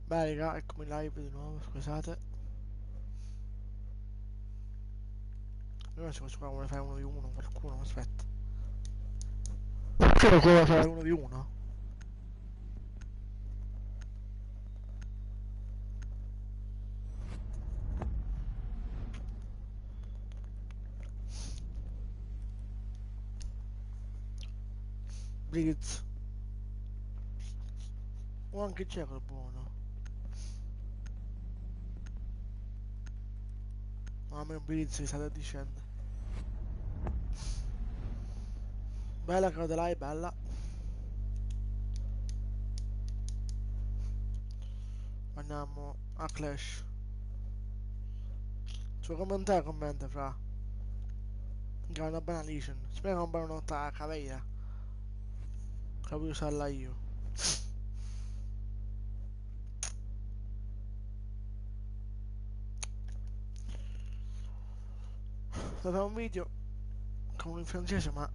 Beh raga, eccomi live di nuovo, scusate. Io se questo qua vuole fare 1v1 qualcuno, aspetta. C'è qualcuno vuole fare 1v1? Blitz. O anche c'è quel buono. Ma a me un Blitz mi state dicendo. Bella che là, è bella. Andiamo a Clash. Suo commentare commenta fra. Che è una banalation. Spero che non buonanotte a cavera. Che voglio usarla io. Devo fare un video con un in francese ma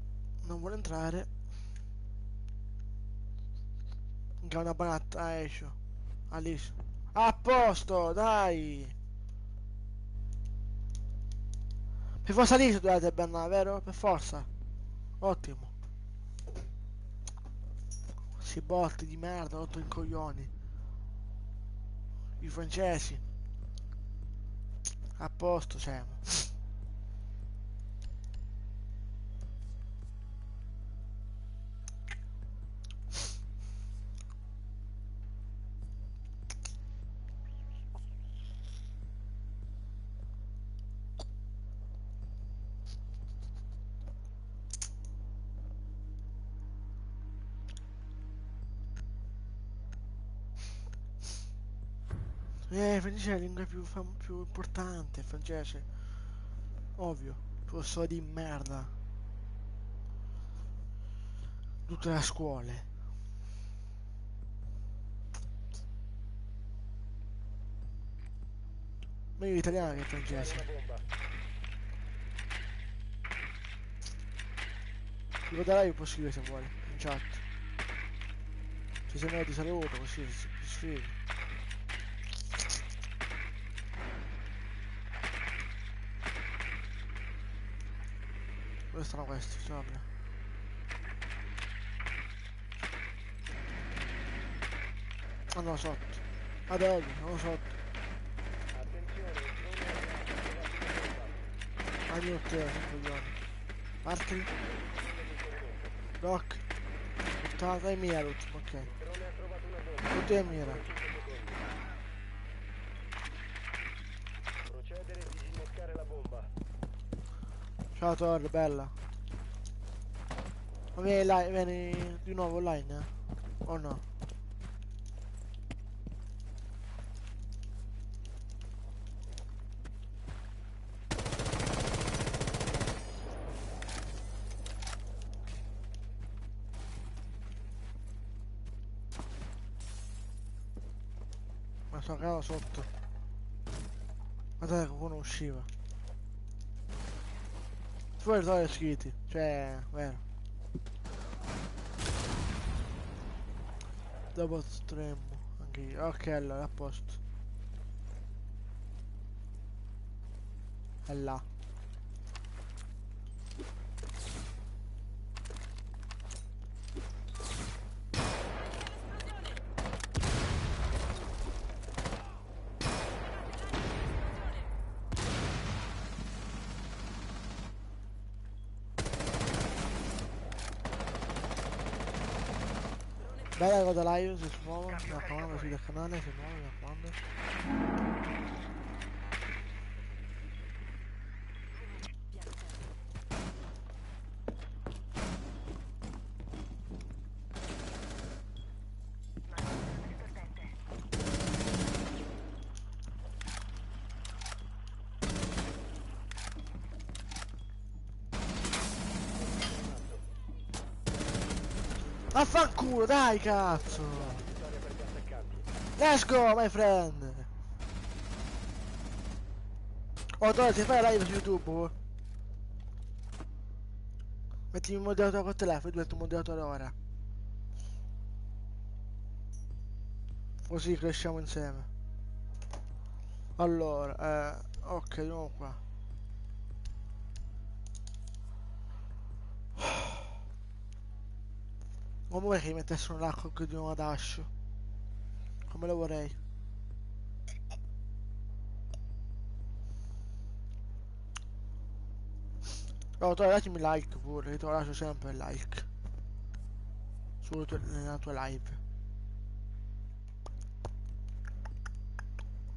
non vuole entrare. Che è una banata a escio. Alice. A posto, dai! Per forza lì dovete bannare, vero? Per forza. Ottimo. Si botti di merda, rotto i coglioni. I francesi. A posto siamo. Il francese è la lingua più importante, il francese. Ovvio. Professore di merda. Tutte le scuole. Meglio l'italiano che il francese. Ti guarderai il possibile se vuole, in chat. Se sei meglio ti saluto, così si scrivi. Dove stanno questi? Sopra. Ah no, sotto. Vabbè, ovvio, sono sotto. Ah, mio te, sono coglioni. Altri? Rock. Buttata e mira l'ultimo, ok. Tutti e mira. Procedere e disinnescare la bomba. Ciao Torre, bella. Ma vieni di nuovo online, eh? O no? Ma sto cavo sotto. Guardate che qualcuno usciva. Fuori Torre iscritti. Cioè, vero. Dopo stremmo. Anche io. Ok, allora, a posto. È là. Bella cosa live, se si muove, mi raccomando, iscriviti al canale, se muove, mi raccomando. Affanculo, dai cazzo! Vittoria per gli attaccanti. Let's go, my friend! Oh, Dora, ti fai live su YouTube? Oh? Mettimi il moderatore col telefono, io divento un moderatore ora. Così cresciamo insieme. Allora, ok, di nuovo qua. Come vorrei che mettessero l'acqua qui di nuovo ad Ash? Come lo vorrei? Oh, tu lasciami like pure, io ti lascio sempre like. Nella tua live.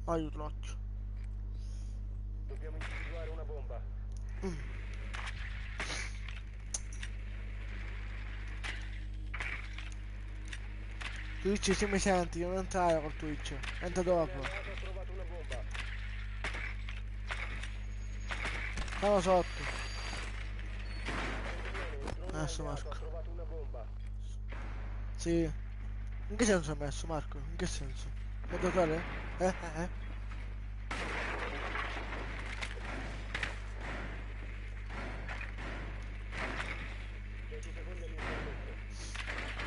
Aiuto l'occhio. Dobbiamo individuare una bomba. Twitch se mi senti, non entrare col Twitch. Entra dopo. Alleato ha trovato una bomba. Sono sotto. Drone Adesso alleato ha Marco. trovato una bomba. Sì. In che senso hai messo Marco? In che senso? Moderatore? Eh? 10 secondi all'inserimento.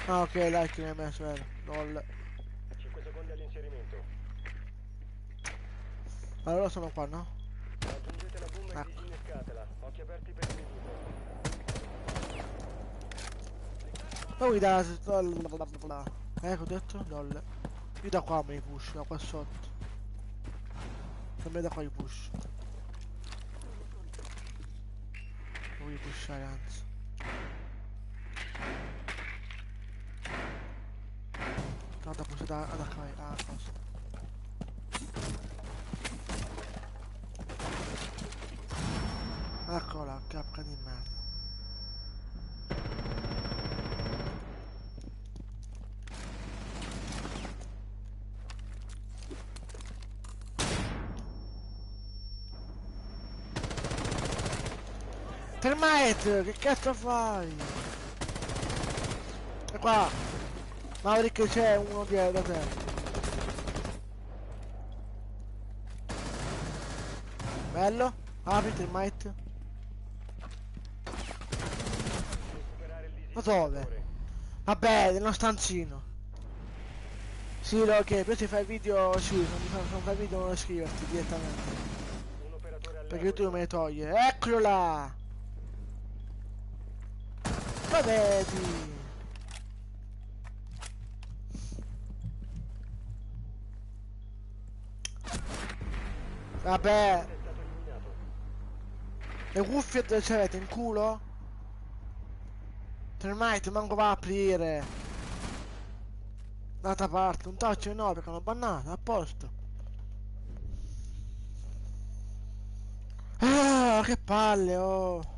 Ah ok, like mi hai messo, vero. Lol. 5 secondi all'inserimento. Allora sono qua, no? Raggiungete la bomba e Ecco. disinnescatela. Occhi aperti per il nemico. Poi da... Ecco, ho detto? Lol. Io da qua me li push, da qua sotto. Per me da qua li push. Non voglio pushare, anzi. Guarda, push da qua, cosa. Eccola, capca di merda. Termite, che cazzo fai? E qua. Mauri che c'è uno dietro da te. Bello? Apri termite. Superare il Ma dove? disintegratore. Vabbè, nello stanzino. Sì, lo che, poi ti fai video, sì, non fai video non iscriverti direttamente. Un operatore alleato. Perché tu me ne togli. Eccolo là! Lo vedi? Vabbè, È stato eliminato. le cuffie dove ce l'avete in culo? Termite, manco va a aprire. D'altra parte, un touch no, perché hanno bannato, a posto. Ah, che palle, oh.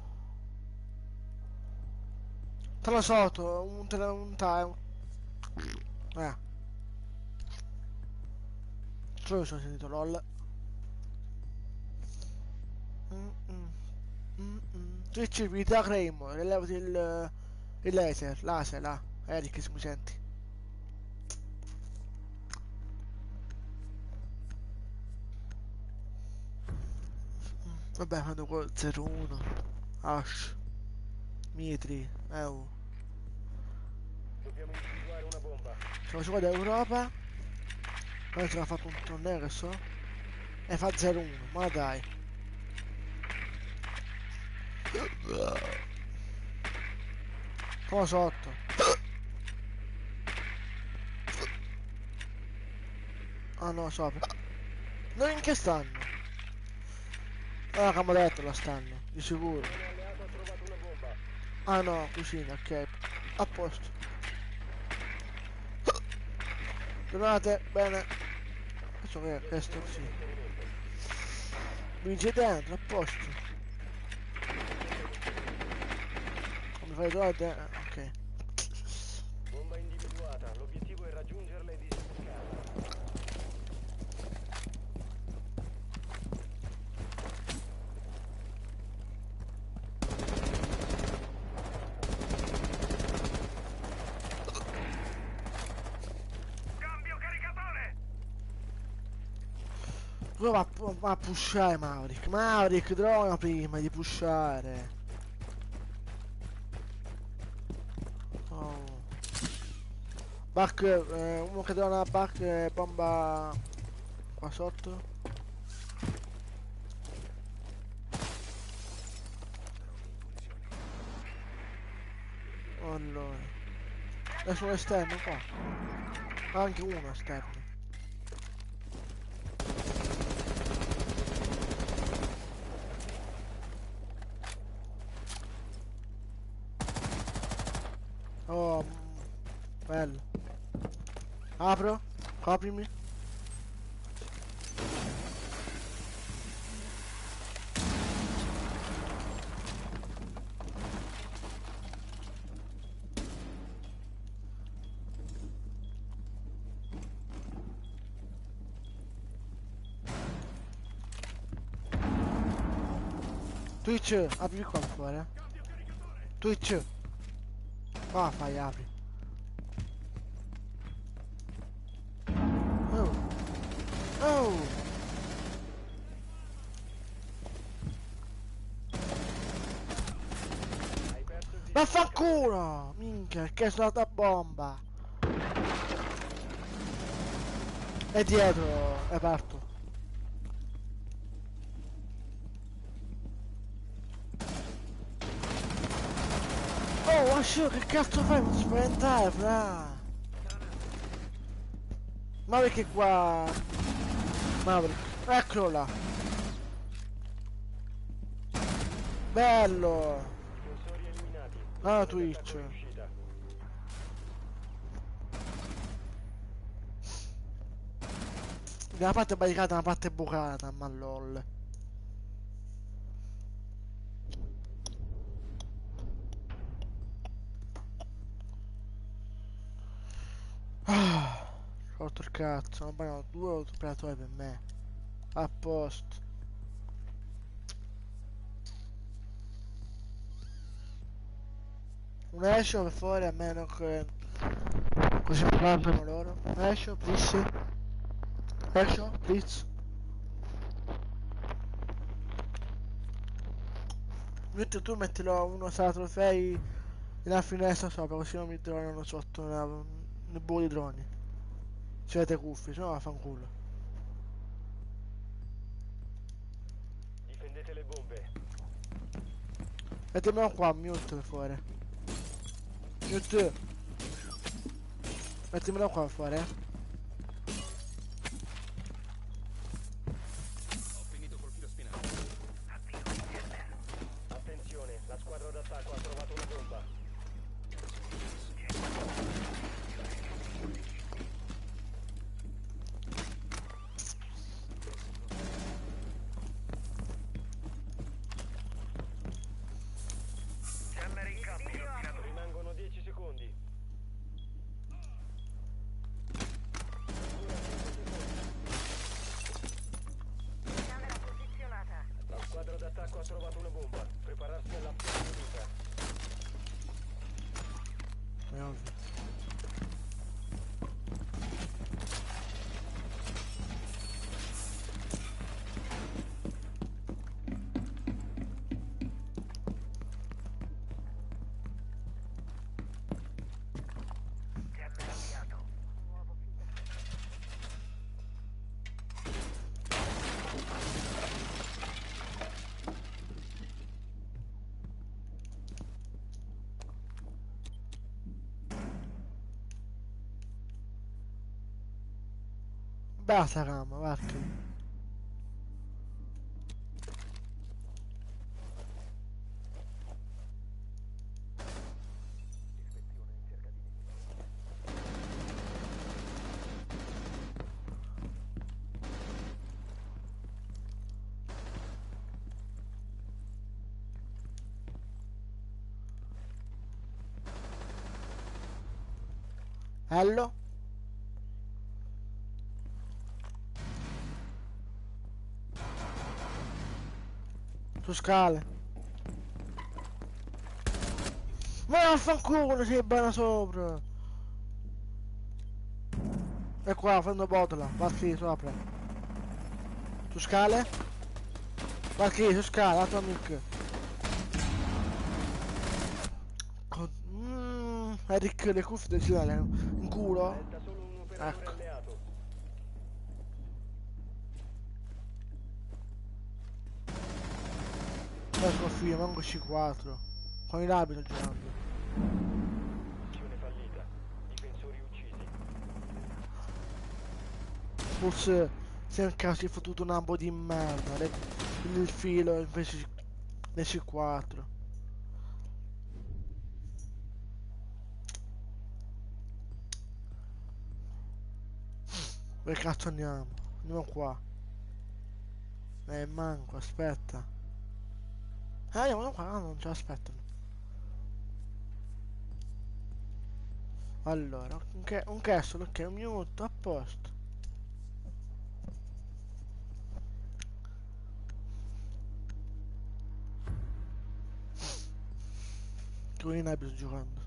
Te lo sotto, un time. Solo io sono sentito lol. Twitch vita Claymore, rilevati il laser là. Eric, se mi senti. Vabbè, fanno quel 0-1. Ash. Mitri. Dobbiamo individuare una bomba. Siamo su qua d'Europa. Poi ci ha fatto un torneo che so. E fa 0-1, ma dai. Come sotto. Ah no, sopra. Noi in che stanno? Ah, che abbiamo detto la stanno, di sicuro. Un alleato ha trovato una bomba. Ah no, cucina, ok. A posto. Tornate, bene. Questo che è? Questo sì. Vince dentro, a posto. Come fai trovate? Ok. Bomba individuata. L'obiettivo è raggiungerla e disinnescarla. Cambio caricatore! Dove va a pushare Maverick? Maverick, trova prima di pushare. Oh. Back, uno che dà una back bomba qua sotto. Allora, adesso un esterno qua. Anche uno esterno. Oh, bello. Apro, coprimi. Twitch, apri qua fuori. Twitch, qua fai, apri. Oh, oh, Hai perso il vaffanculo! Minchia, che è stata bomba. È dietro, è parto. Oh, Ascio, che cazzo fai? Non spaventare, fra! Ma perché qua... Maverick, eccolo là! Bello! difensori eliminati. Ah, Missione Twitch. d'attacco riuscita. Una parte barricata, una parte bucata, ma lol. Ah, ho rotto il cazzo, non pagano due operatori per me. A posto. Un escio per favore, a meno che... Così mi parlano loro. Un escio, please. Escio, please. Mentre tu mettilo uno sala trofei nella finestra sopra, così non mi trovano sotto nel buco di droni. Se avete cuffie, se no vaffanculo. Difendete le bombe. Mettemelo qua, mute per favore. Mute. Mettemelo qua per favore. Attenzione, la squadra d'attacco ha trovato una bomba. Rimangono 10 secondi. Camera posizionata. La squadra d'attacco ha trovato una bomba. Prepararsi all'azione nemica. È ovvio. Camera avviato. Nuovo feeder. Basta cama, varca. Ispezione in cerca di nemici. Hello? Su scale. Ma vaffanculo, sei bene sopra. E qua, fanno botola. Valkyrie sopra. Su scale? Valkyrie, su scale, Atomic. Eric, le cuffie del genere. Fanculo. Resta solo un operatore Ecco. alleato. Ecco figlio, manco C4. Con i labi sto giocando. Missione fallita. Difensori uccisi. Forse se in caso si è fottuto un ambo di merda. Il filo invece del C4. Dove cazzo andiamo? Andiamo qua. Manco, aspetta. Andiamo qua, non ci aspettano. Allora, un castle, ok, un minuto, a posto. Che con i nabi sto giocando.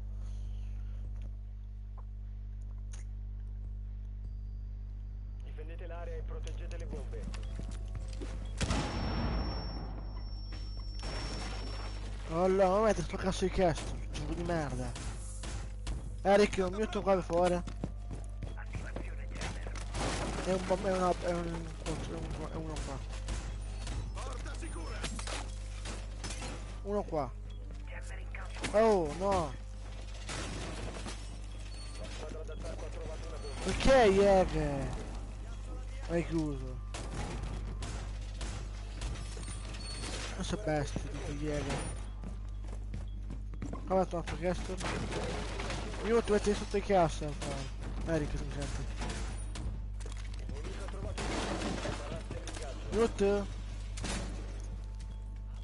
Difendete l'area e proteggete le bombe. Allora, non mette sto cazzo di castle, gioco di merda. Eric, un minuto qua per favore. È un è una è uno qua. Uno qua. Oh no. La squadra d'attacco ha trovato una bomba. Perché Jäger? Hai chiuso. Questo è bestia di Jäger. Come ha fatto questo? Io ti metti sotto i cassa. Eric se mi sente. Il nemico ha trovato una bomba. Prepararsi all'ingaggio. Minut.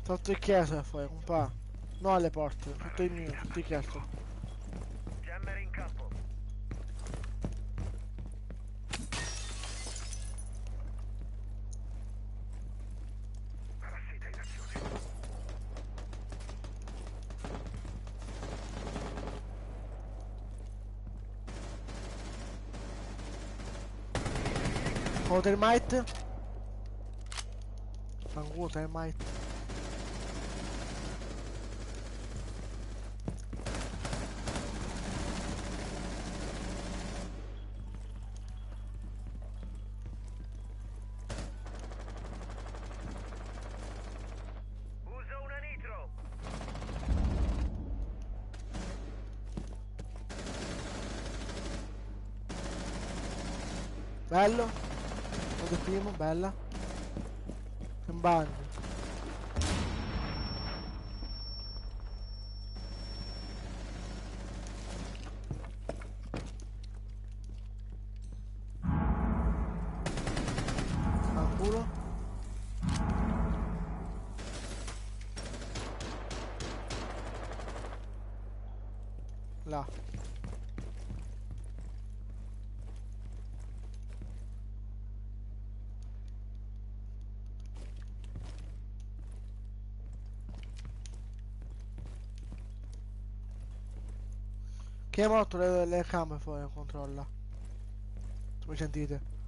Sotto i cassa fuori, un po'. No alle porte, sotto i miei, sotto i cassa. Jammer in campo. Parassita in azione. Con termite. Fanculo termite. Uso una nitro. Bello. Vado primo, bella. Un bagno. Fanculo. Là. Che è morto le camere fuori, controlla. Se mi sentite.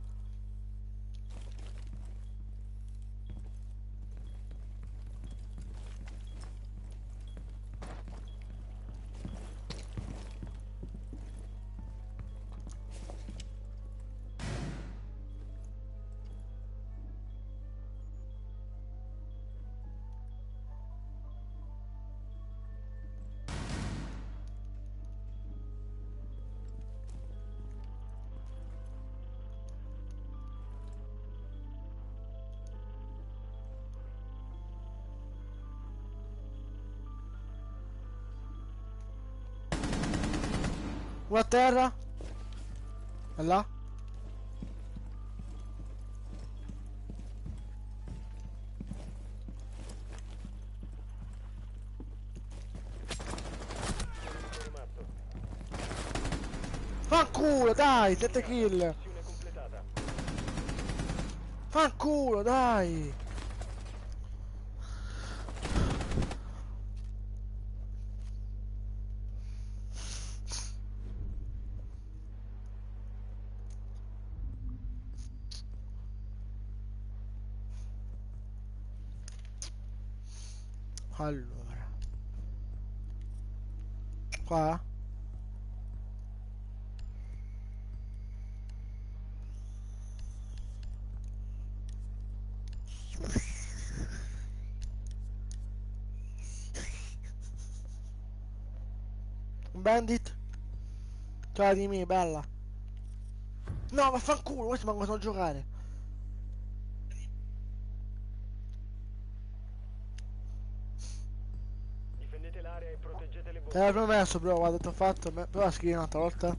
Uno a terra. E là. Nemico rimasto. Fanculo, dai, 7 kill. Missione completata. Fanculo, dai. Allora. Qua. un bandit. Ciao di me, bella. No, vaffanculo, questi manco a giocare. Difendete l'area e proteggete le Te bombe. l'avevo promesso, però guarda, ti ho fatto. Però scrivi un'altra volta.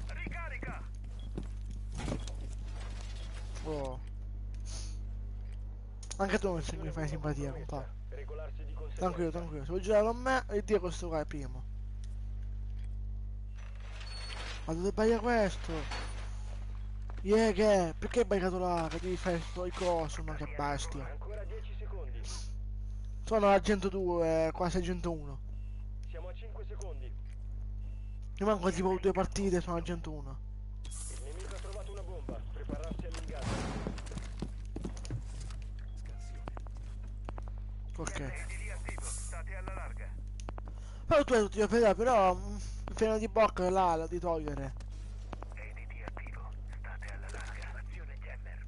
Ricarica! Oh. Anche tu mi fai simpatia, compa. Regolarsi di conseguenza. Tranquillo, tranquillo. Se vuoi giocare con me, e Dio questo qua è primo. Ma dove sbaglia questo? Che? Perché hai buggato là? Che devi fare i cosi, ma che bestia. Ancora 10 secondi. Sono a 102, quasi a 101. Siamo a 5 secondi. Io manco tipo 2 partite, sono a 101. Il nemico ha trovato una bomba. Prepararsi all'ingaggio. Ok. AD attivo, state alla larga. Però tu hai tutti gli operai, però il freno di bocca là, la di togliere. ADT attivo, state alla larga. Attivazione jammer.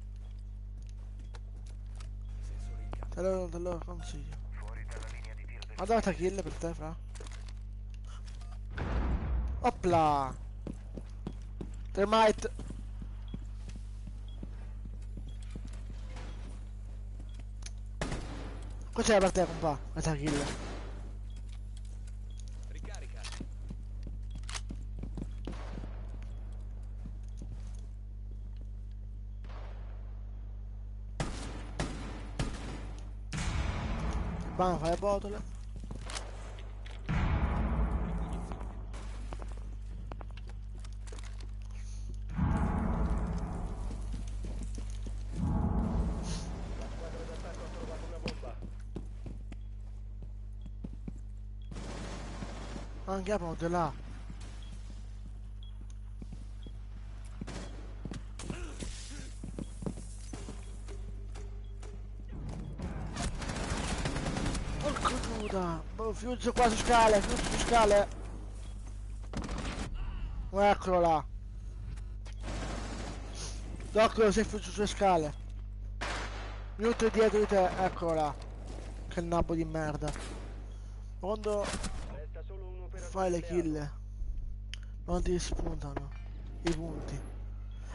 Te lo consiglio. Fuori dalla linea di tiro del Ma dove sta kill per te, fra? Opla! Termite! Questa è per te, compa. Questa kill. Ricarica. Bam, fai le botole. La squadra d'attacco ha trovato una bomba. Anche aprono di là. Porco Giuda! Fuse qua su scale, fuse su scale! Eccolo là! Doc, sei fuse sulle scale! Minuto dietro di te, eccolo là! Che nabbo di merda! Quando Resta solo un operatore fai le alleato. kill non ti spuntano i punti.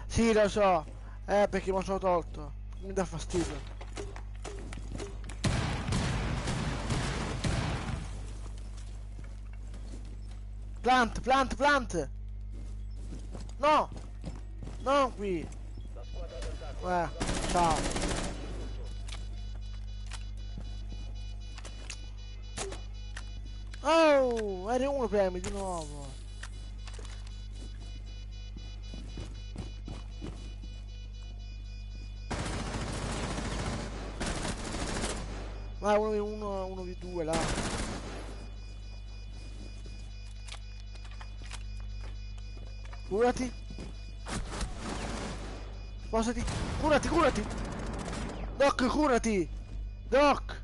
Sì, lo so, perché mi sono tolto. Mi dà fastidio. Plant, plant, plant! No! Non qui! La squadra d'attacco. Ciao! Oh! R1 premi di nuovo! Vai, 1v1, 1v2 là! Curati! Sposati! Curati, curati! Doc, curati! Doc!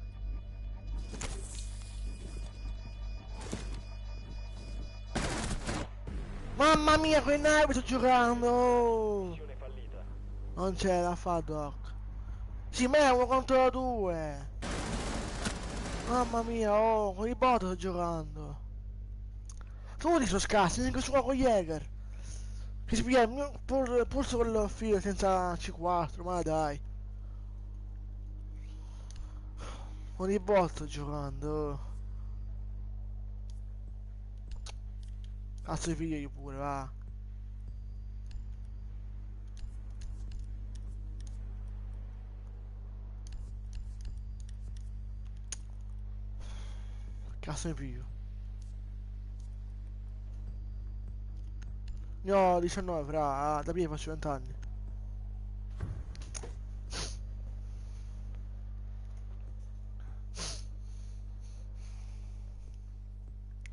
Mamma mia, quei nervi sto giocando! Missione fallita. Non c'è da fare, Doc. Sì, ma è 1 contro 2! Mamma mia, oh, con i bot sto giocando! Tutti sono scarsi, neanche su con Jäger! Che si piglia pur sul filo senza C4, ma dai! Con i bot sto giocando! Cazzo di figlio io pure, va! Cazzo di figlio! Ne ho 19, fra, da prima faccio 20 anni.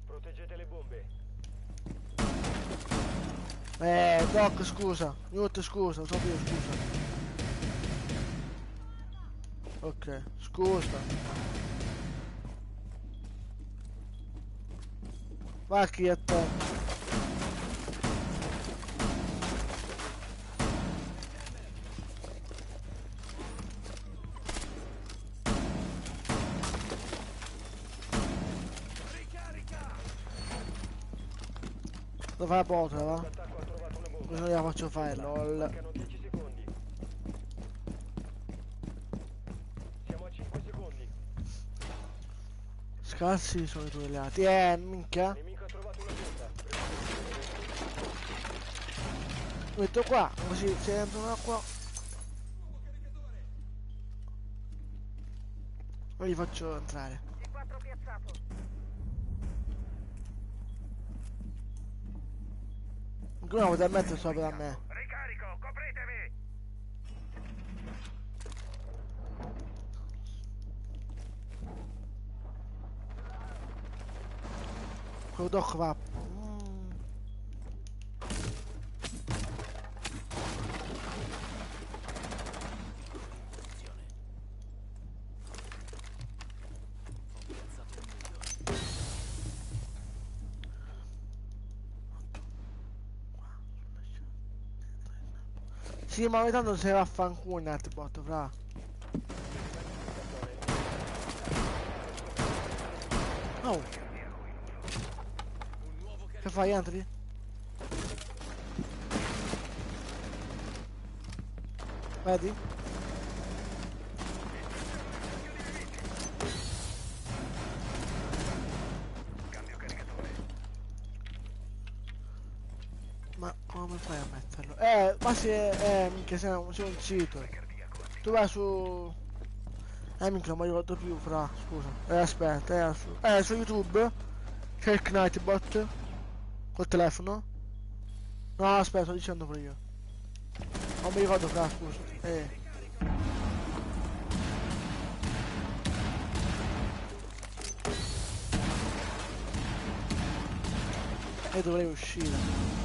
Proteggete le bombe. Doc, scusa. Newt, scusa, lo so io, scusa. Ok, scusa. Va chi è te? Lo fai a botola, va? L'attacco ha trovato una bomba. Così non la faccio fare, lol. Mancano 10 secondi. Siamo a 5 secondi. Scarsi sono i tuoi alleati. Minchia. Nemico ha trovato una bomba. Lo metto qua, così se entra una qua. Non li faccio entrare. C4 piazzato. Ancora non potete mettere sopra da me. Ricarico, copritemi! Quello doc va. Sì, ma ogni tanto se va a fanculo Netbot, fra. Oh. Che fai, entri? Vedi? Cambio caricatore. Ma come fai a metterlo? Ma se... minchia, sei un sito. Cardiaco attivo. Tu vai su... minchia, non mi ricordo più, fra, scusa. Aspetta, su YouTube c'è il Knightbot col telefono. No, aspetta, sto dicendo pure io. Non mi ricordo, fra, scusa. E dovrei uscire.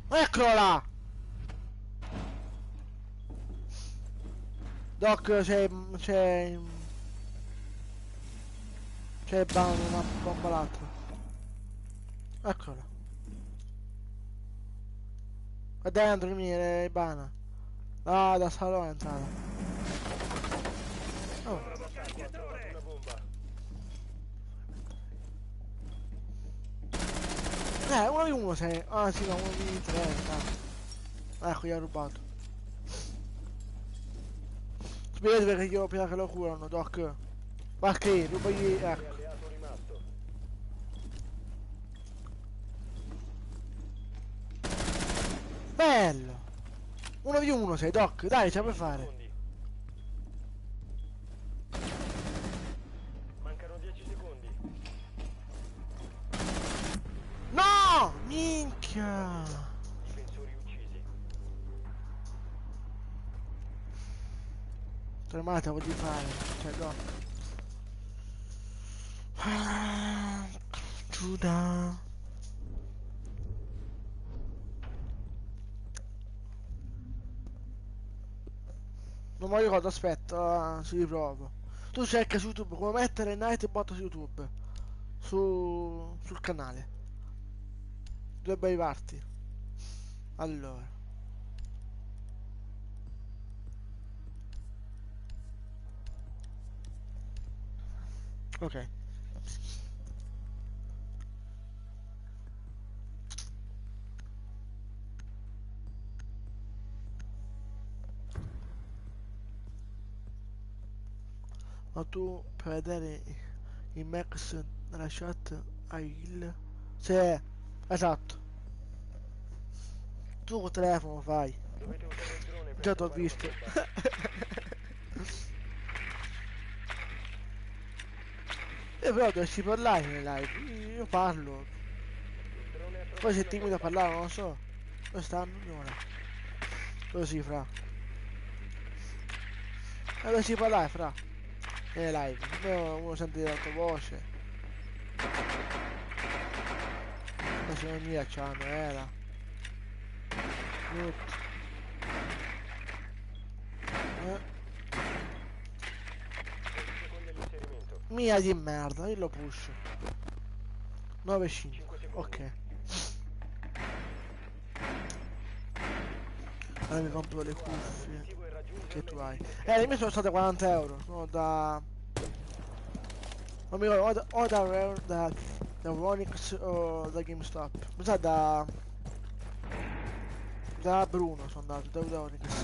Eccolo là! Doc, c'è una bomba l'altro. Eccolo. È dentro il mio, è bana. Ah, da salone è entrata. Oh. Una bomba. Uno di uno sei. Ah sì, no, uno di tre. Ecco, gli ha rubato. Spiegate perché io prima che lo curano, Doc. Ma che, rubagli, ecco. Alleato rimasto. Bello! Uno di uno sei, Doc, dai, ce la puoi fare. Secondi. Mancano 10 secondi. No! Minchia! Difensori uccisi. Tremata voglio fare, cioè Doc. Giuda. Non mi ricordo, aspetta, ci riprovo. Tu cerca su YouTube come mettere Nightbot su YouTube. Sul canale. Dovrebbe arrivarti. Allora. Ok. Ma tu per vedere i max nella chat hai il... Sì, esatto. Tu col telefono fai. Dovete usare il drone per Già t'ho trovare una visto. bomba. E però dovresti parlare nelle live. Io parlo. Il drone ha trovato Poi se una ti guida a bomba. parlare non lo so. Dove stanno ora? Così fra. E dove si parlare fra? Nelle live. Uno sente la tua voce. Ma se non mi c'hanno, era. Mute. Secondi all'inserimento. Mia di merda, io lo push. 9-5. 5 secondi. Ok. Allora mi compro le cuffie. L'obiettivo è raggiungere che tu hai. Le mie sono state 40 euro. Sono da... Non mi ricordo, o da Ronix o da GameStop. Mi sa da Bruno sono andato, da Ronix.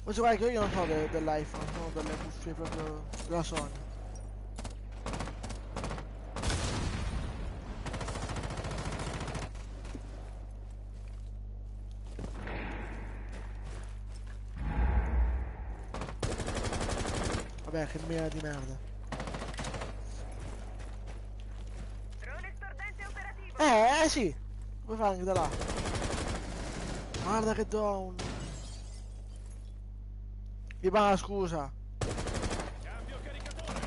Ma guarda che io non sono dell'iPhone, sono delle cuffie proprio della Sony. Vabbè, che mira di merda. Drone stordente operativo. Sì! Puoi fare anche da là. Guarda che down. Ivana, scusa.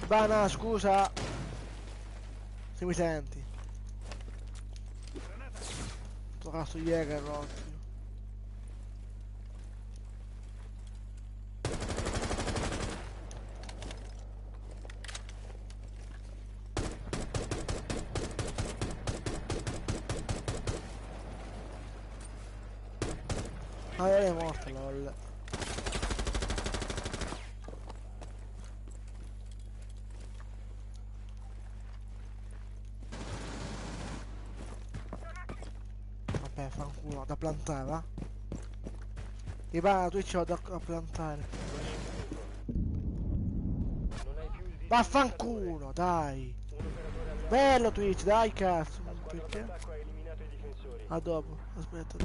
Ivana, scusa. Se mi senti. Sto cazzo Jäger rotto. Ah, lei è morta, lol. Vabbè, fanculo, da plantare, va? Ivana, tu ci vado a plantare. Non hai più il disegno Vaffanculo, dai. un operatore alleato. Bello Twitch, dai cazzo. La squadra Perché? d'attacco ha eliminato i difensori. A dopo, aspetta.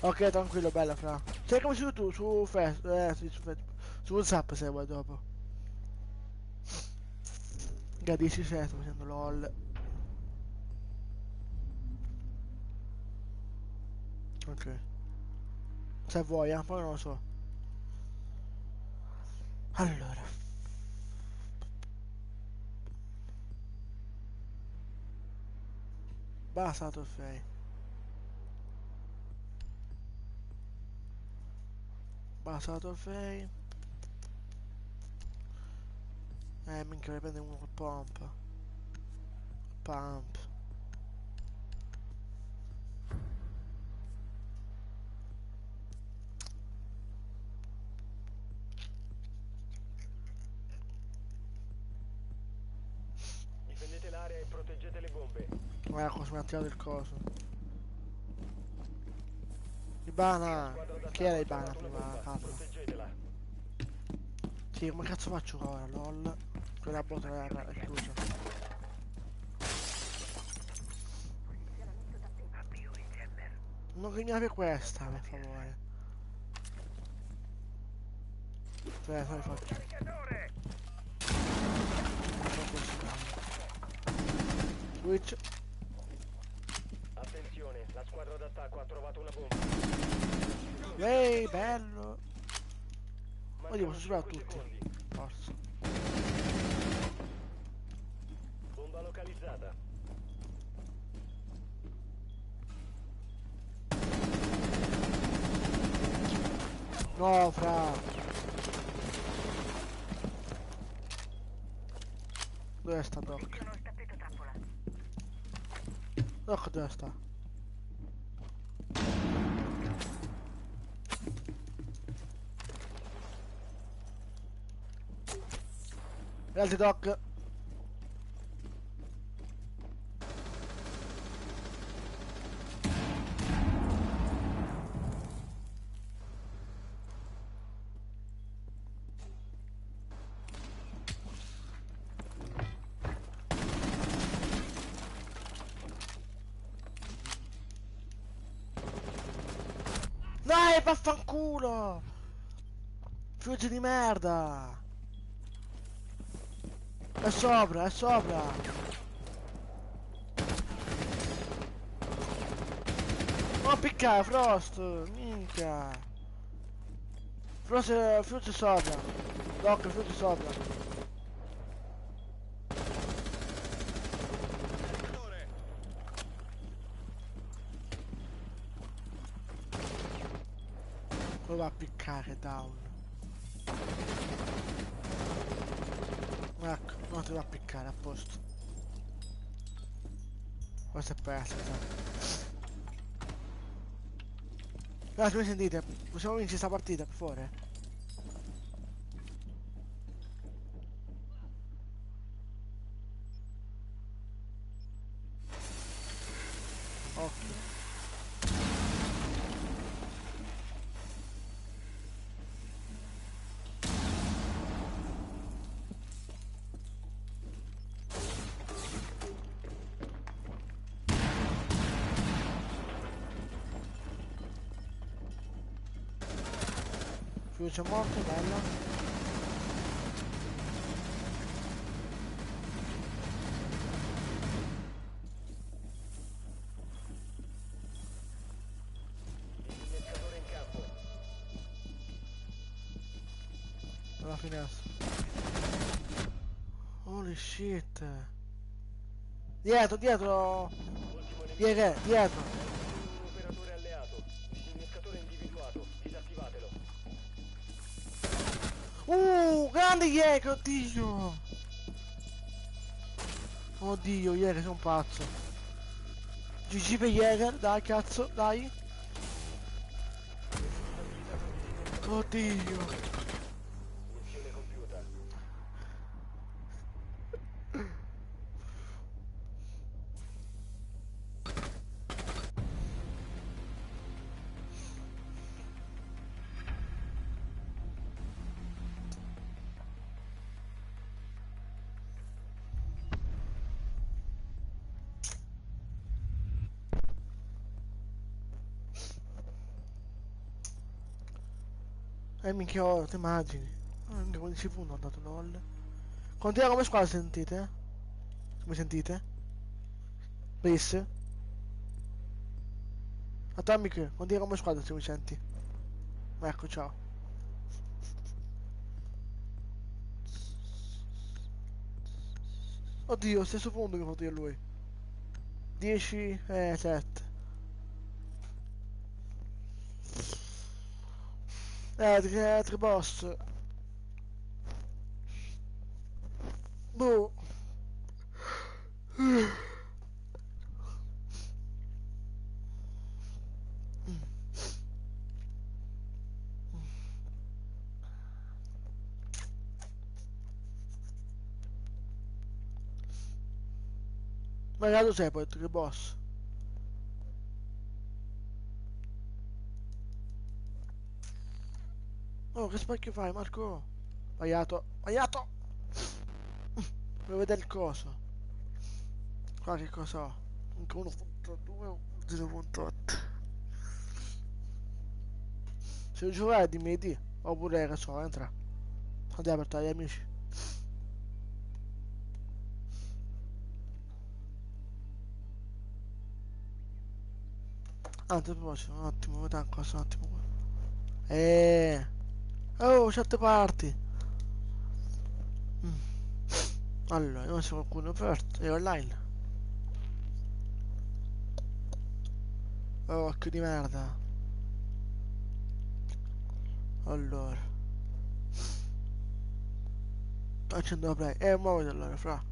Ok, tranquillo, bella fra. Cercami su YouTube, su Facebook, sì, su Facebook. Su WhatsApp se vuoi dopo. Gadisci se sto facendo lol. Ok. Se vuoi, poi non lo so. Allora. Basta trofei. Basta trofei. Minchia, ne prende uno col pompa. Pump. Difendete l'area e proteggete le bombe. Ecco, mi ha tirato il coso. Ibana! Chi era Ibana prima? Cavolo. Proteggetela. Sì, come cazzo faccio ora, lol? Quella botola è chiusa. Avvio il jammer. Non grignare questa, per favore. Cioè, sai faccio. Caricatore! Non così, dai. Switch. Attenzione, la squadra d'attacco ha trovato una bomba. Ehi, bello! Oddio, Mancano posso superare 5 tutti. secondi. Forza. Bomba localizzata. No, fra. Dove sta Doc? Posiziono il tappeto trappola. Doc dove sta? Gli altri Doc. Dai, vaffanculo! Fuggi di merda! È sopra, è sopra! Non piccare, Frost! Minchia! Frost è sopra! Doc, Frost è sopra! Dove va a piccare, down? Ecco, non ti va a piccare, a posto. Questo è perso, sa. Ragazzi, mi sentite? Possiamo vincere sta partita, per favore? Occhio. Fiducia morto, bella. Disinnescatore in campo. Alla finestra. Holy shit. Dietro, dietro. Ultimo nemico. Dietro. Un operatore alleato. Disinnescatore individuato. Disattivatelo. Grande Jäger, oddio. Oddio, Jäger, sei un pazzo. GG per Jäger, dai cazzo, dai. Oddio. Missione compiuta. Minchia ora, ti immagini? Anche 15 punti ho dato LOL. Continua come squadra sentite? Come sentite? Please? Atomic, continua come squadra se mi senti. Ecco, ciao. Oddio, stesso punto che ho fatto io a lui. 10 7. Tre boss. Boh. Ma che sei poi, tre boss? Oh, che spacchio fai, Marco? Sbagliato, sbagliato! Devo vedere il coso. Qua che cosa ho? Anche 1.2 o 0.8. Se giocare dimmi di, oppure che so, entra. Andiamo per gli amici. Anzi, a proposito, un attimo, vediamo cosa, un attimo. Oh, certe parti. Mm. Allora, non c'è qualcuno aperto, è online. Oh, che di merda. Allora. Accendo la play. Muoviti allora, fra.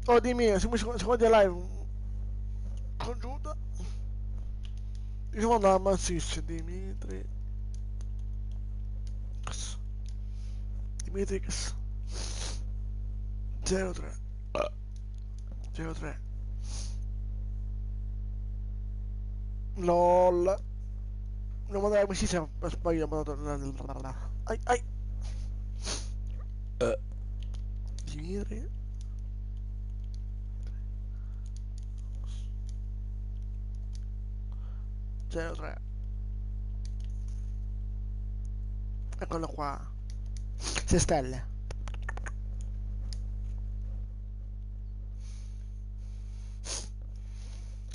Oh, dimmi, siamo secondi live. Congiunta. Io vado a massiccia, Dimitri. Dimitrix 03 03 LOL non mandare amicizia per sbaglio ho mandato ai ai Dimitri 03 eccolo qua 6 stelle.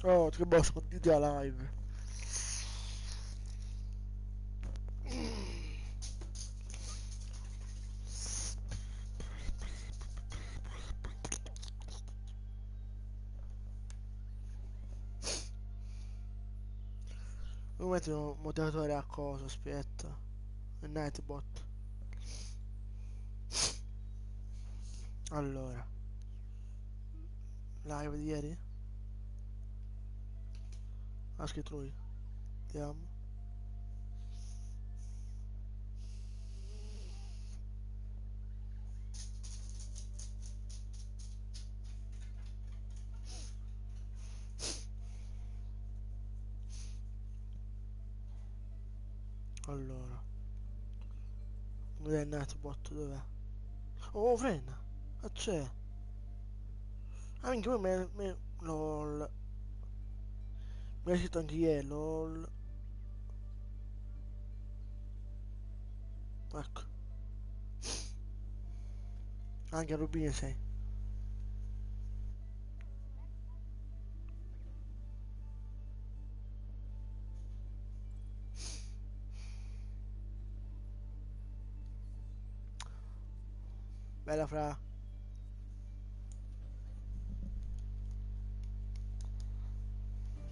Oh che boss continua la live. Come metti un moderatore a cosa? Aspetta. Il Nightbot. Allora. Live di ieri? Ha scritto lui. Vediamo. Allora. Dov'è il Nightbot? Dov'è? Oh, frena! Ma c'è! Ah, minchia, LOL. Mi ha scritto anche ieri, LOL. Ecco. Anche Rubini sei. Bella fra.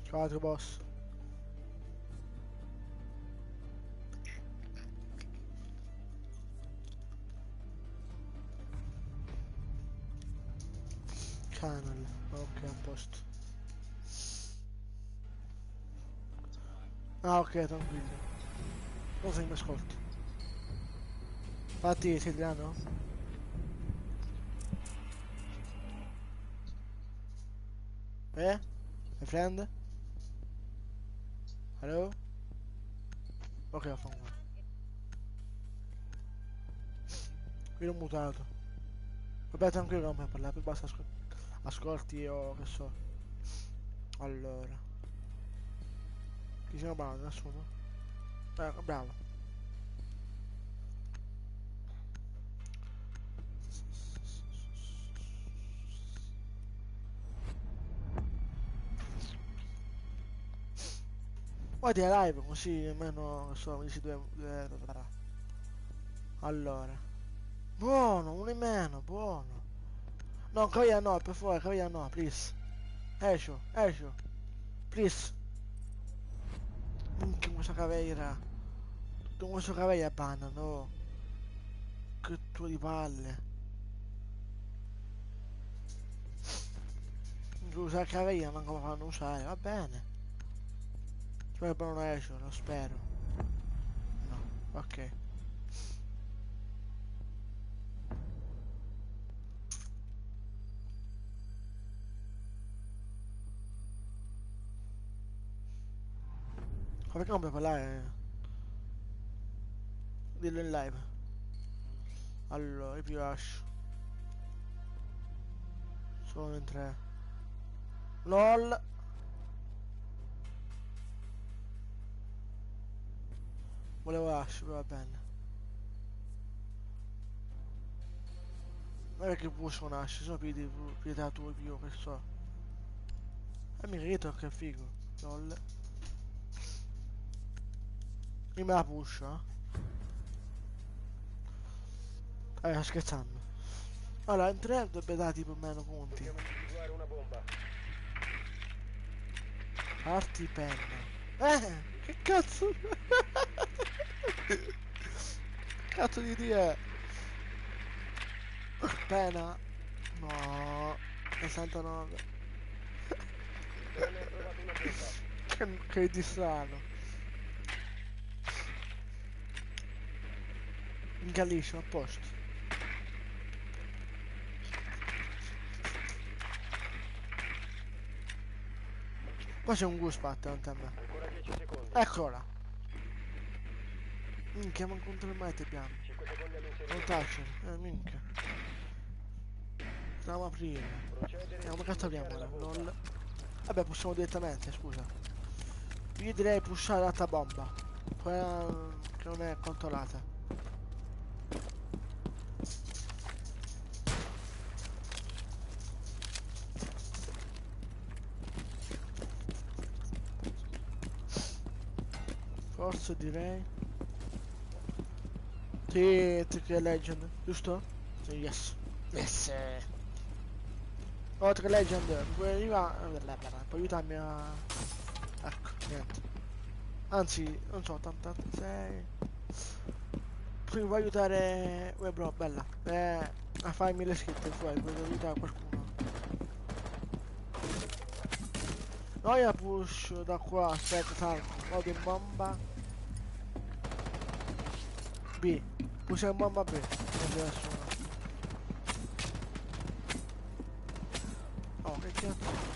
Ciao altro boss. Channel. Ok, a posto. Ah, ok, tranquillo. Non sei mi ascolti. Infatti, sei italiano? My friend? Hello? Ok, ho fatto. Io l'ho mutato. Vabbè, tranquillo, non mi parlare, poi basta ascolti o che so. Allora. Chi siamo parlando? Nessuno? Bravo. Guardi la live così almeno che so, mi dici due. Allora. Buono, uno in meno, buono. No, caviglia no, per favore, caviglia no, please. Escio. Please. Minchia questa caviglia. Tutto questo caviglia panna, no. Che tuo di palle. Usare caviglia manco mi fanno usare, va bene. Spero che non esce, lo spero. No, ok. Perché non puoi parlare? Dillo in live. Allora, io vi lascio. Sono in tre. LOL. Volevo lasciare, va bene. Ma perché può nasce, sono piedi tu più, che so. E mi rito che figo. LOL. Io me la push, sto scherzando. Allora, in 3 dovrebbe dare tipo meno punti. Dobbiamo individuare una bomba. Parti penna. Che cazzo? Cazzo di dia. Pena. No. 69. Bene, ho trovato una bomba. Che di strano. Mica liscio, a posto. Qua c'è un Guspat davanti a me. Ancora 10 secondi. Eccola. Minchia, ma contro il mai te abbiamo. 5 secondi Non all'inserimento. tacere, minchia. Stiamo a aprire. Procedere Come ad cazzo apriamo sbloccare la la bomba. LOL? Vabbè, possiamo direttamente, scusa. Io direi pushare l'altra bomba. Quella che non è controllata. Forse direi. Sì, Trick Legend, giusto? Sì, yes. Yes. Oh, Trick Legend, puoi aiutarmi a... Ecco, niente. Anzi, non so, 86. Prima vuoi aiutare... bro, bella. A fare 1000 iscritti, vuoi aiutare qualcuno. No, io push da qua, aspetta, salvo. Vado in bomba. B. Pushiamo in bomba B. Non c'è nessuno. Oh, che cazzo.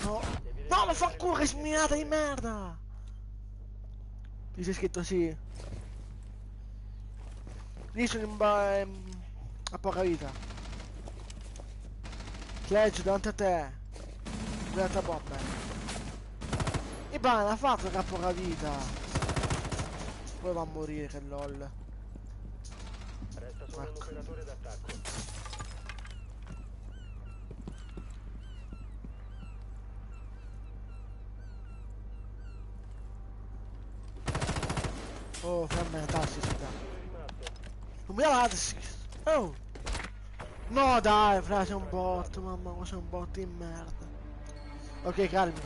No. No, ma fa culo che sminata di merda! Ti c'è scritto sì. Lì sono a poca vita. Sledge davanti a te. Davanti a bomba. E beh, ha fatto che ha poca vita. Poi va a morire che lol. Resta solo un Ecco. operatore d'attacco. Oh, fammi la assist. Solo rimasto. Non mi dà l'assist. Oh. No dai, fra, sei un bot, mamma, ma sei un bot di merda. Ok, calmi.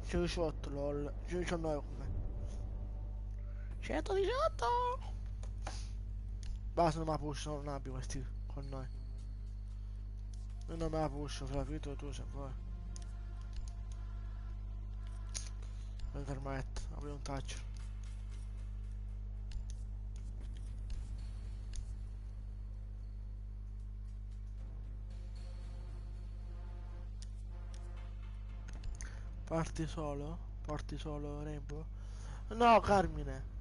C'è 18, lol. C'è 19 con me. 118! Basta, non me la push, non abbi questi con noi. Io non me la push, fra, tu se vuoi. Vai fermetto, apri un touch. Parti solo? Porti solo Rainbow? No, Carmine.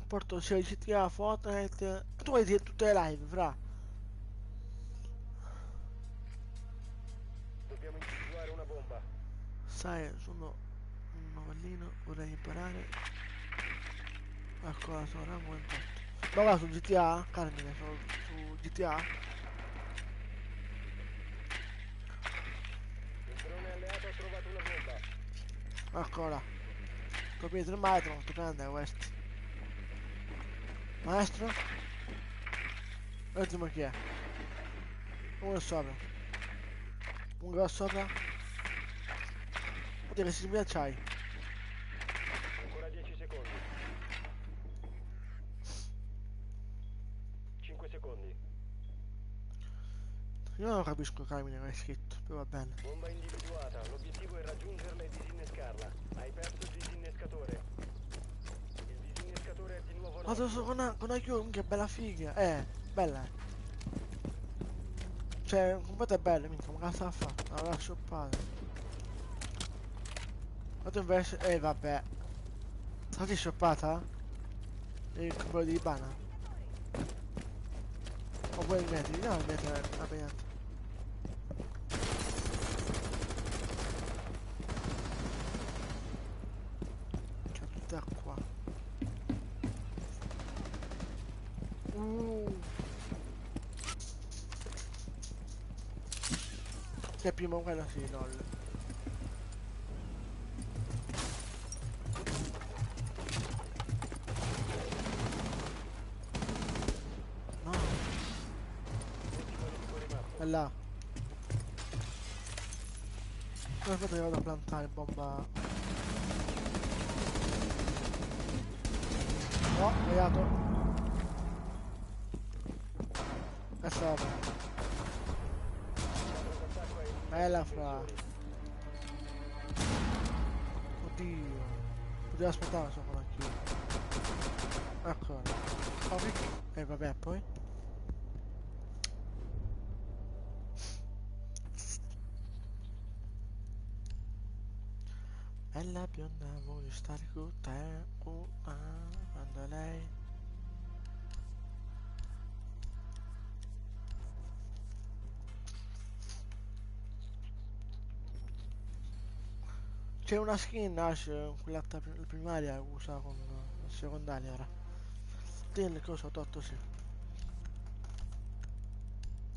Porto sia GTA, Fortnite. Tu vuoi dire tutte le live, fra. Dobbiamo individuare una bomba. Sai, sono un novellino, vorrei imparare a cosa sono un 28. Ma va su GTA, Carmine, sono su GTA. Il drone alleato ha trovato una bomba. Ancora. Capite il maestro, non prende questi. Maestro? Vediamo chi è. Uno è sopra. Uno è sopra. Oddio che si sbilanciai. Ancora 10 secondi. 5 secondi. Io non capisco Carmine che hai scritto, però va bene. Bomba individuata. L'obiettivo è raggiungerla e disinnescarla. Hai perso il disinnescatore. Il disinnescatore è di nuovo Ma nostro. adesso con una chiusa, che bella figa. Bella. Cioè, completa è bella, minchia, ma cazzo la fa? La lascio shoppare. Ma tu invece, vabbè. Stati shoppata? Il quello di Bana? O vuoi mettere? No, mettere la pegnata. C'è tutta qua. Che prima quella sì, lol. No, è là. Come fate che vado a plantare bomba? No, sbagliato. È sopra. Bella fra. Oddio. Potevo aspettare sopra la chiusa. Ancora. E vabbè, poi. Bella bionda, voglio stare con te. Quando lei. C'è una skin Ash, quella primaria che usa con la secondaria ora. Del coso totto sì.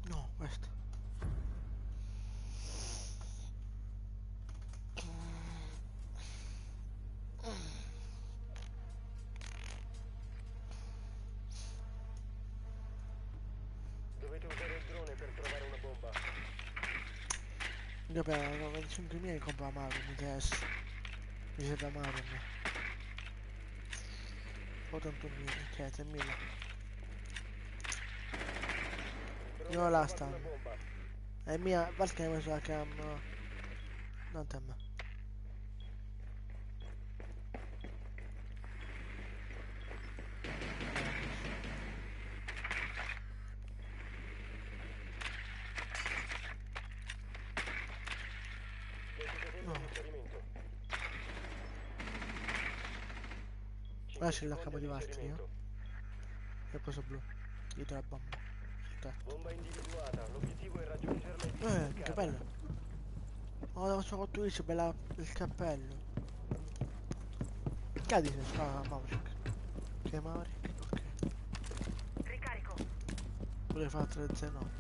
No, questo. Vabbè, 25.000 compra Marum adesso. Mi serve Marum. 81.000, cioè 3.000. Io la stanno. È mia, basta che hai messo la cam. Non te me. No. Lascia la cam di Valtteri, e poi blu. Dietro la bomba. Bomba individuata, l'obiettivo è raggiungerla e distinguerla. Che bello. Oh, devo solo costruirsi bella il cappello. Cadi se fa Maverick. Che è Maverick? Ok. Ricarico. Volevo fare 3-0 no.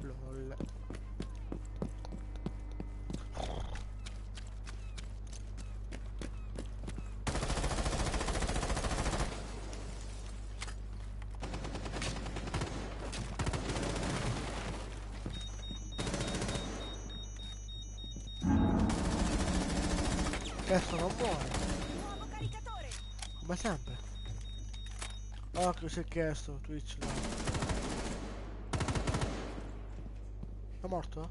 LOL. Questo non muore, Nuovo caricatore. come sempre. Oh, che si è chiesto, Twitch. No. È morto?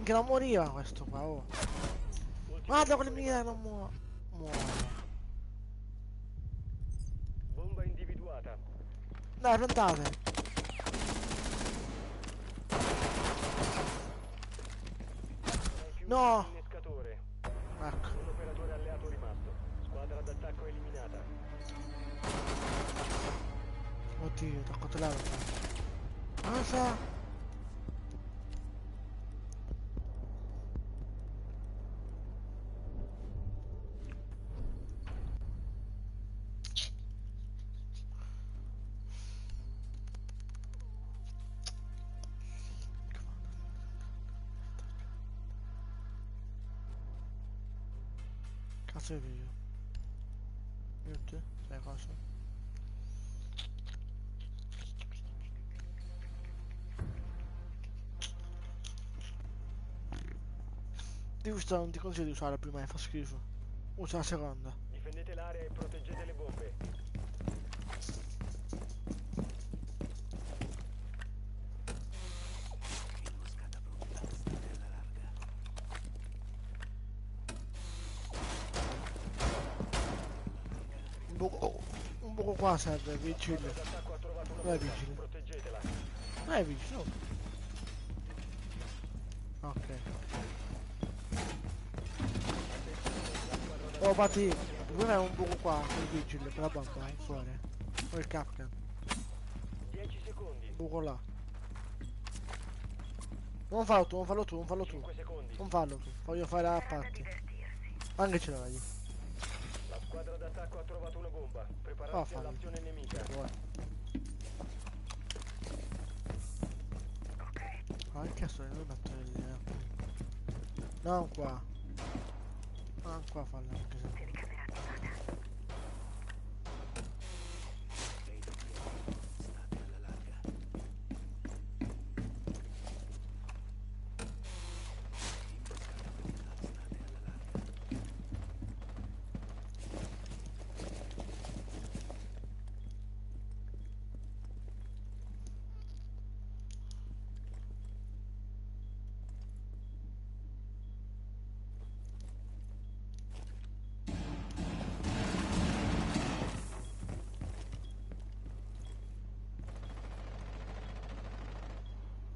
Che non moriva questo qua, oh. Guarda quelle mie non muore. Bomba individuata. Dai, piantate. No. Innescatore. Ecco. Un operatore alleato rimasto. Squadra d'attacco eliminata. Oddio, t'ho controllato. Cosa? Cazzo di video. Niente, sai cosa? Giusto, non ti consiglio di usare la prima, fa schifo. Usa la seconda. Difendete l'area e proteggete le bombe. Un poco qua serve, vigile. L'attacco ha trovato una Non è bomba. vigile. Proteggetela. Non è vigile, no. Ok. Oh, Patti, non è un buco qua, il vigile, per la bomba, fuori. O il capcan. 10 secondi. Buco là. Non fallo tu, non fallo tu, non fallo tu. 5 secondi. Non fallo tu, voglio fare a Sarà da parte. divertirsi. Anche ce l'hai. La squadra d'attacco ha trovato una bomba. Prepararsi Oh, fallo. all'azione nemica. Ah, che cazzo devo mettere lì? Non qua. Non qua fallo anche se. Telecamera attivata.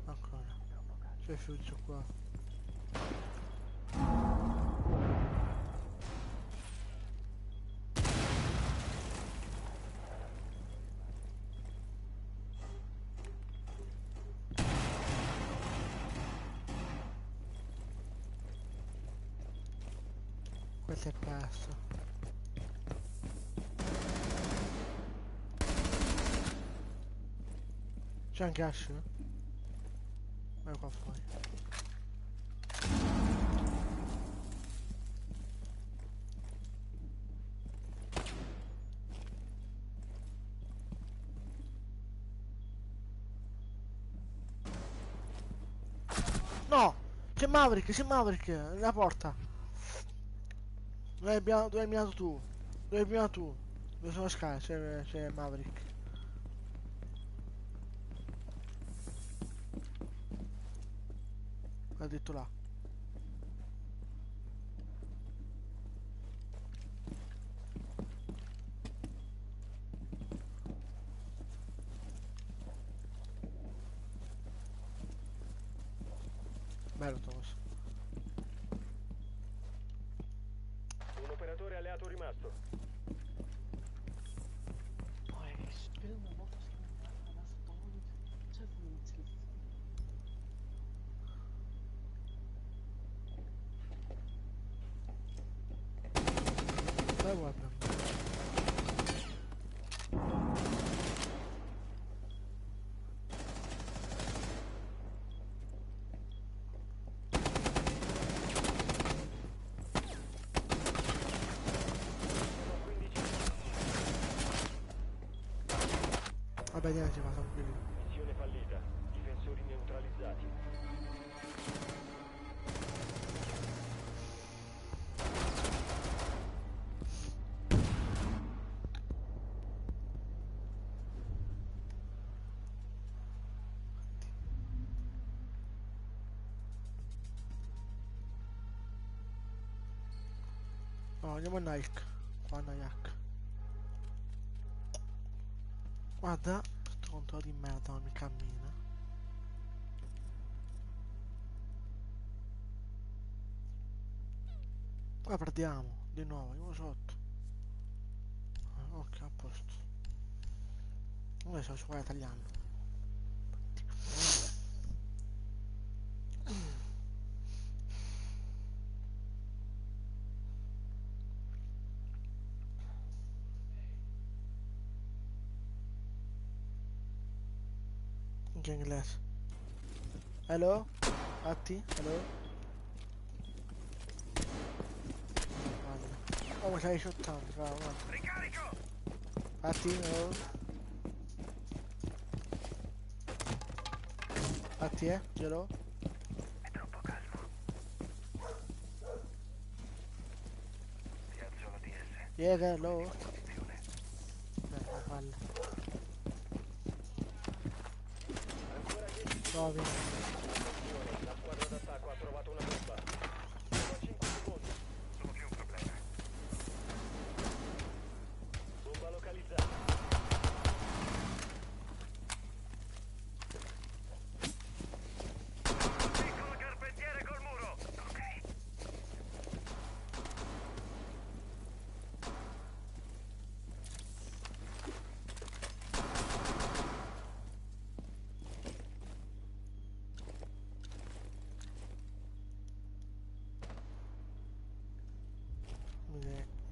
Ancora. C'è Fiuccio qua. Questo è perso. C'è anche Ash? Vai qua fuori. No! C'è Maverick, nella porta. Dove hai minato tu? Dove hai minato tu? Dove sono Sky? C'è Maverick. Ha detto là. Bello Thomas. Un operatore alleato rimasto. Boah, ich will eine Woche schon was bauen. Telefon. Dai guarda. Sono 15. Vabbè niente, ma tranquilli. Missione fallita. Difensori neutralizzati. No, andiamo a Nike. Qua a Nike. Guarda, questo controllo di merda non mi cammina. Ora perdiamo, di nuovo, andiamo sotto. Ok, a posto. Adesso ci vuole tagliando. Anche inglese. Hello? Atti? Hello? Guarda. Oh, ma c'hai 80, guarda. Ricarico! Atti? Hello? Atti, Hello? È troppo calmo. Piazzo la DS. Yeah, hello? Posizione. Non parla. Ancora 10 No, vieni. secondi. La squadra d'attacco ha trovato una bomba. Sono a 5 secondi. Sono più un problema. Bomba localizzata. Piccolo carpentiere col muro! Ok.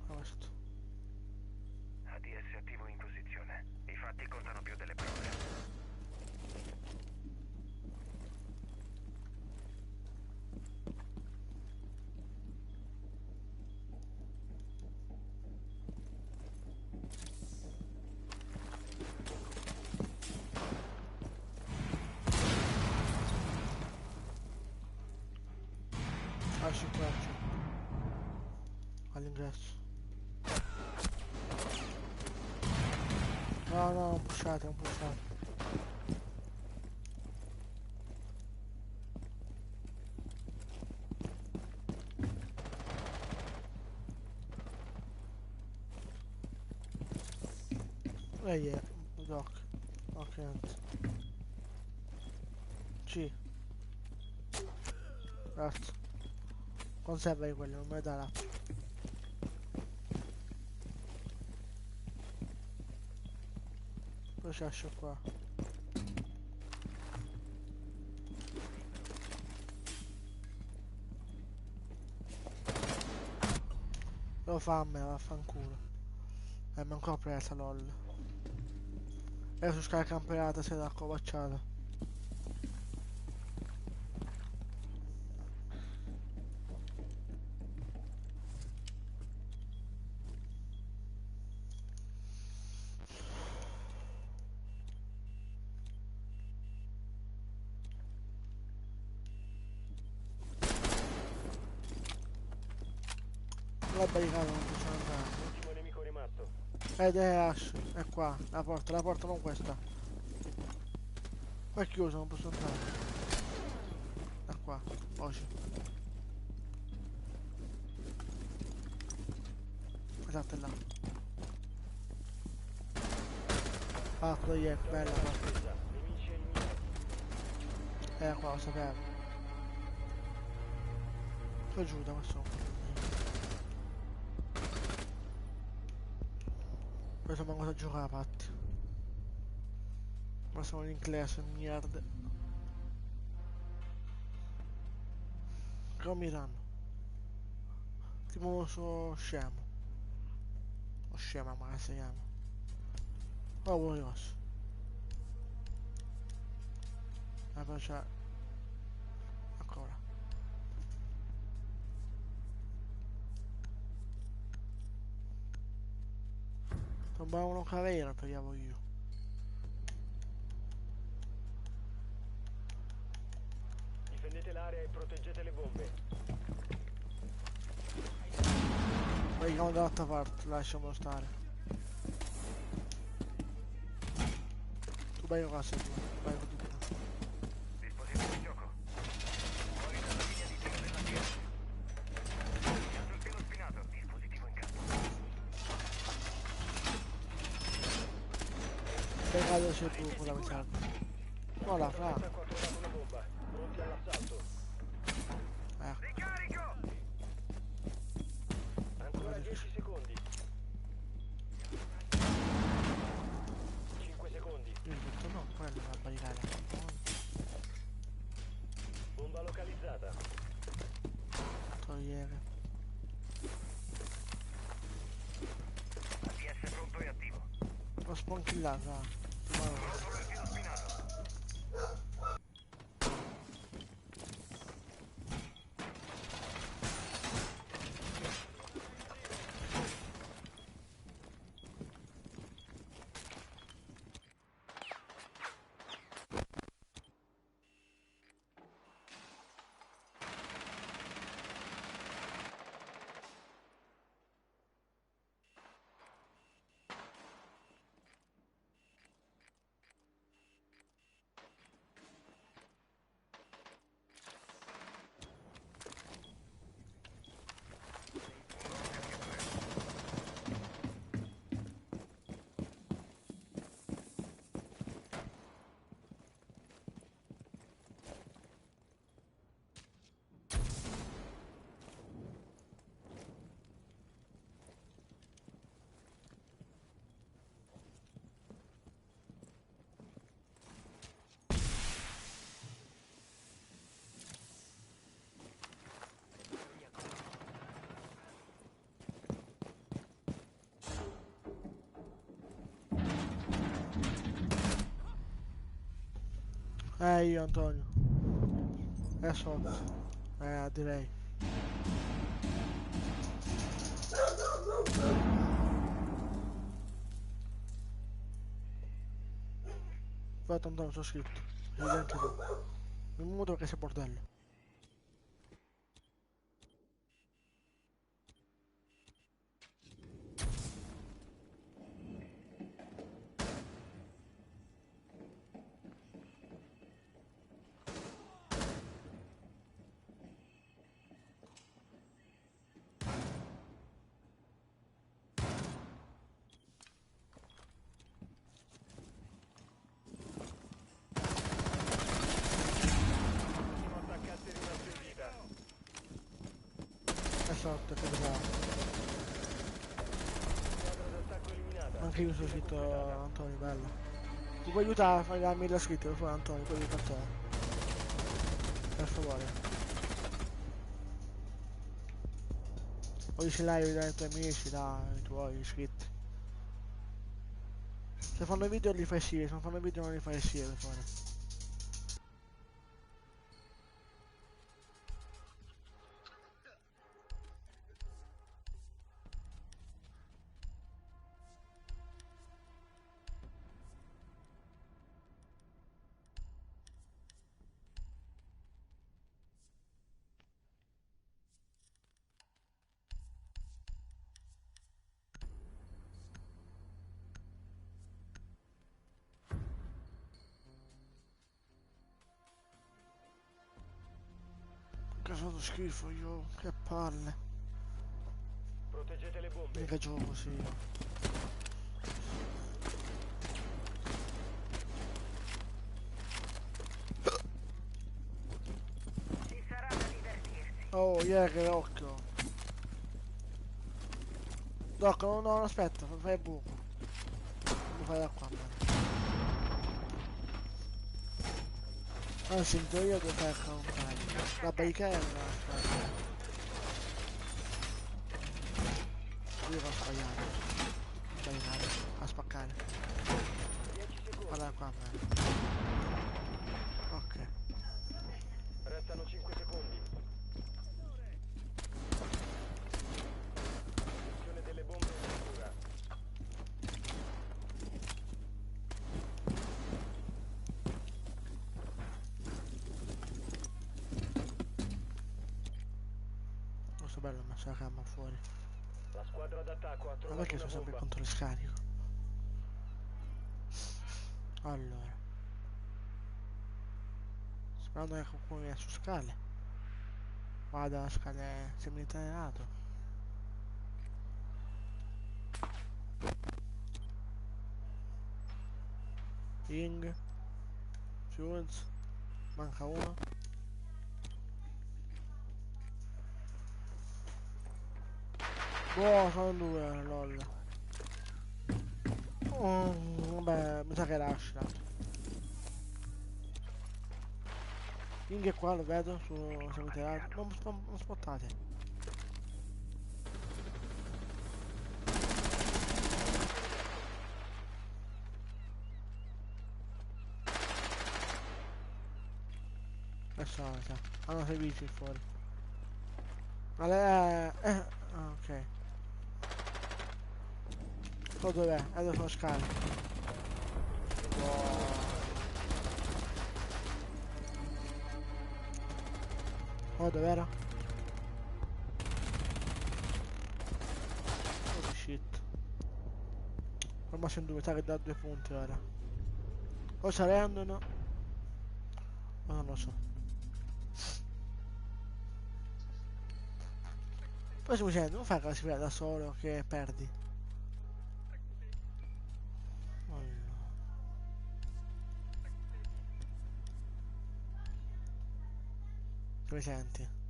Questo. ADS attivo in posizione. I fatti contano più delle parole. Lasci qua, all'ingresso. No, no, non pushate, non pushate. Yeah, doc. Ok, niente. C. Grazie. Conserva di quello, non me ne darà. Poi ci lascio qua. Lo fammi, vaffanculo. Mi è ancora presa, lol. Adesso scarica campionata, sei da accovacciata. La barricata non posso andare. Ultimo nemico rimasto. Ed è Ash, è qua, la porta non questa. Qua è chiuso, non posso entrare. È qua, oggi. Esatto, è là. Fatto ieri, bella, fatto. Difesa. Nemici eliminati. Qua, lo sapevo. Sto giù da questo. Questo manco da giocare, fatti. Ma sono in classe, merda. Che mi danno? Tipo uno so scemo. O scema, ma che si chiama? Oh, curioso. Poi c'è... Ancora. Sembrava uno carriera, pregavo io. Difendete l'area e proteggete le bombe. Vediamo dall'altra parte, lasciamo stare. Tu vai qua, sei tu. Vai con tutto. Dispositivo di gioco. Fuori dalla linea di tiro della TS. Pianto il filo spinato. Dispositivo in campo. Peccato sei tu, fondamentale. No, la fa. Attacco ha trovato una bomba. Pronti all'assalto. Ricarico! Ancora 10 secondi. 5 secondi. Io ho detto no, quella è la barricata. Bomba localizzata. Togliere. ATS pronto e attivo. Lo sponchillato, va. Solo il filo spinato. Io Antonio. È sotto. Direi. Aspetta Antonio, c'ho scritto. Evidente tu. Mi muto che sei bordello. Ultimo attaccante rimasto in vita. È sotto, che bravo. Squadra d'attacco eliminata. Anche io sono Missione scritto completata. Antonio, bello. Ti puoi aiutare a fare la 1000 iscritti, lo fa Antonio, puoi aiutare te. Per favore. O dici live dai tuoi amici, dai, i tuoi iscritti. Se fanno video li fai sì, se non fanno video non li fai sì, per favore. Che sono schifo io, che palle. Proteggete le bombe. Mica gioco così io. Ci sarà da divertirsi. Oh, yeah, che occhio. Doc, no, aspetta, fai il buco. Non lo fai da qua, man. Anzi, in teoria devo fare il contrario. La barricata è una. Io devo sbagliare. Sbagliare. A spaccare. 10 secondi. Guarda qua, man. Ok. Restano 5 secondi. Posizione delle bombe è sicura. Questo è bello, ho messo la camera fuori. La squadra d'attacco ha Ma trovato perché una sono sempre bomba. contro il scarico? Allora. Sperando che qualcuno viene su scale. Vada a scale seminterrato. Ing. Jules. Manca uno. Boh, sono due, lol. Vabbè, mi sa che lascia. Ing è qua, lo vedo, su seminterrato. Non spottate. Adesso la sa. Hanno servizi fuori. Ma lei ah, ok. So dov'è? Adesso sono scale. Wow. Oh, dov'era? Holy shit. Ormai sono due, sa che da 2 punti ora. O si rendono? Ma non lo so. Poi stiamo dicendo, non fai che la si vede da solo che perdi. Allora. Come senti?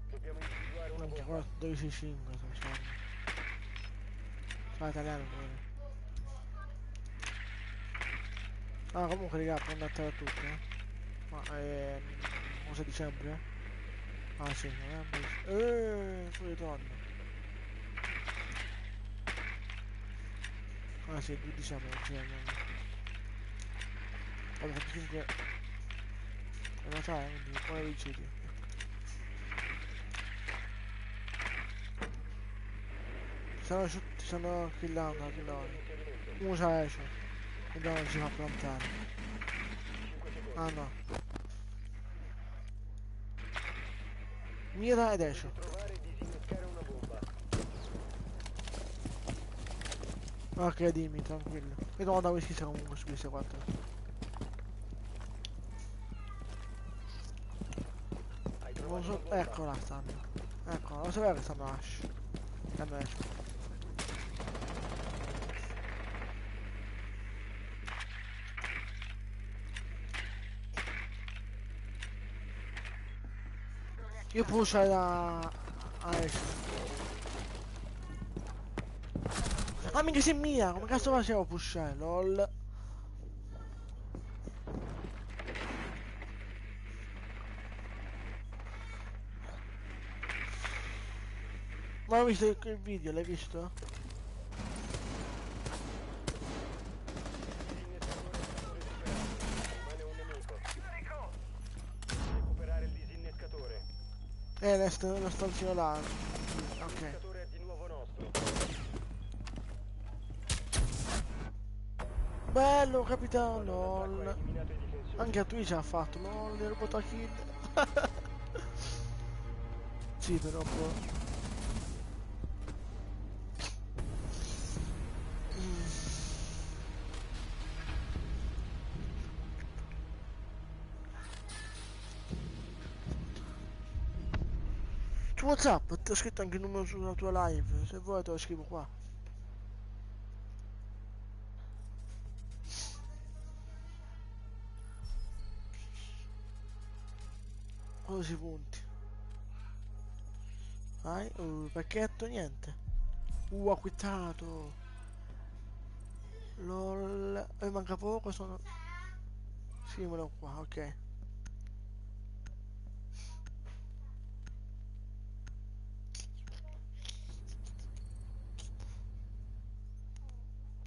Dobbiamo individuare una Minchia, bomba. qua 12-5 sto facendo. Fa italiano pure. Ah, comunque raga, può andare a tutti, eh. Ma 11 dicembre? Ah sì, novembre. Sul ritorno. Ah sì, 2 dicembre, non c'è. Allora, 25 è Natale, quindi poi vicini. Ti stanno killando, uno c'ha esce. Vediamo se si fa plantare. 5 secondi. Ah no. Mira ed esce. Trovare e disinnescare una bomba. Ok, dimmi, tranquillo. Vediamo da whisky se comunque su queste 4. Hai Non trovato so. una bomba. Eccola stanno. Eccola, lo sapevo che stanno Ash. Stanno Ash. Io push da Ash. Ah minchia sei mia, come cazzo facevo a pushare, lol. Ma ho visto il video, l'hai visto? Rimane un nemico. Recuperare il disinnescatore. Lo stanzino là. Ok. Disinnescatore è di nuovo nostro. Bello, capitano, Squadra d'attacco ha lol. eliminato i difensori. Anche a Twitch ha fatto, lol, è rubato a kill. Sì, però boh. Su WhatsApp ti ho scritto anche il numero sulla tua live, se vuoi te lo scrivo qua. Così punti. Vai, pacchetto, niente. Acquittato. LOL. Manca poco, sono... Sì, me lo qua, ok.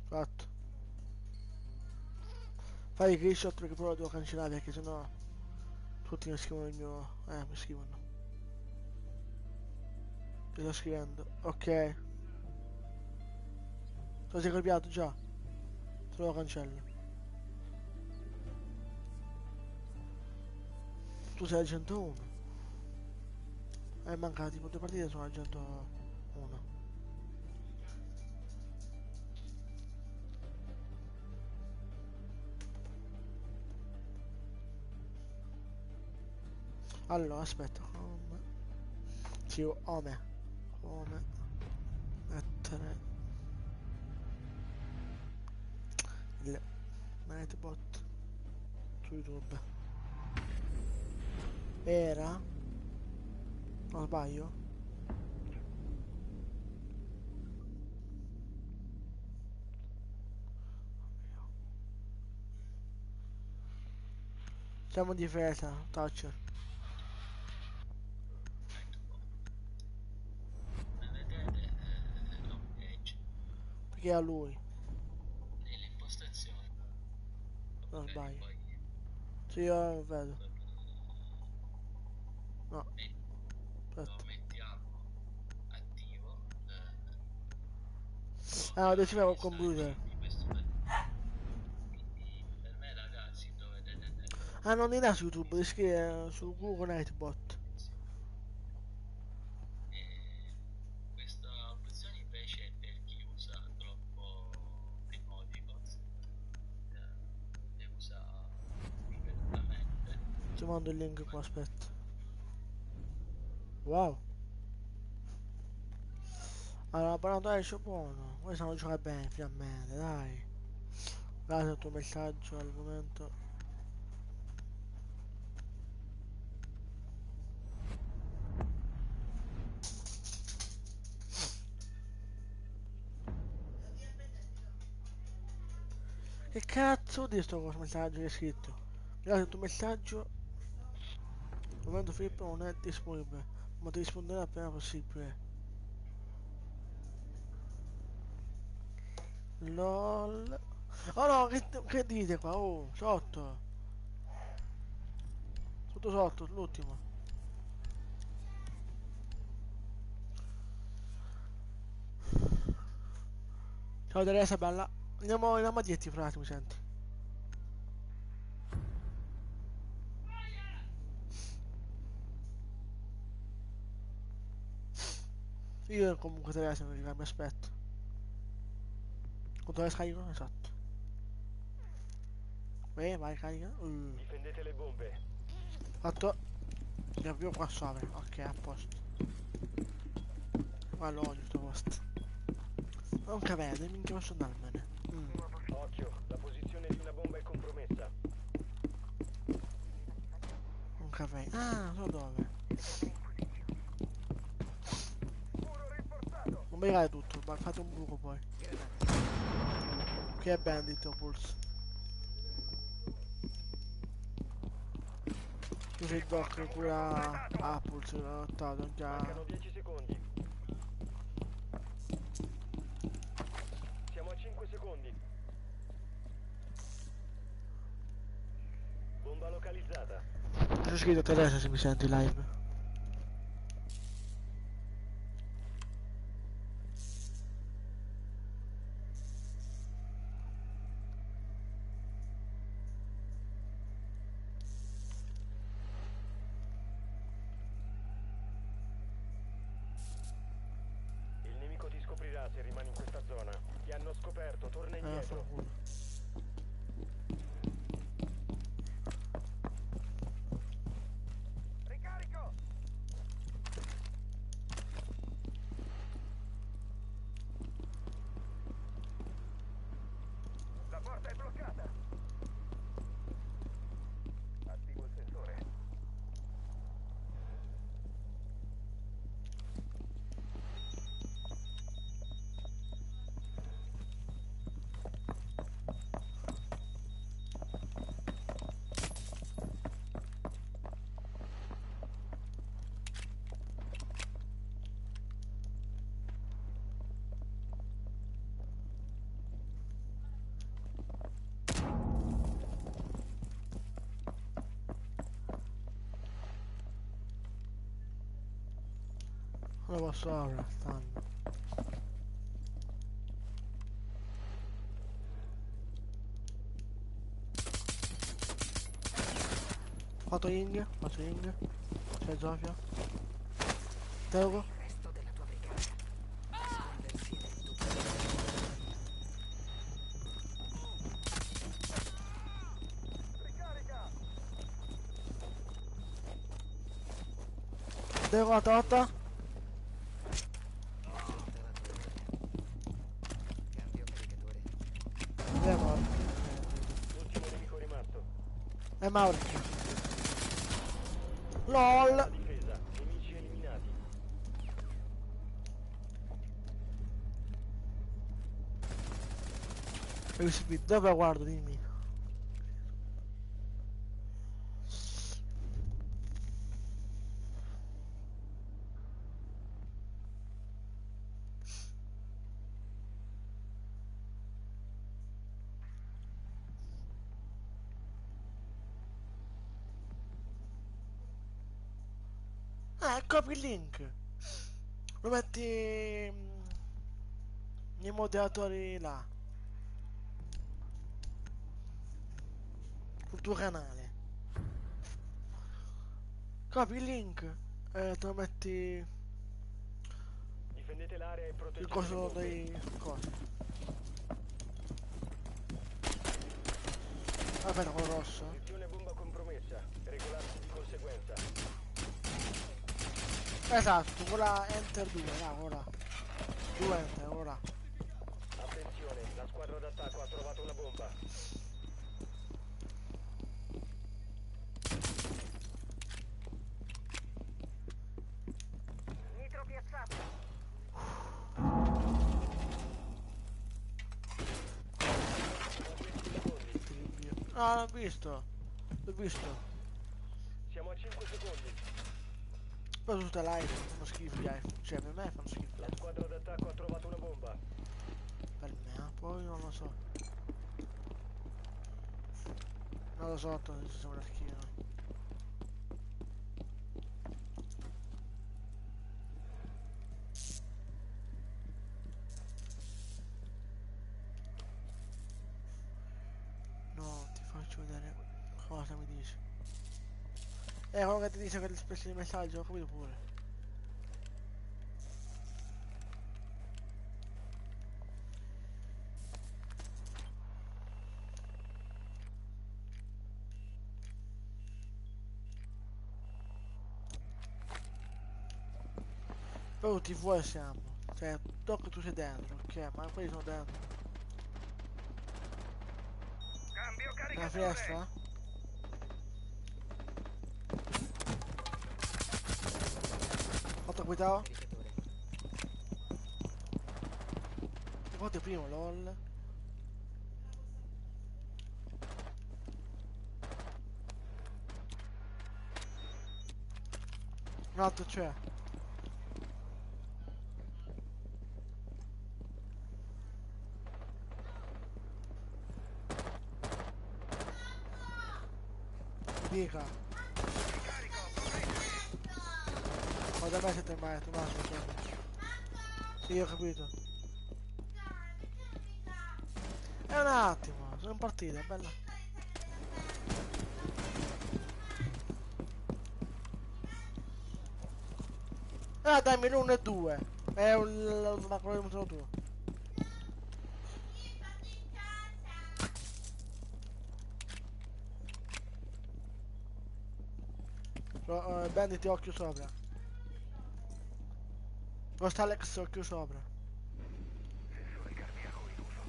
Fatto. Fai il screenshot perché poi lo devo cancellare perché sennò tutti mi scrivono il mio... mi scrivono. Ti sto scrivendo. Ok. Lo sei copiato già? Te lo cancello. Tu sei al 101. Manca tipo 2 partite sono al 101. Allora, aspetta. Come... Sì, come? Come mettere il Nightbot su YouTube? Era? Non sbaglio? Siamo in difesa, touch. Come vedete, l'home page Perché è a lui, nelle impostazioni, non magari sbaglio. poi Sì, io lo vedo. No, lo aspetta. mettiamo attivo, Ah, adesso copia avevo i il messaggi computer. di questo quindi per me ragazzi dovete tenere Ah, non era su YouTube, devi scrivere su Google Nightbot. e questa opzione invece è per chi usa troppo emoticons, le usa ripetutamente. Ti mando il link Ma qua, aspetta. Wow. Allora, Brando esce buono. Voi sanno giocare bene, finalmente, dai. Grazie al tuo messaggio al momento. Che cazzo di sto messaggio che hai scritto? Grazie al tuo messaggio, al momento Filippo non è disponibile, ma ti risponderò appena possibile. LOL. Oh no, che dite qua? Oh, sotto. Sotto sotto, l'ultimo. Ciao Teresa, bella. Andiamo a dirti fra un attimo, senti. Io comunque Teresa non mi aspetto. Quanto è scarico? Esatto. Vai, carica. Difendete le bombe. Fatto. Ne abbiamo qua sopra. Ok, a posto. Ma lo odio sto posto. Non capite, minchia posso andarmene. Occhio, la posizione di una bomba è compromessa. Non capite. Ah, so dove. Non mi cade tutto, ma fate un buco poi. Che è bandit o pulse. Tu sei il doc che cura Pulse, l'ho notato Mancano già. 10 secondi. Siamo a 5 secondi. Bomba localizzata. C'è scritto Teresa se mi senti live. indietro. fanculo. Ricarico! La porta è bloccata. Attivo il sensore. Non lo posso ora, stanno. Fatto Ying. C'è Zofia. Teogo. Il resto della tua brigata. Nascondersi nel dubbio. Ricarica! Teogo la torta. Cambio caricatore. È morto. Ultimo nemico rimasto. È Mauro. La LOL. difesa. Nemici eliminati. Hai visto il video? Dove guardo? Dimmi. Copri il link. Lo metti nei moderatori là. Sul tuo canale. Copi il link. Te lo metti Difendete l'area e il proteggete le coso bombe. dei cosi. Aspetta, quello rosso. Posizione bomba compromessa. Regolarsi di conseguenza. Esatto, quella Enter 2, là, ora. 2 Enter, ora. Attenzione, la squadra d'attacco ha trovato una bomba. Nitro piazzato. Ah, l'ho visto. L'ho visto. Siamo a 5 secondi. Poi tutte live fanno schifo gli iPhone. Cioè, per me fanno schifo gli La iPhone. squadra d'attacco ha trovato una bomba. Per me, poi non lo so. Non lo so, se siamo una schifo. No, ti faccio vedere cosa mi dice. Quello che ti dice che ti spezzi il messaggio, ho capito pure. Però tutti fuori siamo. Cioè, tocca tu sei dentro, ok, ma quelli sono dentro. Cambio Nella caricatore! finestra? Fatto guidare? Caricatore. Guarda prima, lol. Un altro c'è. Dica. Ma da me siete mai, Tommaso, sì, ho capito. È un attimo, sono in partita, è bella. Ah, dammi l'1 e 2. È un... ma quello che tu. Bandit occhio sopra. Costa Alex occhio sopra. Sensore cardiaco in uso.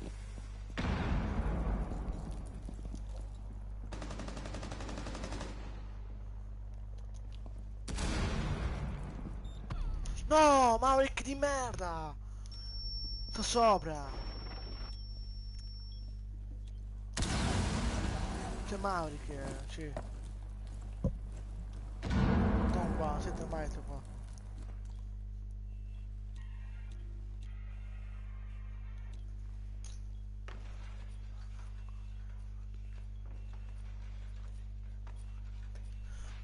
No, Maverick di merda! Sto sopra! C'è Maverick, sì. Sto qua, 7 metri qua.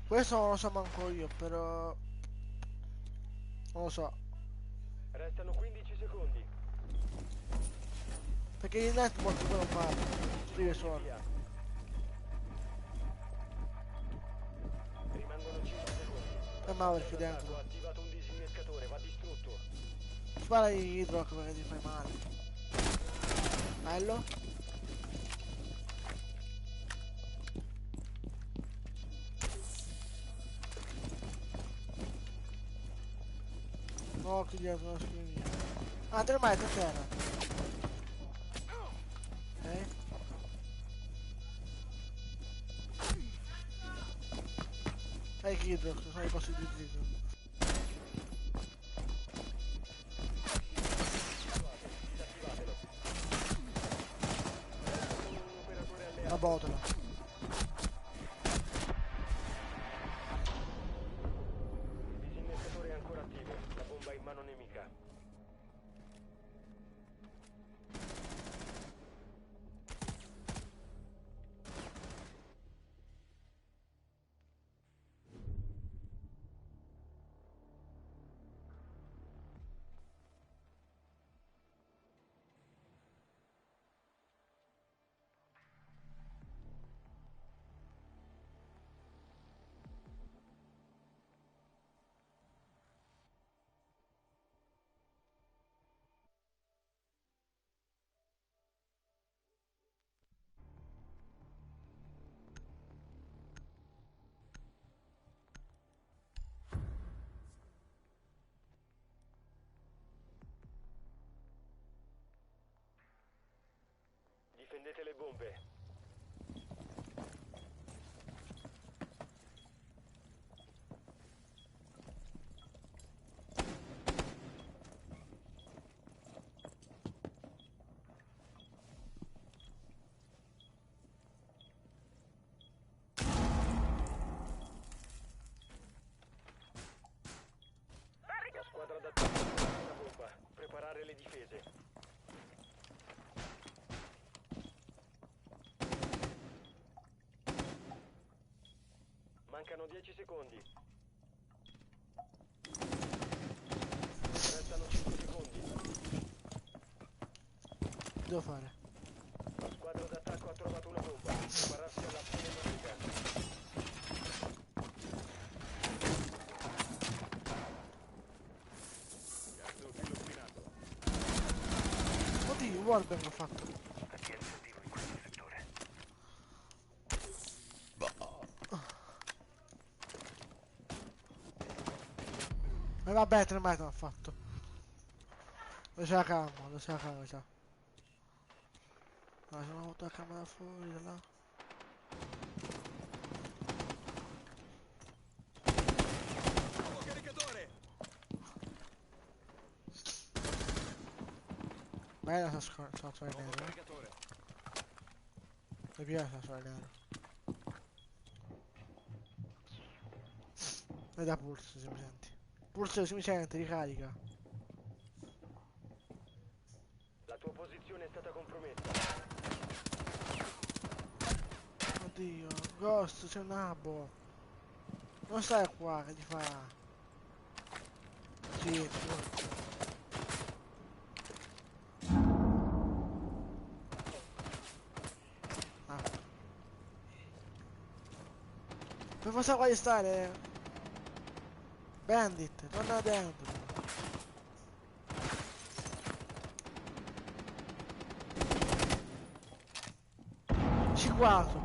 Questo non lo so manco io, però... Non lo so. Restano 15 secondi. Perché il network poi non parla. Scrive solo. Via. Rimangono 5 secondi. E Maverick Ho dentro. attivato un disinnescatore, va distrutto. Spara gli Hydrock perché ti fai male. Bello? No, qui dietro la scrivania. Ah, te ne vai, a terra. Ok. Hai Hydrock, sono i posti di utilizzo. Disattivatelo. Solo un operatore La alleato. botola. Il disinnescatore è ancora attivo. La bomba è in mano nemica. Difendete le bombe. La squadra d'attacco ha una bomba. Preparare le difese. Mancano 10 secondi. Restano 5 secondi. Devo fare. La squadra d'attacco ha trovato una bomba. Prepararsi all'azione nemica. Cazzo, filo spinato. Oddio, Wallbang ho fatto. ATS attivo in questo settore. E vabbè, 3 metri ho fatto. Dove c'è la camera? Dove c'è la camera? C'è. Ah, sono avuto la camera fuori da là. Bella sta scorcia nero. Caricatore. Mi piace la sua nero. E da Pulse se mi senti. Pulse se mi senti, ricarica. La tua posizione è stata compromessa. Oddio, Ghost, c'è un nabbo. Non stai qua, che ti fa? Sì, ah. Per forza qua di stare? Bandit, torna dentro. Ci quattro.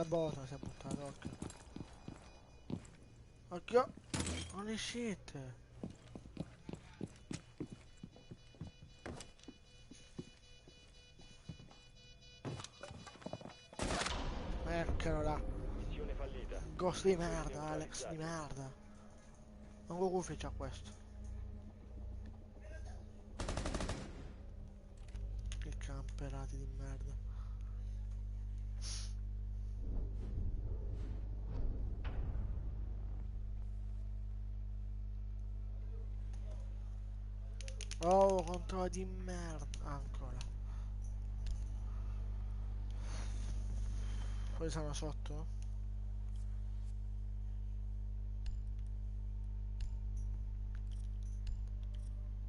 la botola si è buttata, occhio. Occhio! Holy shit! Eccolo là! Missione fallita. Ghost di merda, Neutralizzati. Alex, di merda! Non go gufi c'ha questo. Che camperati di merda. Oh, controllo di merda. Ancora. Poi sono sotto?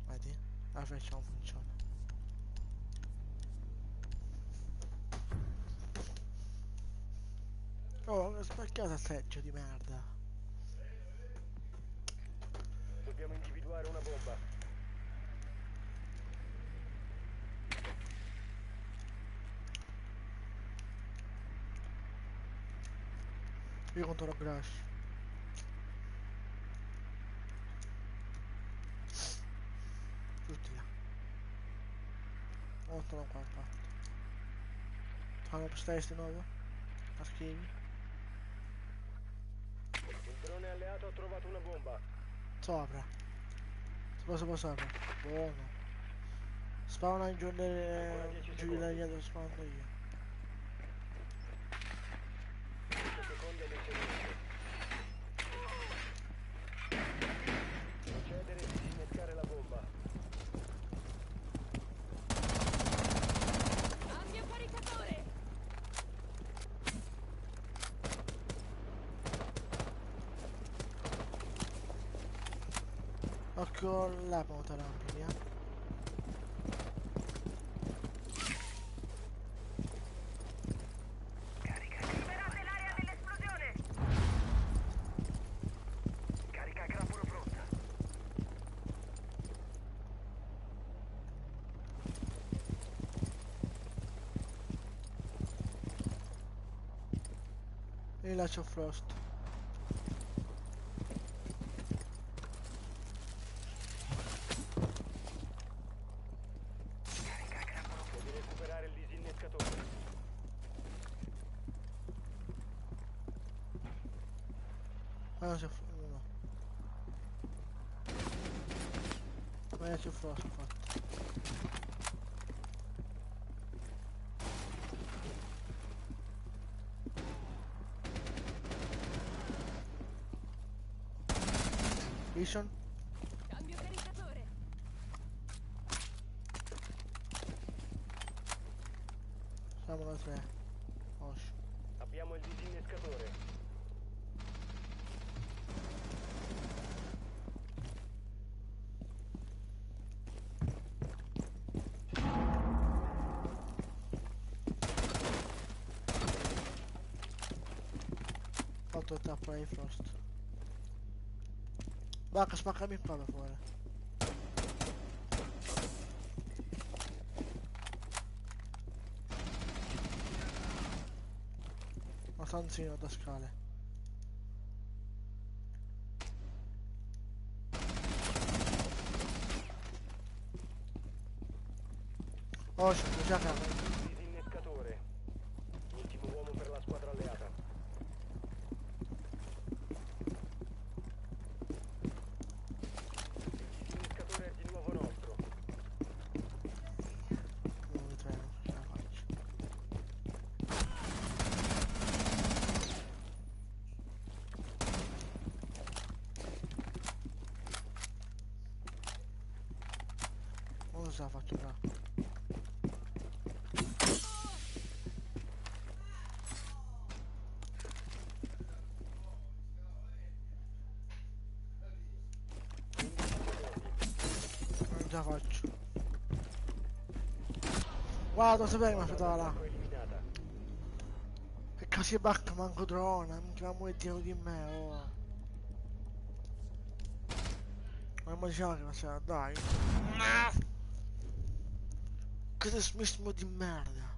Vedi? La freccia non funziona. Oh, ho spaccato il seggio di merda. Dobbiamo individuare una bomba. Io controllo Crash. Tutti là. 8 non qua infatti. Fanno upstairs di nuovo? Archivi? Un drone alleato ha trovato una bomba. Sopra. Sopra. Buono. Spawna in giù, Ancora 10 giù di secondi. là dietro spawno io. 10 secondi all'inserimento. Procedere e disinnescare la bomba. Cambio caricatore! Occhio la moto lampi, via. Liberate l'area dell'esplosione! Carica a grappolo pronta. E là c'ho Frost. Devi recuperare il disinnescatore. Ah, no, c'è no. Ma c'è Frost infatti. Vision? Cambio caricatore! Siamo da 3. Oscio. Abbiamo il disinnescatore. Fatto il tappo ai Frost. Bacca, spaccami qua da fuori. Una stanzina da scale. Oscio, già camera. Disinnescatore. Ultimo uomo per la squadra alleata. Il disinnescatore è di nuovo nostro. 1, 3, non ce la faccio. Non ce la faccio qua. Non ce la faccio. Guarda, sapevi che mi ha fatto là. Attacco eliminata. Che cazzo bacca manco drone, minchia ma muore dietro di me, oh. Ma non diceva che faceva, dai. Che dismismo di merda.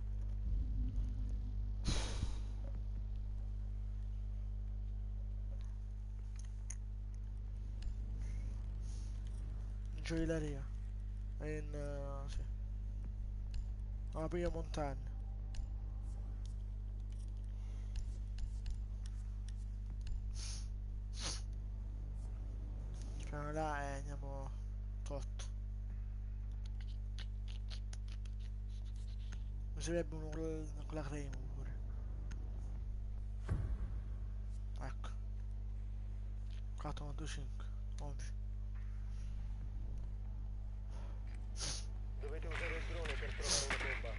gioielleria. In... sì. Una prima montagna. Andiamo là e andiamo tot. Mi servirebbe uno con la crema pure. Ecco. 495. Oggi. Dovete usare il drone per trovare una bomba.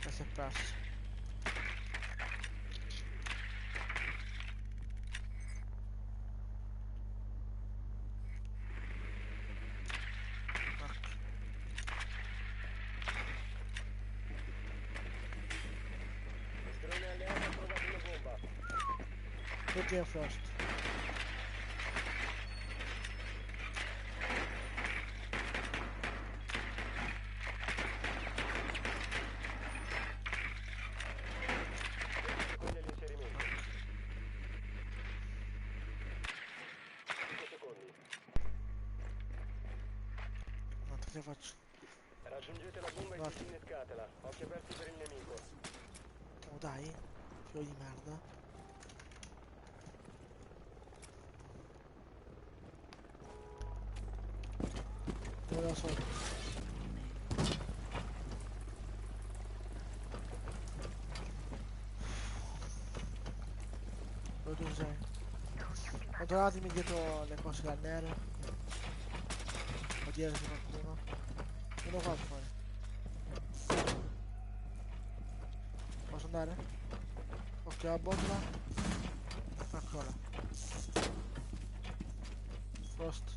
Questo è prassi. Ecco. Il drone alleato ha trovato una bomba. Perché è Frost? Secondi all'inserimento. 5 secondi. No, che faccio? Raggiungete la bomba e Guarda. disinnescatela. Occhi aperti per il nemico. Oh dai. Figlio di merda. Dove lo so? Dove tu sei? Controllatemi dietro le cose da nero. O dietro c'è qualcuno. Uno qua fuori. Posso andare? Ok, la botola. Eccola. Frost.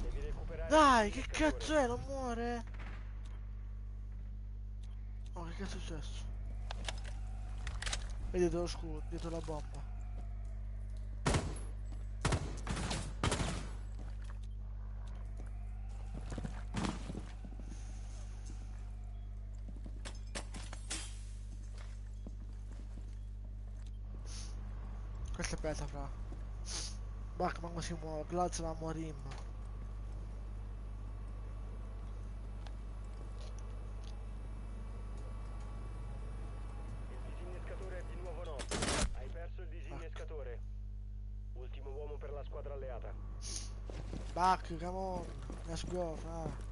Devi recuperare Dai, il che disinnescatore. cazzo è? Non muore? Oh, che cazzo è successo? Vedi dietro lo scudo, dietro la bomba. Questa è bella, fra. Bach, manco si muove, Glaz va a morire. Il disinnescatore è di nuovo no. Hai perso il disinnescatore. Ultimo uomo per la squadra alleata. Bach, come on. Let's go, fra.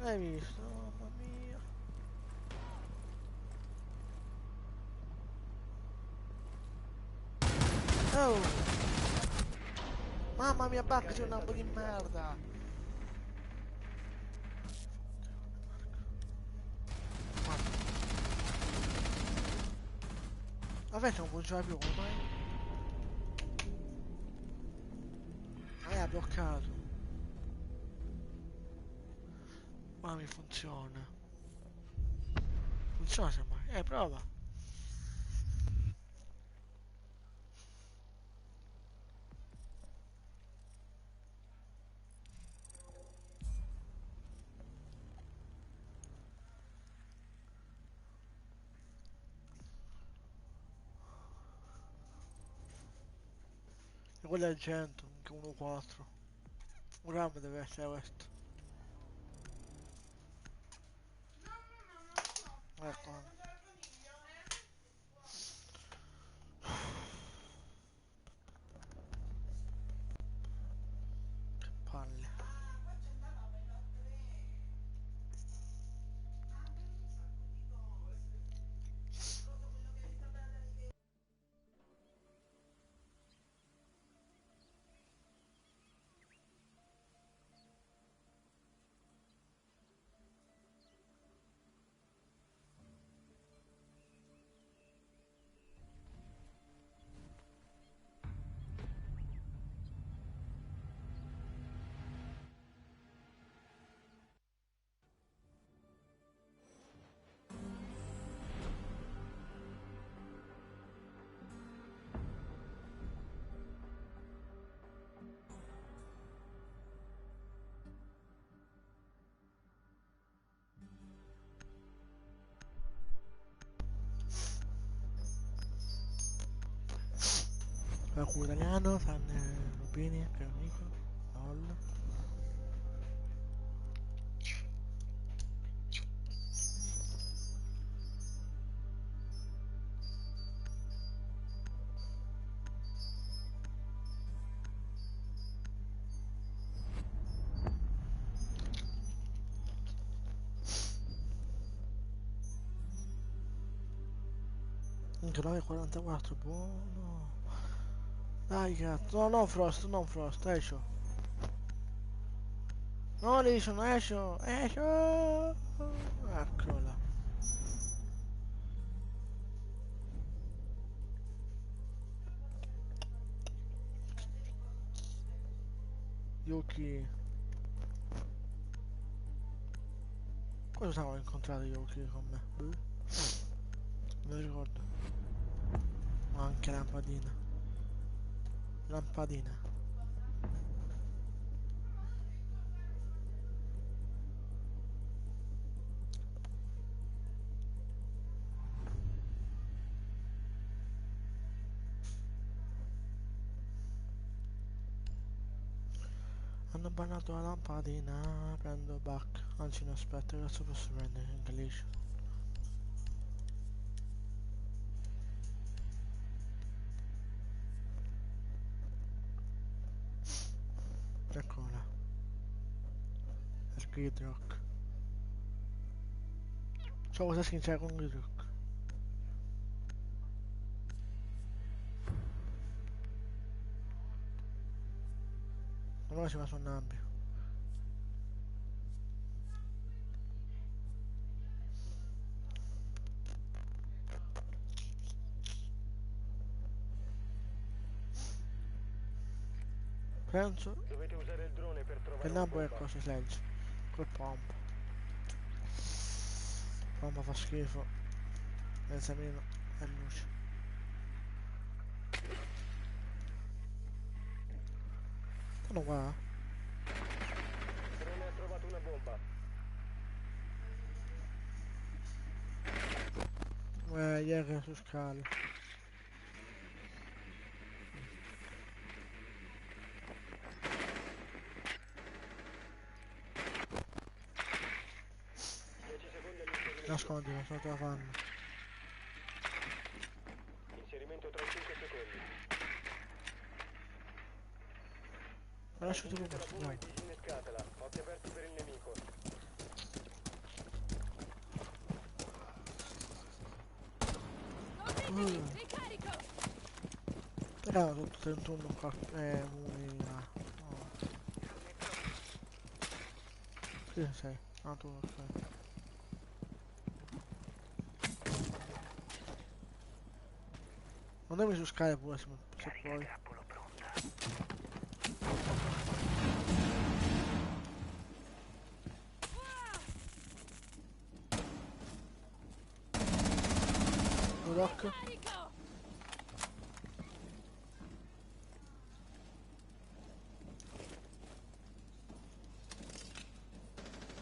Hai visto? Mamma mia. Oh! Mamma mia, Bach, c'è un ambo di merda! Guarda. Vabbè, non funziona più, come mai? Ha bloccato. Ma mi funziona. Funziona semmai. Prova. E quello è il 100, anche 1.4. Un RAM deve essere questo. Ecco. Che palle. Parla culo italiano, tranne Rubini, che è un amico. Lol. Anche 9,44, buono. Dai cazzo, no, no Frost, non Frost, escio. No, Lison, escio, escio. Eccola. Yuki. Cosa stavo incontrato Yuki con me? Boh. Non ricordo. Ma anche lampadina. Lampadina. Hanno bannato la lampadina, prendo back. Anzi no aspetta, adesso posso prendere in glitch. Eccola. Il Grid Rock. So cosa si inizia con Grid Rock. Allora si va su Nambio. Penso Dovete usare il drone per che trovare il una Nambio è bomba. cosa sledge. Col pompa. Pompa fa schifo. Benzamino e luce. Stanno qua. Il drone ha trovato una bomba. Ieri su scale. Dieci secondi all'inserimento. Nascondi, non so cosa fanno. Inserimento tra 5 secondi. Ma lascio tu Raggiungete la questo, bomba e dai. disinnescatela. Occhi aperti per il nemico. Sconfiggeteli, ricarico! Erano tutto 31 qua. Una. Oh. Chi sei? Ah tu, ok. Andami su scale pure se puoi. Grappolo pronta. Rock. Carico!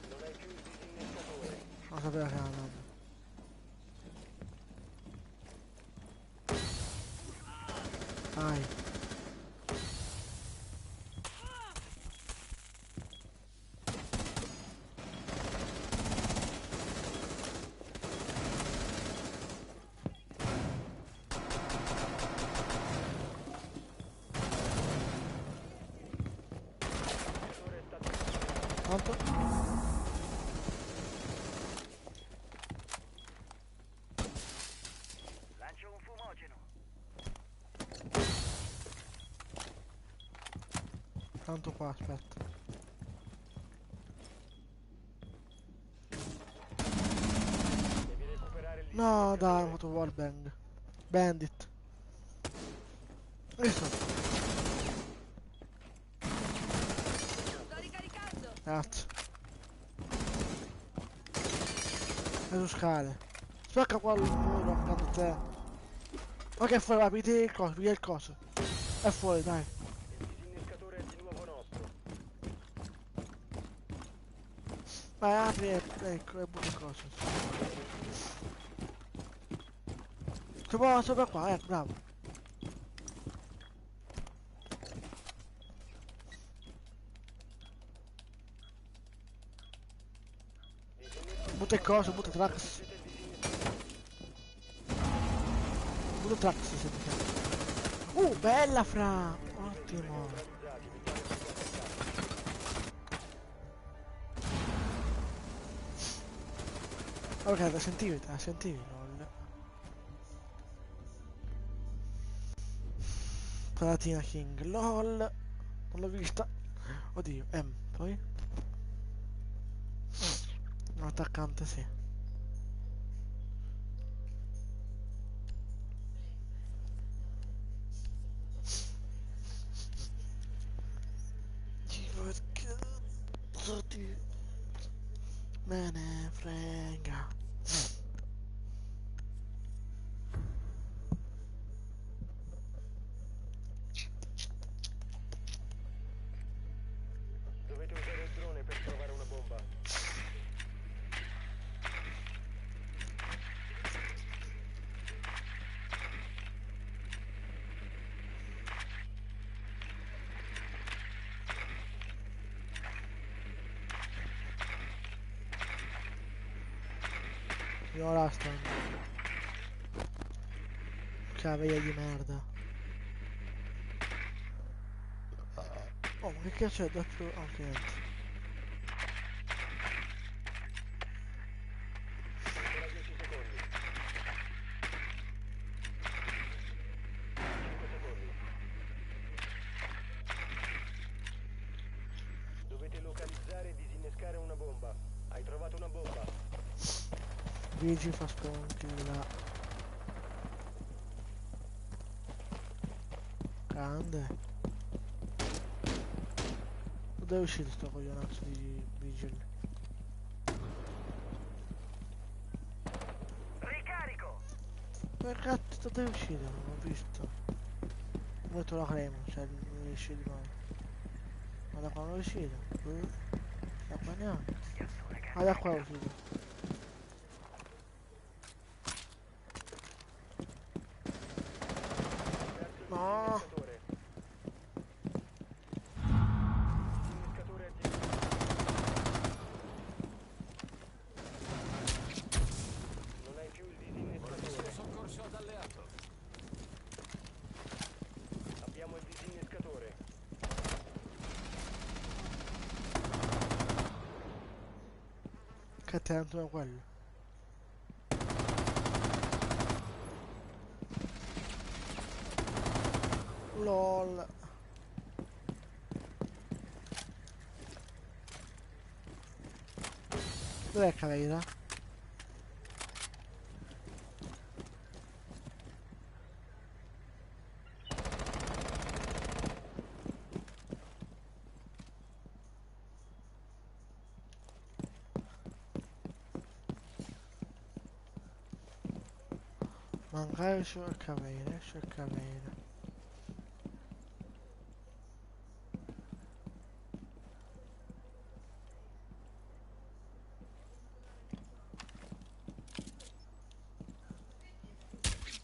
Non hai più il disinnescatore. Non sapevo che era una. Dai. L'indicatore è stato Quanto? Lancio un fumogeno. Tanto qua, aspetta. Devi recuperare il No, dai, ho disinnescatore. fatto wallbang. Bandit. Visto? Sto ricaricando! Grazie. E su scale. Spacca qua il muro accanto a te. Ma che fuori, va, piglia il coso. È fuori, dai. Il disinnescatore è di nuovo nostro. Vai, apri ecco, e butta il coso. Si può sopra qua, bravo. Butta il coso, butta Trax. Butta Trax se mi chiama. Bella fra! Ottimo. Ok, la sentivi, lol. Palatina King, lol. Non l'ho vista. Oddio, poi? Un attaccante, sì. Che cazzo me ne frega. Dovete usare il drone per trovare una bomba. Io la sto. Caviglia di merda. Oh, ma che cazzo è doppio? Ok. Ancora 10 secondi. 5 secondi. Dovete localizzare e disinnescare una bomba. Hai trovato una bomba. Luigi fa spunti là. Grande. Dove è uscito sto coglionazzo di Vigil? Ricarico! Ma cazzo dove è uscito? Non ho visto. Metto la crema, cioè non esce di nuovo. Ma da qua non è uscito? Da qua neanche. Ah, da qua è uscito. No! Disinnescatore. Disinnescatore attivo. Non hai più il disinnescatore. Soccorso ad alleato. Abbiamo il disinnescatore. Che attento è quello. LOL. Dov'è Cavera? Manca esce a Cavera, esce a Cavera.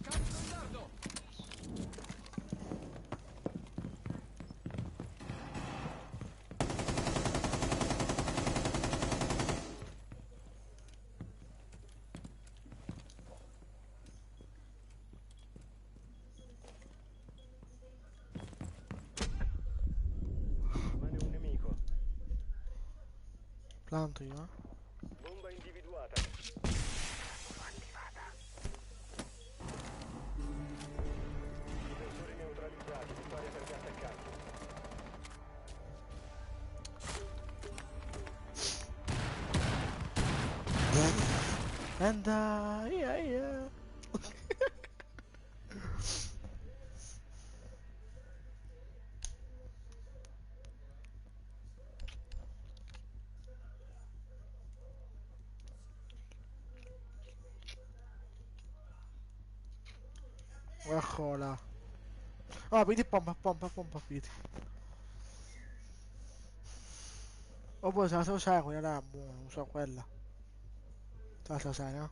Carico il dardo. Rimane un nemico. Planto io, Bomba individuata. Difensori neutralizzati. Vittoria per gli attaccanti. yeah. Eccola. Ah, vedi pompa, vedi. Oppure se la sai quella là, boh, non so quella. Se la sai, no?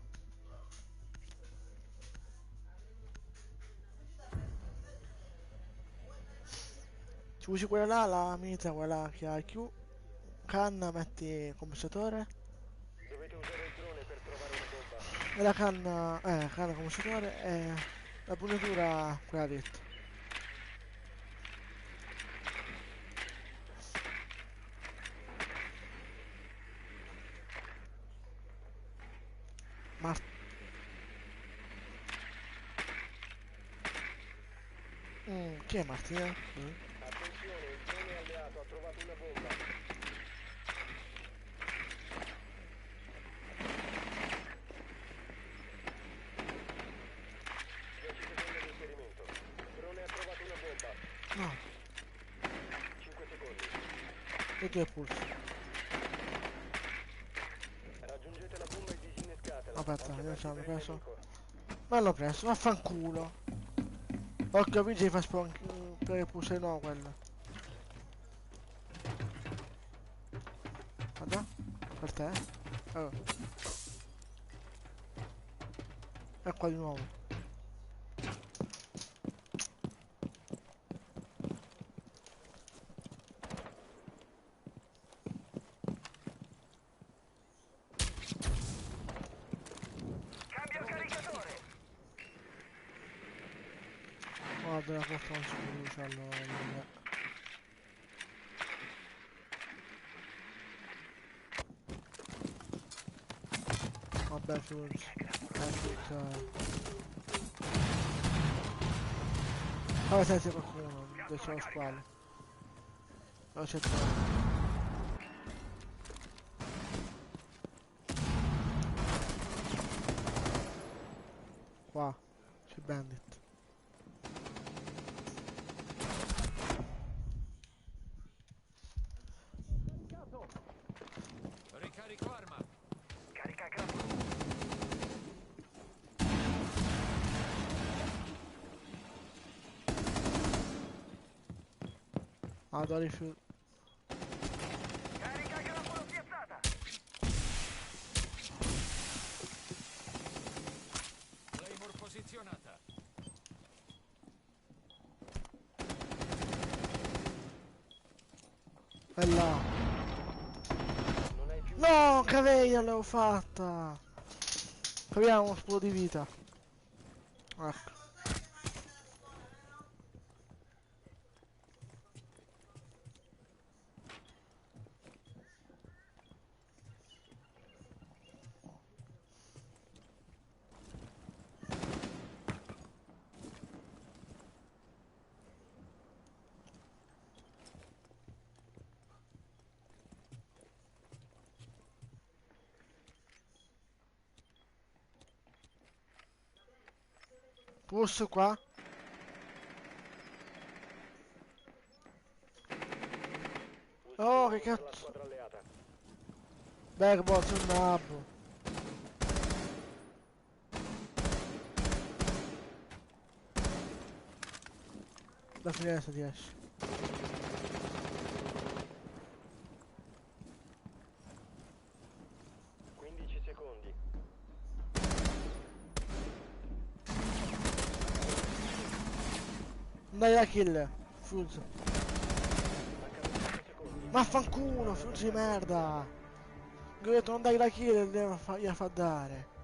Se usi quella là, la mitra, quella che ha Q, canna, metti compensatore. Dovete usare il drone per E la canna commissatore e la pugnatura quella detta. Ma chi è Martina? Attenzione, il drone alleato ha trovato una bomba. 10 secondi di inserimento. Il drone ha trovato una bomba. No, 5 secondi. e due pulsi. Raggiungete la bomba e disinnescatela. Aspetta, Occhio io aperti ce l'ho per il preso. nemico. Ma l'ho preso, vaffanculo. Occhio Vinci fa per il pulsare no quello. Guarda, per te. Oh. E qua di nuovo. Cambio caricatore. Guarda la porta non si produce allora. Vabbè, Furz. Vabbè, senti qualcuno, c'è lo squalo. Non c'è troppo. Qua, c'è Bandit. Ricarico arma. Carica grappolo. Vado a rifiuto. Carica grappolo piazzata. Claymore posizionata. E là. Non hai più... No, caviglia l'avevo fatta. Proviamo uno scudo di vita. Ecco. Posso qua? Oh, che per la cazzo. squadra alleata. Backball sul nabbo. Da finestra ti esce. 15 secondi. Dai la kill. Fuse. Mancano 5 secondi. Vaffanculo, Fuse di merda. Gli ho detto non dai la kill, gliela fa dare.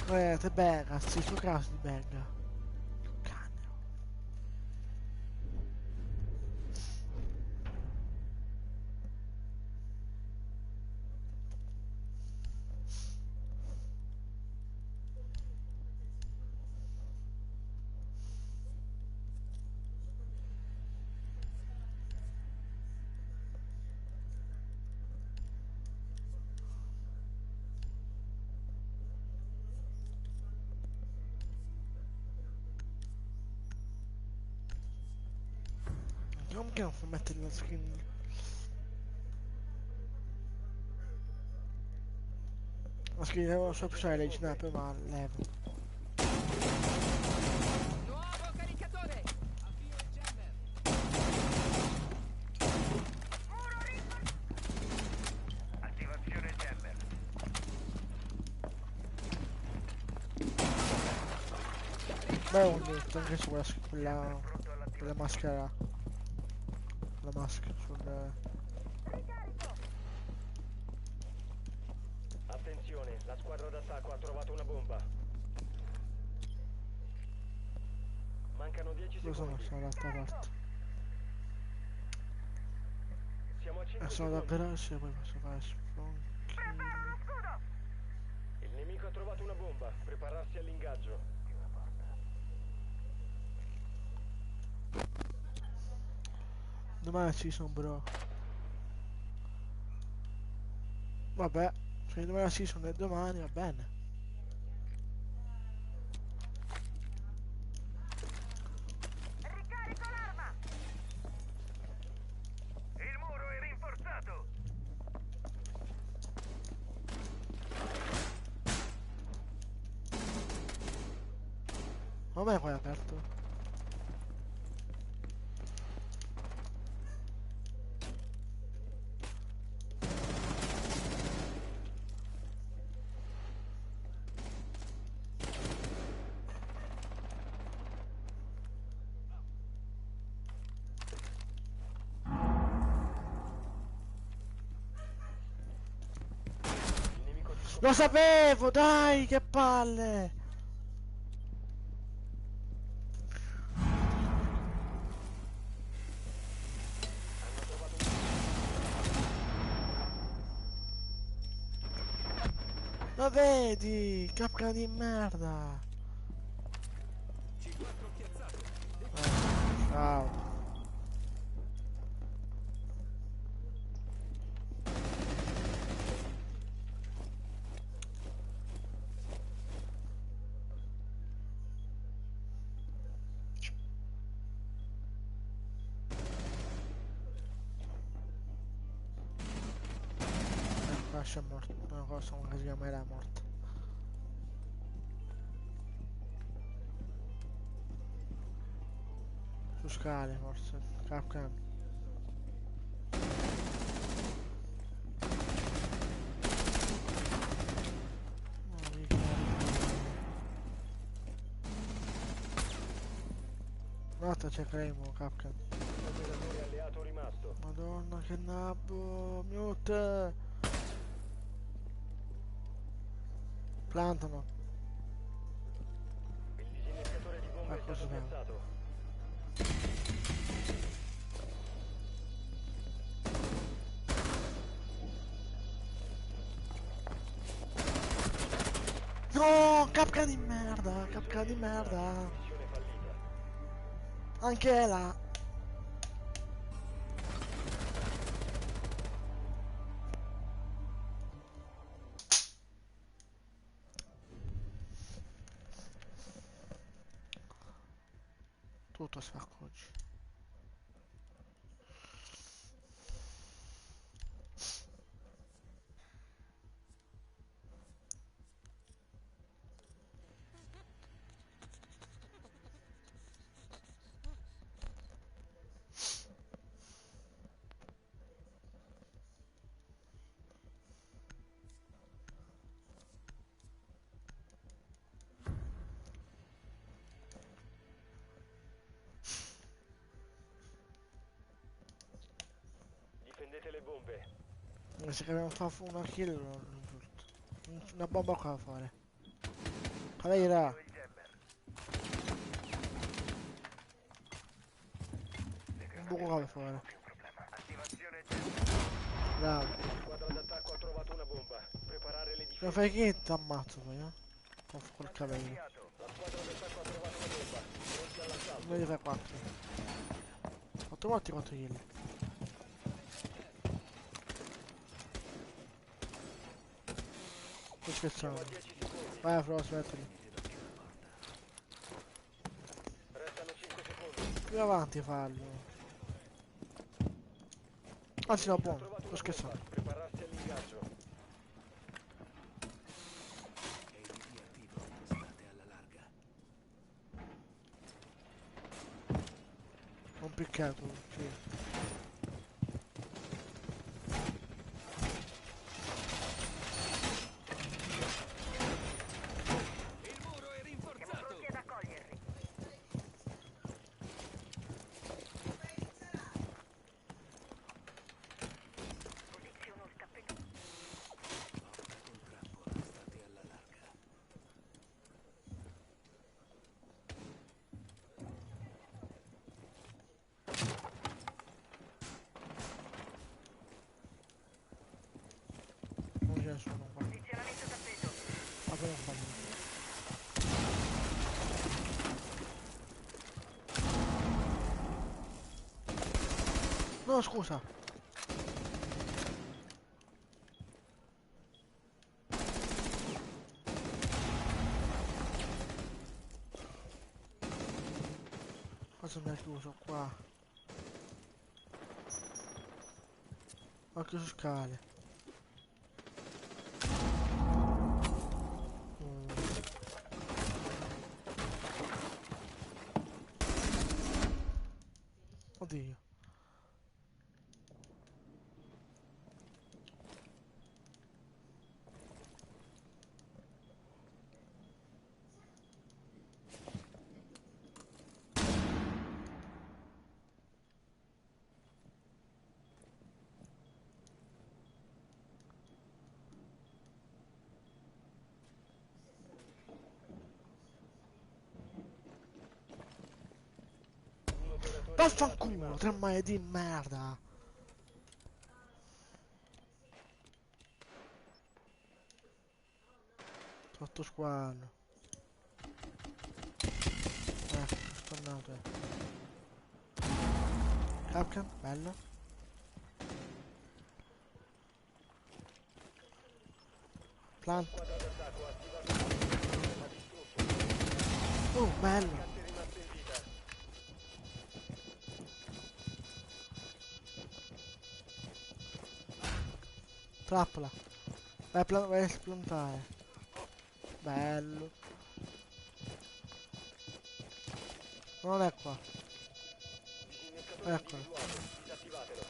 Te bega, sti suo caso di bega. Cane. Come che non fa mettere la skin? La skin devo solo usare le snap ma levo. Nuovo caricatore! Avvio il jammer! Attivazione jammer. Beh, ho detto anche su quella Pronto all'attivazione. maschera. La maschera sul... La squadra d'attacco ha trovato una bomba. Mancano 10 Dove sono? secondi. Sono dall'altra parte. Siamo a 5 Sono secondi. davvero veloce, poi posso fare sfonchi. Il nemico ha trovato una bomba. Prepararsi all'ingaggio. Domani ci sono bro. Vabbè, se domani ci sono e domani va bene. Ricarico l'arma! Il muro è rinforzato! Com'è qua è aperto? Il nemico ti Lo sapevo, dai, che palle! Lo vedi? Capca di merda! C4 piazzato. Ciao. Crash è morto, una cosa che si chiama era morta. Su scale forse, Capcan. Un'altra c'è Claymore, Capcan. operatore alleato rimasto. Madonna che nabbo, mute! Plantano. Il disinnescatore di bombe è Cosa stato fa? piazzato. No, Capcan di merda, Capcan di merda. Missione fallita. Anche là. Tutto spacco oggi. Difendete le bombe. Se dobbiamo fare una kill una bomba qua a fare. Caveira. Il jammer. Un buco qua a fare. Più problema. Attivazione jammer. Bravo. La squadra d'attacco ha trovato una bomba. Preparare le Se difese. fai che ti ammazzo poi, eh? Col caveira. Avviato. La squadra d'attacco ha trovato una bomba. Pronti all'assalto. Noi gli fai 4. 4 morti, 4 kill. Sto scherzando. 10 secondi. Vai, Frost, smettili. Restano 5 secondi. Più avanti fallo. Anzi no, buono. Trovato Sto una scherzando. bomba. Prepararsi all'ingaggio. Un piccato, sì. Il muro è rinforzato. Pronti ad accoglierli. Posiziono il tappeto. No, scusa. Cosa mi ha chiuso qua? Occhio su scale. Mm. Oddio. Un operatore Vaffanculo, 3 maie di merda. Sotto squalo. Stonnato. Capcan, bello. Plant. squadra d'attacco ha attivato il sistema distrutto. Oh, bello. Attaccante rimasto in vita. Trappola. Vai a splantare. Bello. Non è qua. Disinnescatore Eccolo. individuato. Disattivatelo.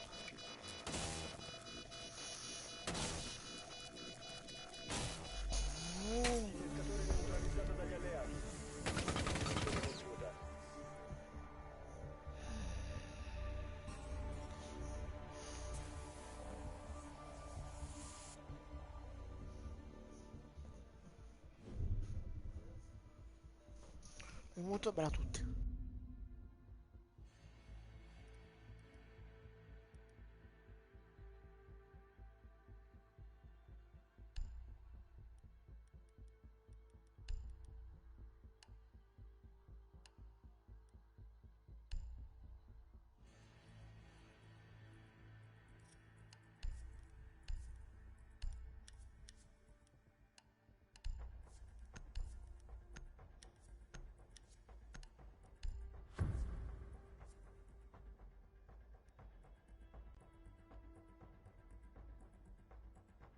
Disinnescatore neutralizzato dagli alleati. Missione compiuta. Molto bella a tutti.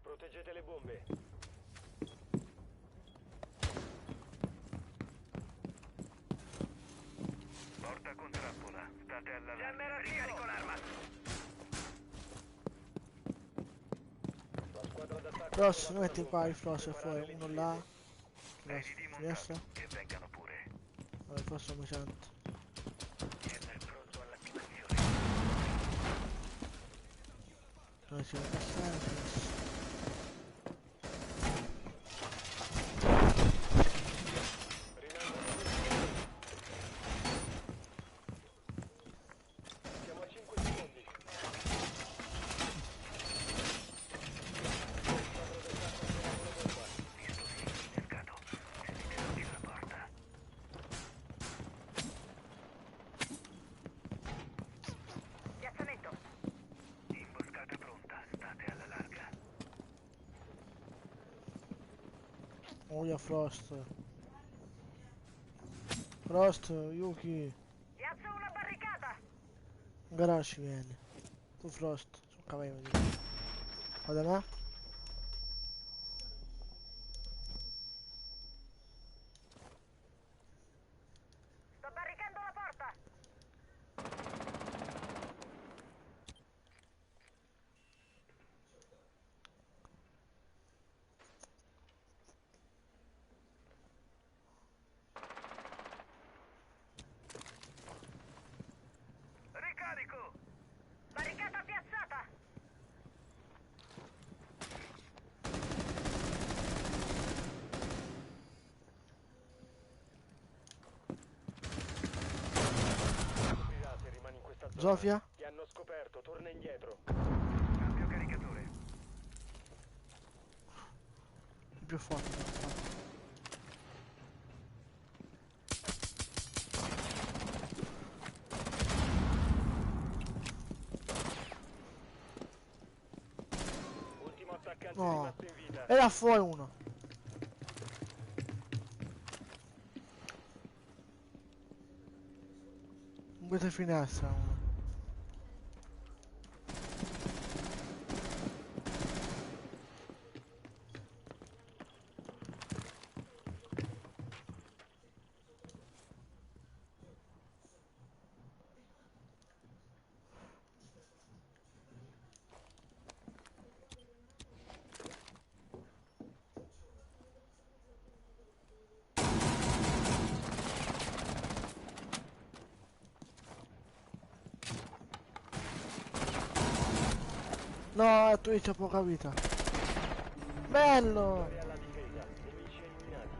Proteggete le bombe. Porta con trappola. State alla larga. Ricarico l'arma. La squadra d'attacco ha Frost, trovato metti una qua bomba. il Frost Preparare fuori, uno le là. difese. Vedi di Finestra. montato. Che vengano pure. Vabbè, Frost non mi sento. Tienere pronto all'attivazione. Dove si vede sempre. Siamo a 5 secondi. Dispositivo innescato. Sentite la porta. Piazzamento. Imboscata pronta. State alla larga. Oh, yeah, Frost. Frost, Yuki. Piazzo una barricata. Garage vieni. Tu Frost, sul cavallo di. Guarda me. Sto barricando la porta. Ricarico! Barricata piazzata. Scoprirà se rimani in questa zona. Sofia? Ti hanno scoperto, torna indietro. Cambio caricatore. Il più forte. No. rimasto in vita. Era fuori uno. In questa finestra uno. No, Twitch ha poca vita. Bello! Vittoria alla difesa. Nemici eliminati.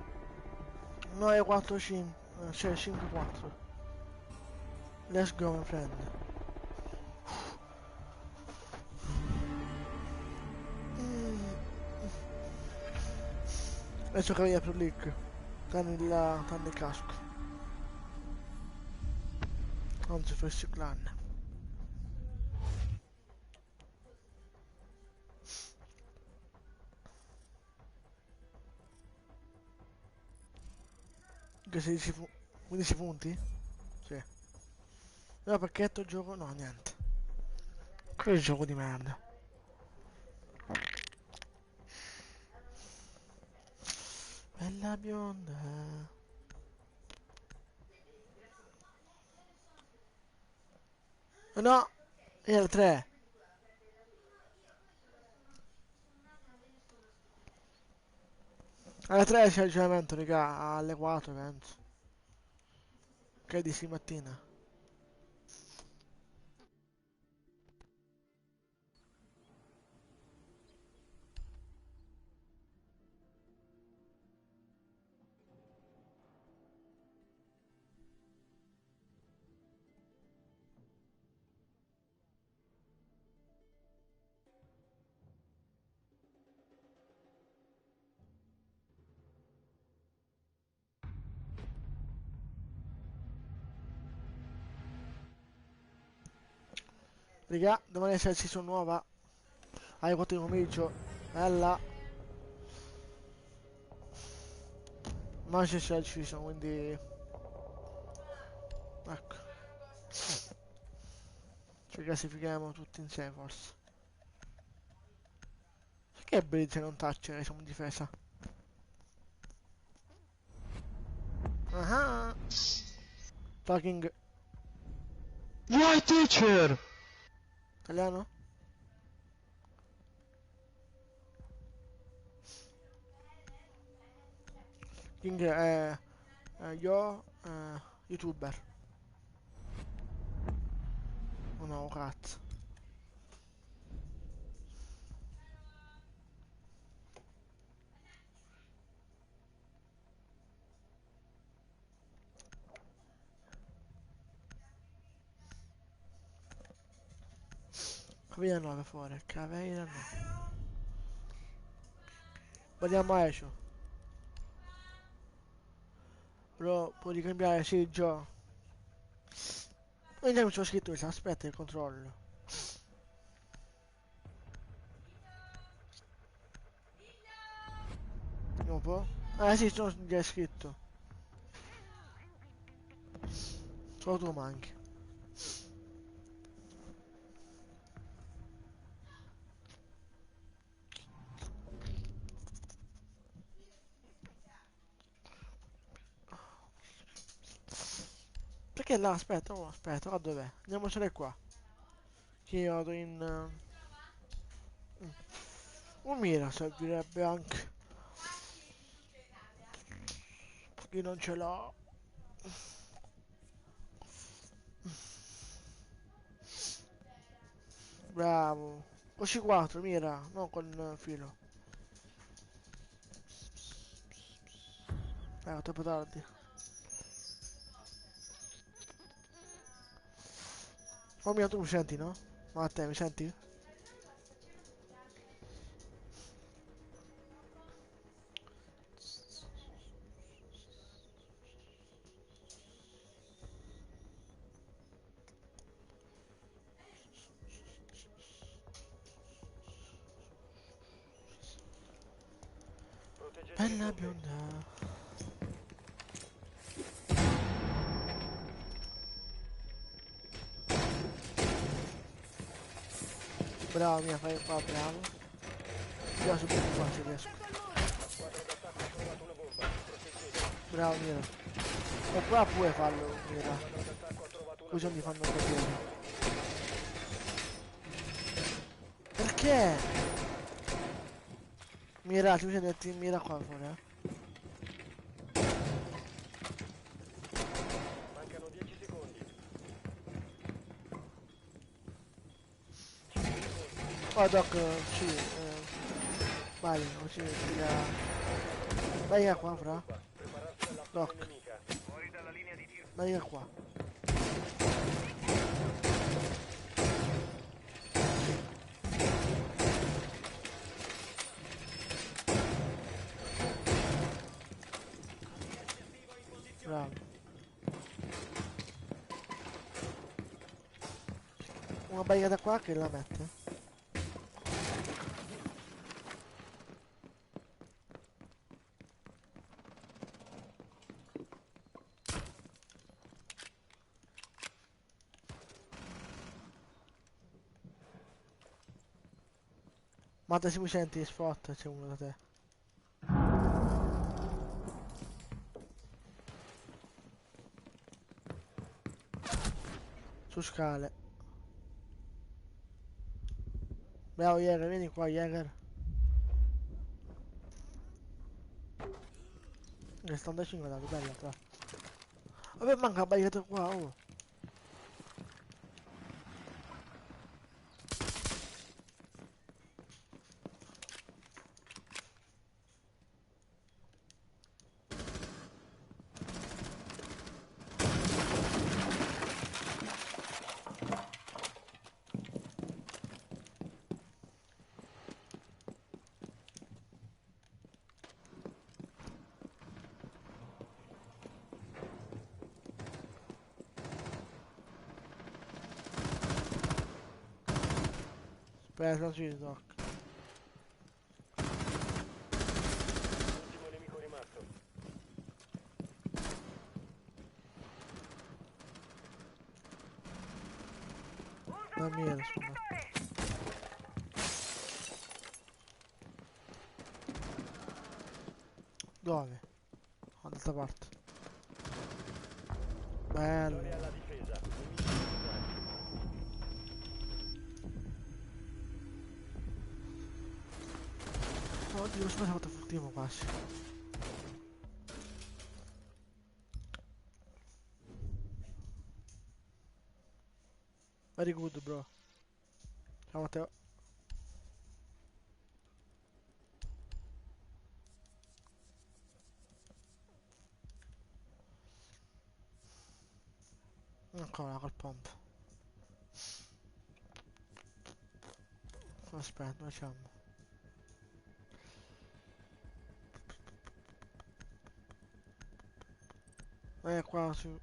9 4 5. Cioè 5 4. Let's go my friend. Adesso che via per leak. Tanne il casco. Anzi First Clan. Che 15 punti? Sì. No, pacchetto gioco? No, niente. Che gioco di merda. Bella bionda. No! Era 3. Alle 3 c'è il giocamento, raga. Alle 4 penso. Che è di sì mattina. Raga, domani c'è la season nuova. Alle 4 di pomeriggio. Bella. Ma c'è la season, quindi... Ecco. Ci classifichiamo tutti insieme forse. Perché Blitz non touch? Siamo in difesa. Ah. Fucking... Why teacher? Italiano? King è... io... youtuber. Oh no, cazzo. Caveira 9 fuori, Caveira 9. Guardiamo Aisho. Però può ricambiare, sì, già. Vediamo se c'ho scritto questo, aspetta il controllo. Vediamo un po'. Ah sì, sono già scritto. Solo tu manchi. Perché là? Aspetta, oh, aspetta, là dov'è? Andiamocene qua. Che io vado in... un mira servirebbe anche. Io non ce l'ho. Bravo. O C4, mira, non con filo. Troppo tardi. Oh mio, tu mi senti, no? Ma a te, mi senti? Bella bombe. bionda. Bravo mia, fai qua, bravo. Io subito qua se riesco. Squadra d'attacco ha trovato una bomba. Proteggete. Bravo Mira. E qua puoi farlo, Mira. Squadra d'attacco ha trovato una Così non mi bomba. fanno vedere. Perché? Mira, ti bisogna dirti Mira qua fuori, Mancano 10 secondi. Oh Doc, sì, vai, così tira. Vai qua, fra. Prepararsi all'azione Doc, nemica. Fuori dalla linea di tiro. vai qua. Bravo. Una barricata qua che la mette. Ma se mi senti spot, c'è uno da te. Su scale. Bravo Jäger, vieni qua Jäger. Che sta andando 5 dato, bella qua. Vabbè manca la barricata qua, oh. Aspetta, sì, Doc. Ultimo nemico rimasto. La mia, insomma. Dove? Dall'altra parte. Bello. Vittoria alla difesa. Nemici eliminati. Oddio, aspetta, ho fatto l'ultimo quasi. Very good, bro. Ciao Matteo. Ancora col pomp. Aspetta, dove siamo? Qua su.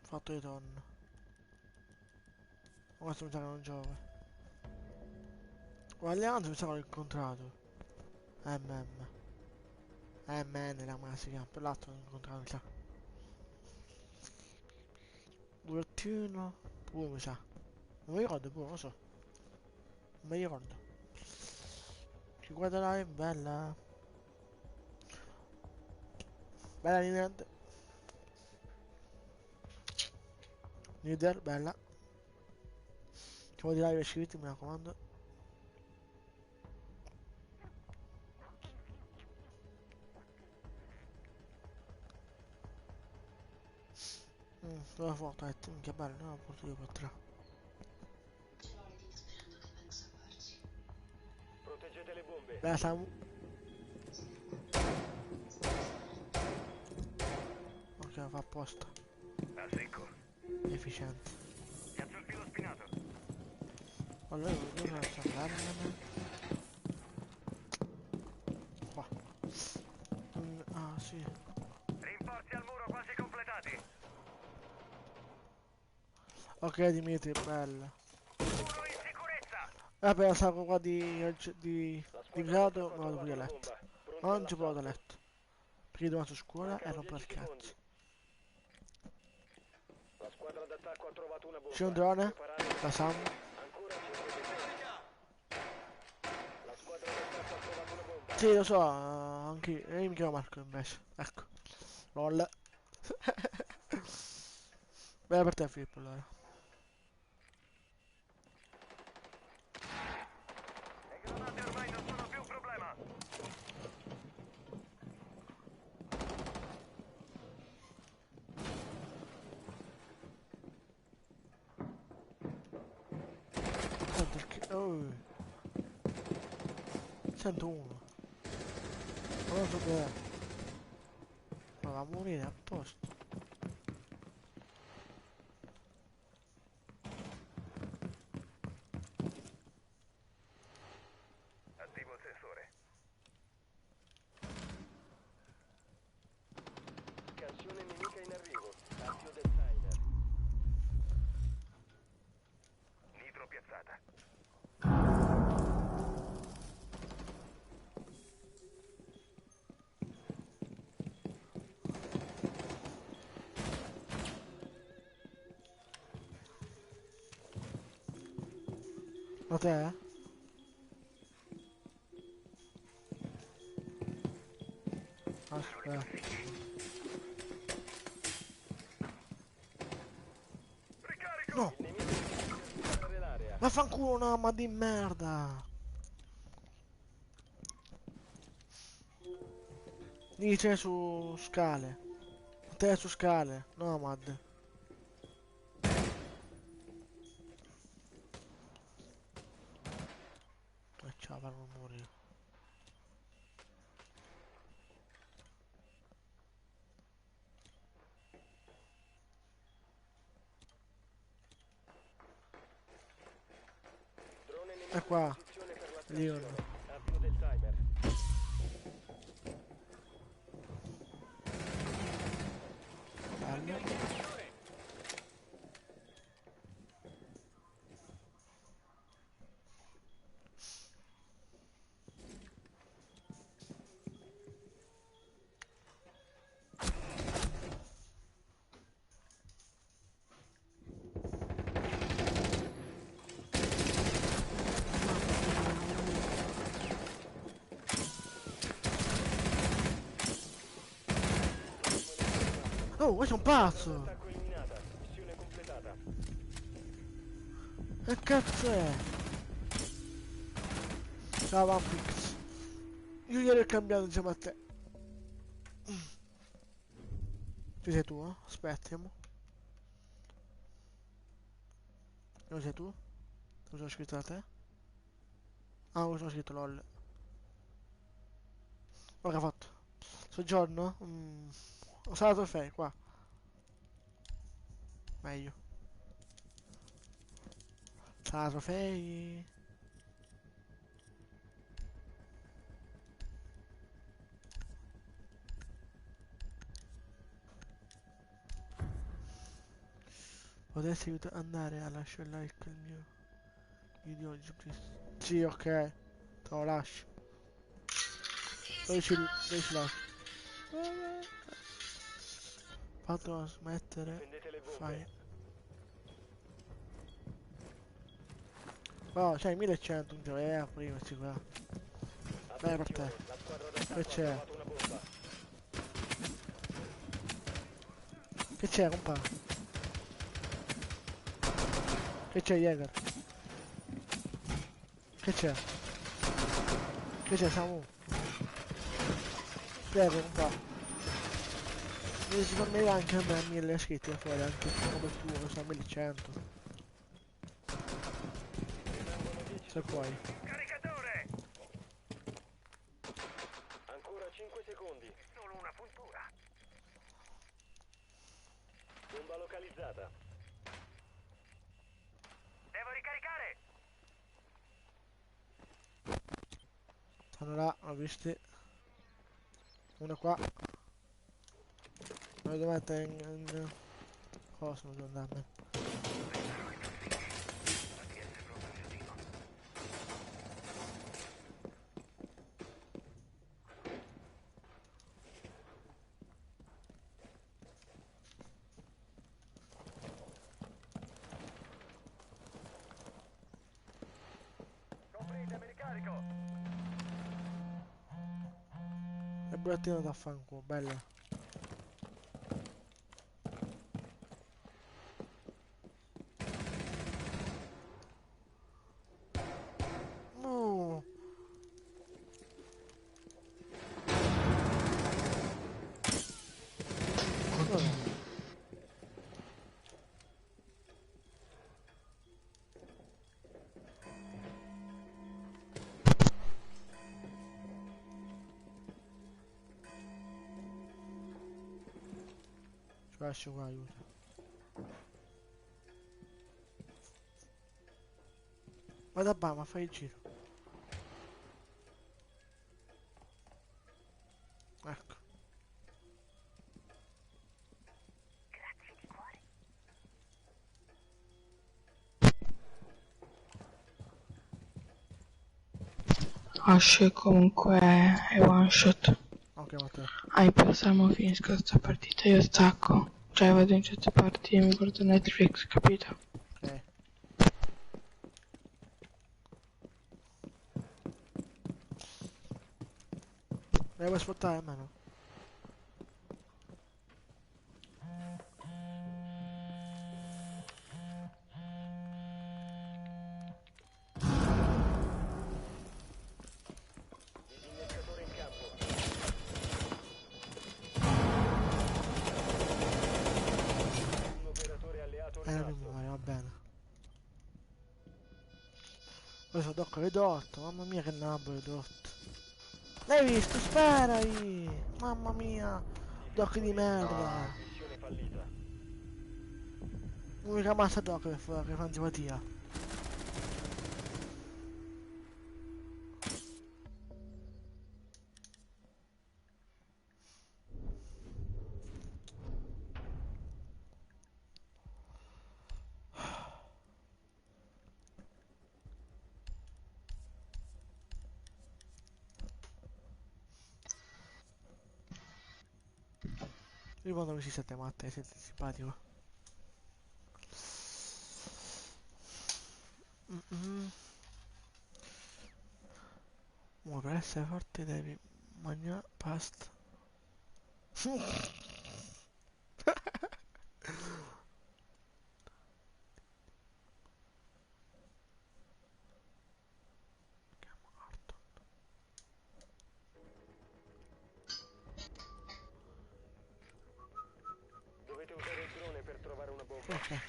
Fatto di tonno. Ma questo mi sa che non giove. Guaglianzo mi sa che l'ho incontrato. MM. MN la ma si chiama. Per l'altro l'ho incontrato, mi sa. Durettino. Pure mi sa. Non mi ricordo pure, non lo so. Non mi ricordo. Ci guarderai, bella. Bella niente. Leader, bella. Ci vuoi dire iscriviti, mi raccomando. Dove Fortnite? Che bello, non ho potuto io 4. Proteggete le bombe. Bella Samu. Ok, fa apposta. A secco. Efficiente. Piazzo il filo spinato. Allora io non so farmene. Qua. Ah sì. Rinforzi al muro quasi completati. Ok Dimitri, bella. Muro in sicurezza. Vabbè, la sacco qua di La squadra Ligato, d'attacco ha vado qui a trovato una letto. bomba. Pronti Non ci vado a all'assalto. letto. Perché domani su scuola e Mancano rompo il 10 secondi. cazzo. La squadra d'attacco ha trovato una bomba. C'è un drone? Preparatevi. Da Sam. Ancora 5 secondi. La squadra d'attacco ha trovato una bomba. Sì, lo so, anche io mi chiamo Marco invece. Ecco. LOL. Bella per te Filippo allora. Le granate ormai non sono più un problema. Sento il oh. Sento uno. Ma non so dov'è. Ma va a morire apposta. Attivo il sensore. Scansione nemica in arrivo. Avvio del timer. Nitro piazzata. Ma te? Aspetta. Ricarico! No! Il nemico inizia a sfruttare l'area. Vaffanculo una ma di merda! Dice su scale. Te su scale, Nomad. Ciao, per non morire. Drone nemico È qua. in posizione per la Leon. scansione. Avvio del timer. Bello. Oh, questo è un pazzo! Attacco eliminata. Missione completata. Che cazzo è? Ciao Vampix. Io ieri ho cambiato insieme a te. Ci sei tu, eh? Aspettiamo. Dove sei tu? Cosa ho scritto da te? Ah, cosa ho scritto LOL. Ora ho fatto. Soggiorno? Sala trofei, qua. Meglio. Sala trofei. Potessi andare a lasciare like il mio video oggi, please. Sì, ok. Te lo lascio. Dove ci lascio? Fatelo smettere. Difendete le bombe. Fai. Oh, c'hai 1100 prima questi qua. Bene per te. Attenzione, la squadra d'attacco Che ha c'è? trovato una bomba. Che c'è, compa? Che c'è, Jäger? Che c'è? Che c'è, Samu? Prego, compa. Mi si fa meglio anche a me 1000 iscritti fuori, anche come il tuo, sono 1100. Rimangono 10 Se puoi. Caricatore! Ancora 5 secondi. Solo una puntura. Bomba localizzata. Devo ricaricare! Stanno là, ho visti. Uno qua. Lo devo mettere in... Cosa non devo andarmene? nemico. E burattino da fanculo, bella. Dov'è? Ci lascio qua, aiuto. Vado a Bama, fai il giro. Ecco. Ash comunque è one shot. Ok, ma te. Hai perso mo finisco questa partita, io stacco. Cioè vado in certe parti e mi guardo Netflix, capito? Ok. Me la vuoi sfottare, mano? Disinnescatore in campo. Un operatore alleato Non mi rimasto. muore, va bene. Questo Doc ridotto, mamma mia che nabbo ridotto. L'hai visto? Sparagli! Mamma mia! Doc di merda! Missione fallita. L'unica massa Doc che fa antipatia. Io quando mi si sente matta, siete simpatico. Per essere forte devi mangiare pasta. Dovete usare il drone per trovare una bomba. Ok.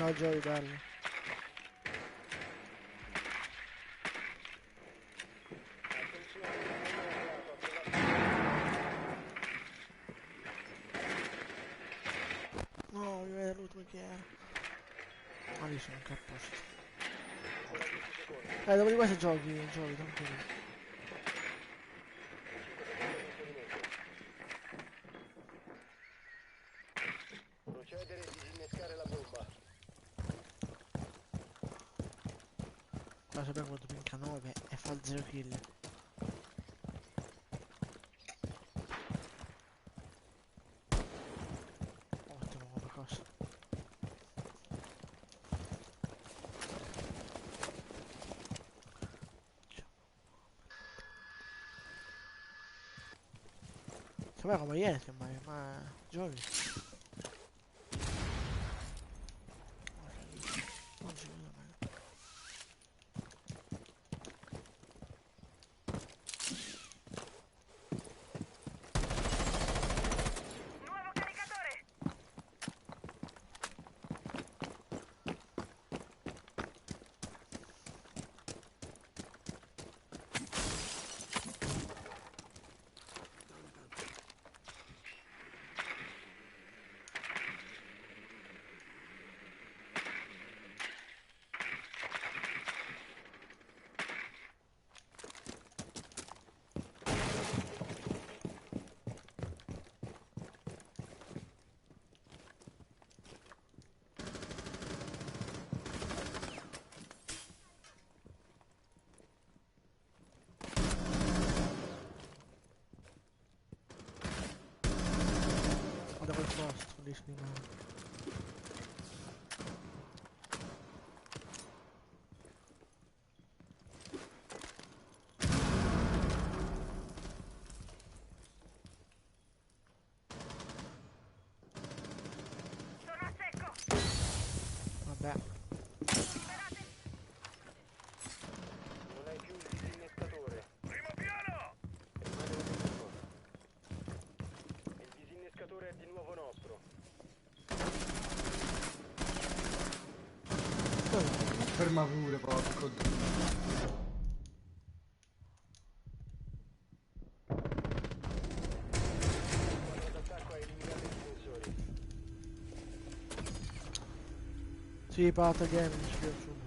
Ciao Joey, bello. Attenzione, un alleato ha trovato. No, io ero l'ultimo che era. Ma lì sono anche a posto. Ancora 10 secondi. Dopo di questo giochi, tranquillo. Procedere e disinnescare la bomba. Qua sappiamo quanto pinca 9 e fa 0 kill. Ottimo come cosa. Sembra come ieri, semmai, ma giochi. Non ci vedo bene. Nuovo caricatore. Sono dischi di merda. Sono a secco! Vabbè. Non hai più il disinnescatore. Primo piano! Rimane un nemico. Il disinnescatore è di nuovo nostro. Ferma pure, porco. Squadra d'attacco ha eliminato i difensori. Sì, pata gaming, ci piace subito.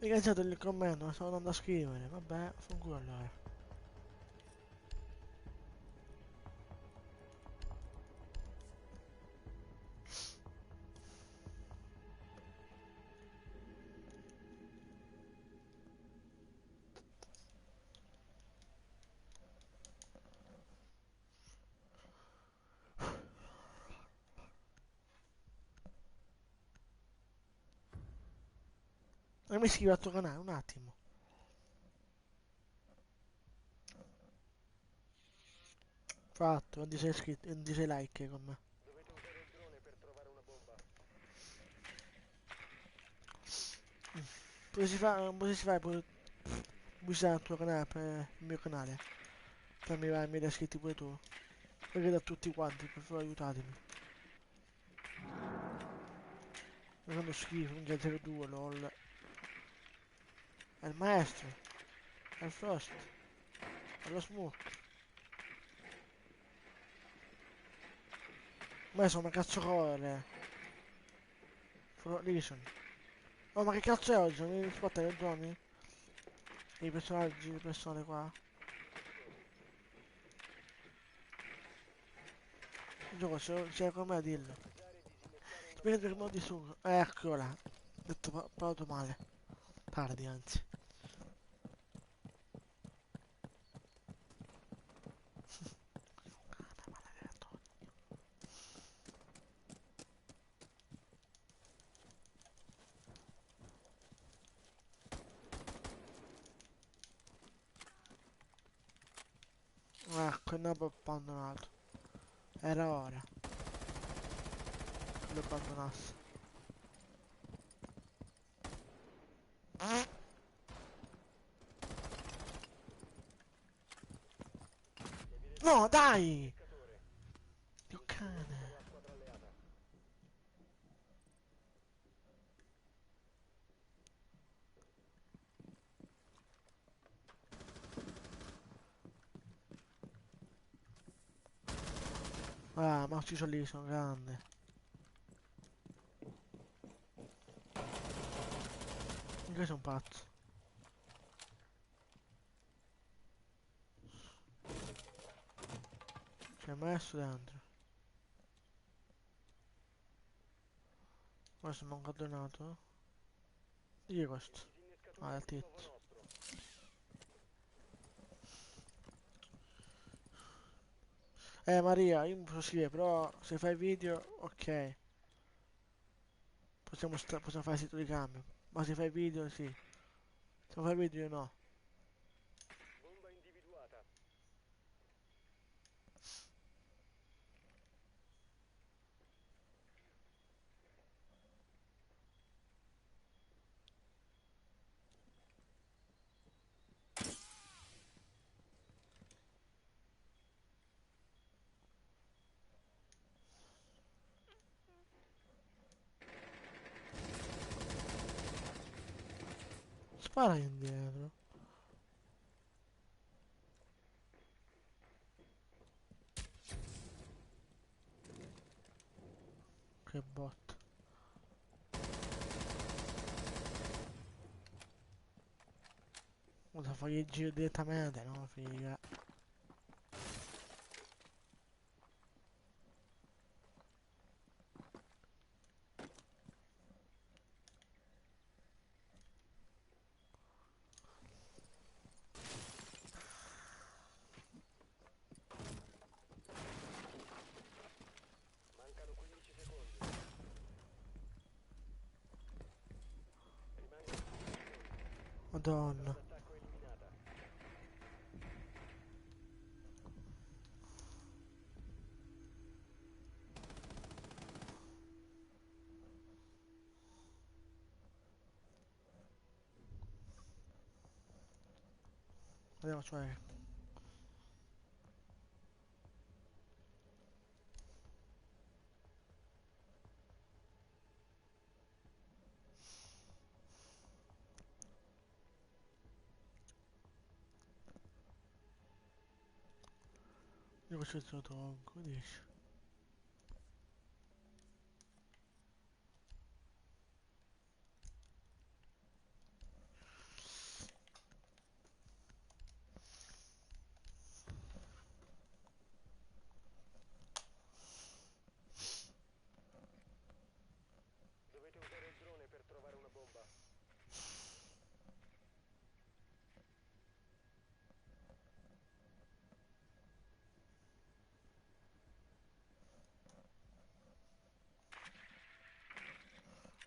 Mi cancellate il commento, ma stavo andando a scrivere. Vabbè, fanculo allora. E mi iscrivo al tuo canale, un attimo. Fatto, 26 iscritti, 26 like con me. Dovete usare il drone per trovare una bomba. Potresti fare pubblicità al tuo canale, per il mio canale. Fammi vai, mi iscritti pure tu. Perché da tutti quanti, per favore aiutatemi. Mi fanno schifo, un 02, lol. È il maestro. È il Frost. È lo Smoke. Ma sono una cazzo corre. Listen. Oh, ma che cazzo è oggi? Mi rispotta le zone? I personaggi, le persone qua. Il gioco c'è come a dirlo. Spero per modo di su. Eccola. Detto parlato male. Tardi anzi. Ecco, il nabo abbandonato. Era ora che lo abbandonasse. No, dai! Dio cane. La squadra alleata. Ah, ma ho ucciso lì, sono grande. Io sono pazzo. Ci hai messo dentro. Ora sono un cadonato. Chi è questo? Ah, è il tizio. Maria, io mi posso scrivere, però se fai video, ok. Possiamo fare il sito di cambio. Ma se fai video, sì. Se non fai video, no. Bomba individuata. Spara indietro. Che bot. Cosa fai il giro direttamente, no? Figa. Madonna. D'attacco eliminata. Vediamo, cioè. Io questo te lo tolgo, dici. Dovete usare il drone per trovare una bomba.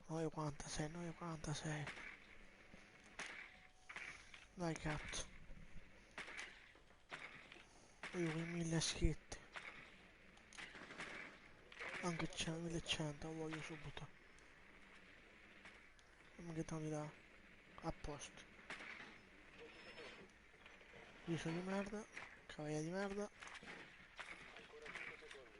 Noi 46, noi 46. Dai cazzo. Io con 1000 iscritti. Anche c'è 1100, lo voglio subito. Non che tanto da. A posto. Io sono di merda. Cavaglia di merda. Ancora 5 secondi.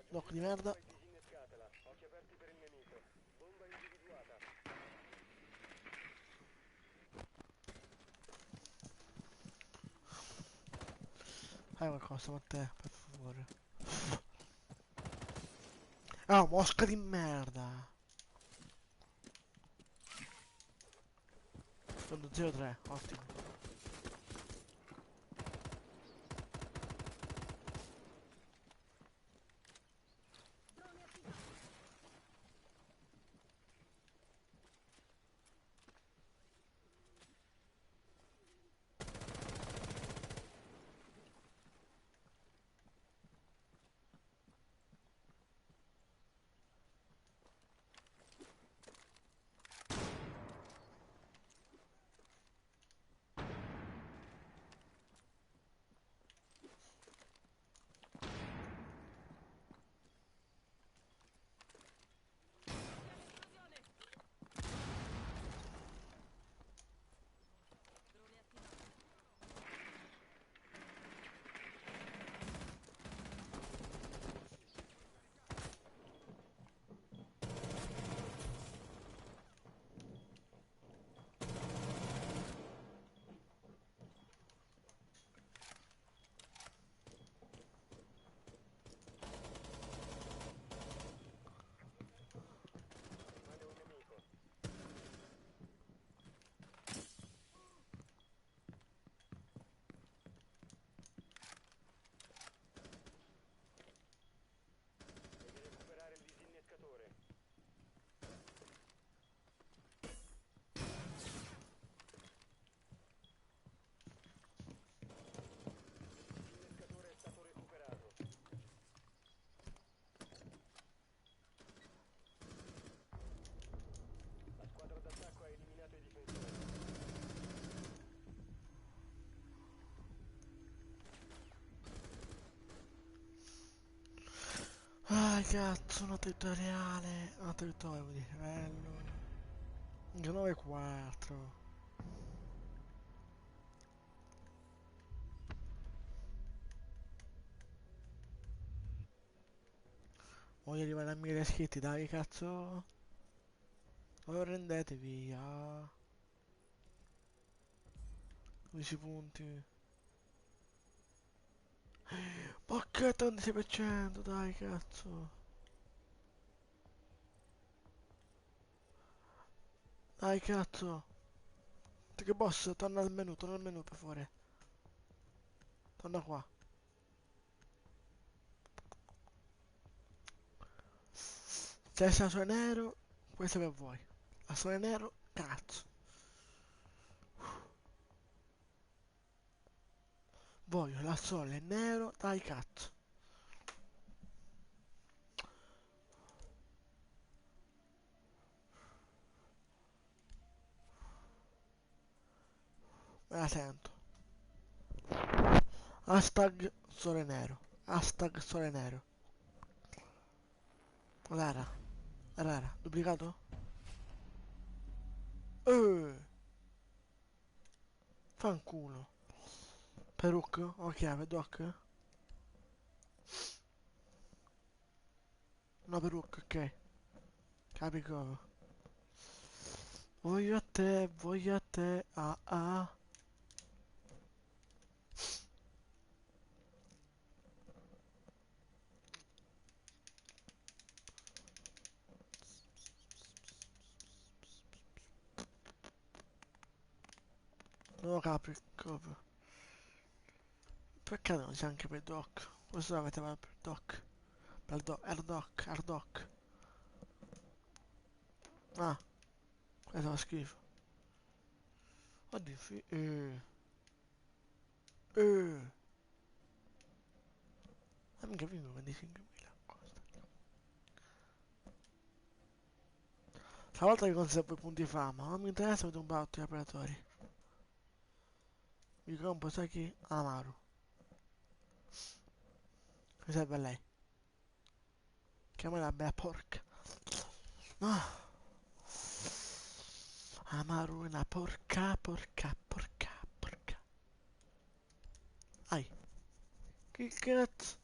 Blocco di merda. Poi disinnescatela. Occhi aperti per il nemico. Bomba individuata. Fai qualcosa per te, per favore. Ah, mosca di merda. Sono 0-3, ottimo. Rimane un nemico. Devi recuperare il disinnescatore. Il disinnescatore è stato recuperato. La squadra d'attacco ha eliminato i difensori. Ah, cazzo, una tutoriale. Una tutoriale di livello. 9-4. Voglio arrivare a 1000 iscritti, dai, cazzo. Dove rendete via? 12 punti. Pacchetto 26%, dai, cazzo. Dai, cazzo. Che boss, torna al menu, per favore. Torna qua. C'è il sassolino nero, questo per voi. La sole nero, cazzo. Voglio la sole nero, dai, cazzo. Me la sento. Hashtag sole nero. Hashtag sole nero. Rara. Rara. Duplicato? Fanculo. Peruk? Ok, Doc? No, Peruk, ok. Capicovo. Voglio a te, ah ah. No, Capicovo. Perché non c'è anche per Doc? Questo avete fatto per Doc. Per Doc, Erdoc, Erdoc. Ah, questo fa schifo. Oddio, mica vivo 25.000. Stavolta che conservo i punti fama, non mi interessa vedere un po' altri operatori. Mi compro, sai chi? Amaru. Mi serve a lei. Chiama la bella porca. No. Amaru è una porca, porca, porca, porca. Ai. Che cazzo?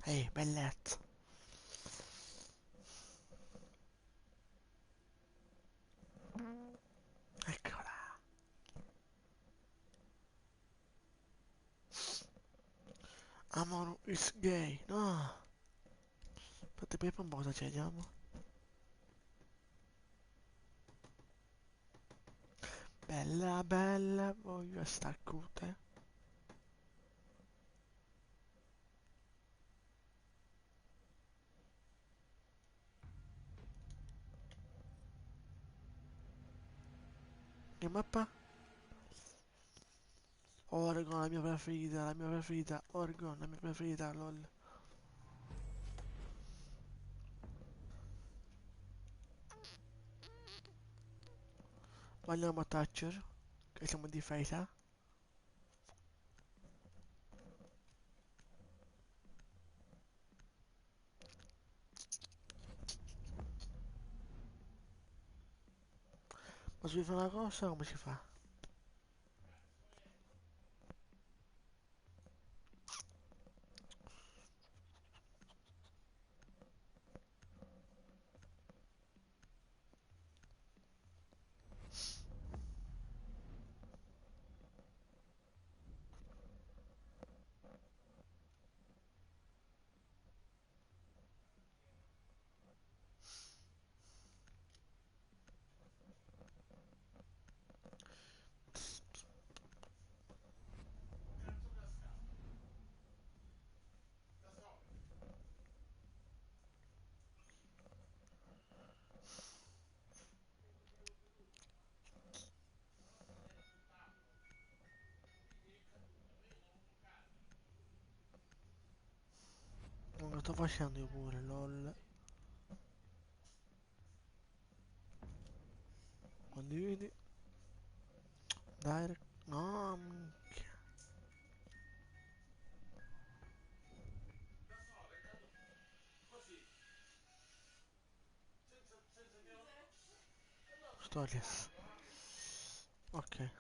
Ehi, bellezza. Eccola. Amaru is gay. No. Aspetta, per un po' cosa ci vediamo. Bella, bella, voglio star cute. Che mappa? Oregon, la mia preferita, Oregon, la mia preferita, lol. Vogliamo Thatcher, che siamo in difesa. Ma se vi fa una cosa, come si fa? Non lo sto facendo io pure, lol. Condividi. Direct. No, minchia. Stories. Ok.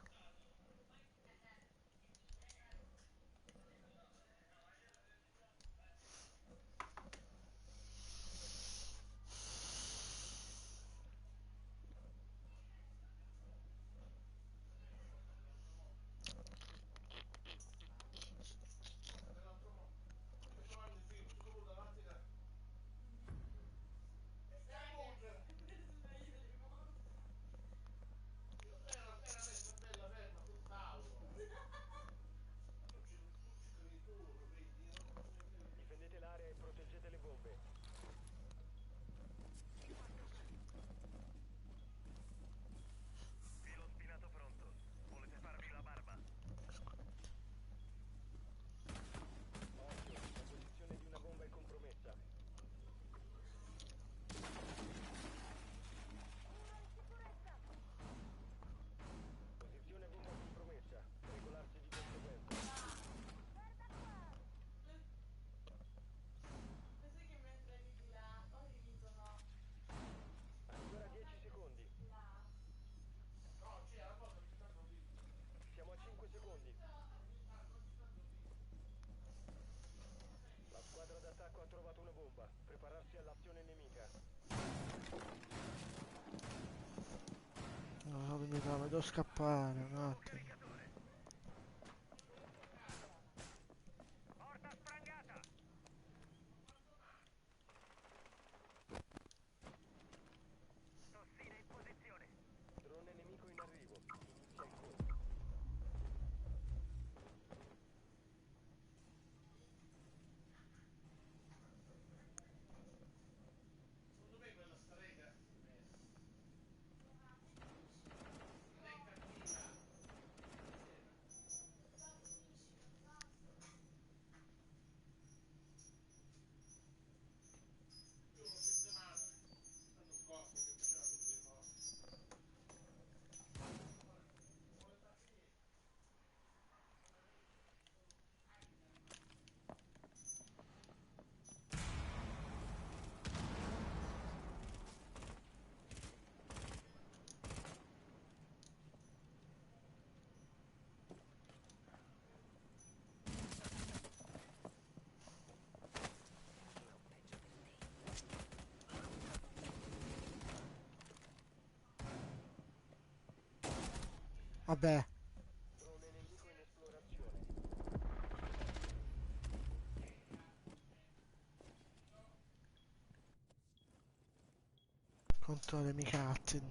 mi devo scappare un attimo. Porta sprangata! Tossina in posizione. Drone nemico in arrivo. Inizia il colpo. Vabbè, Drone nemico in esplorazione. contro le mie cazzi.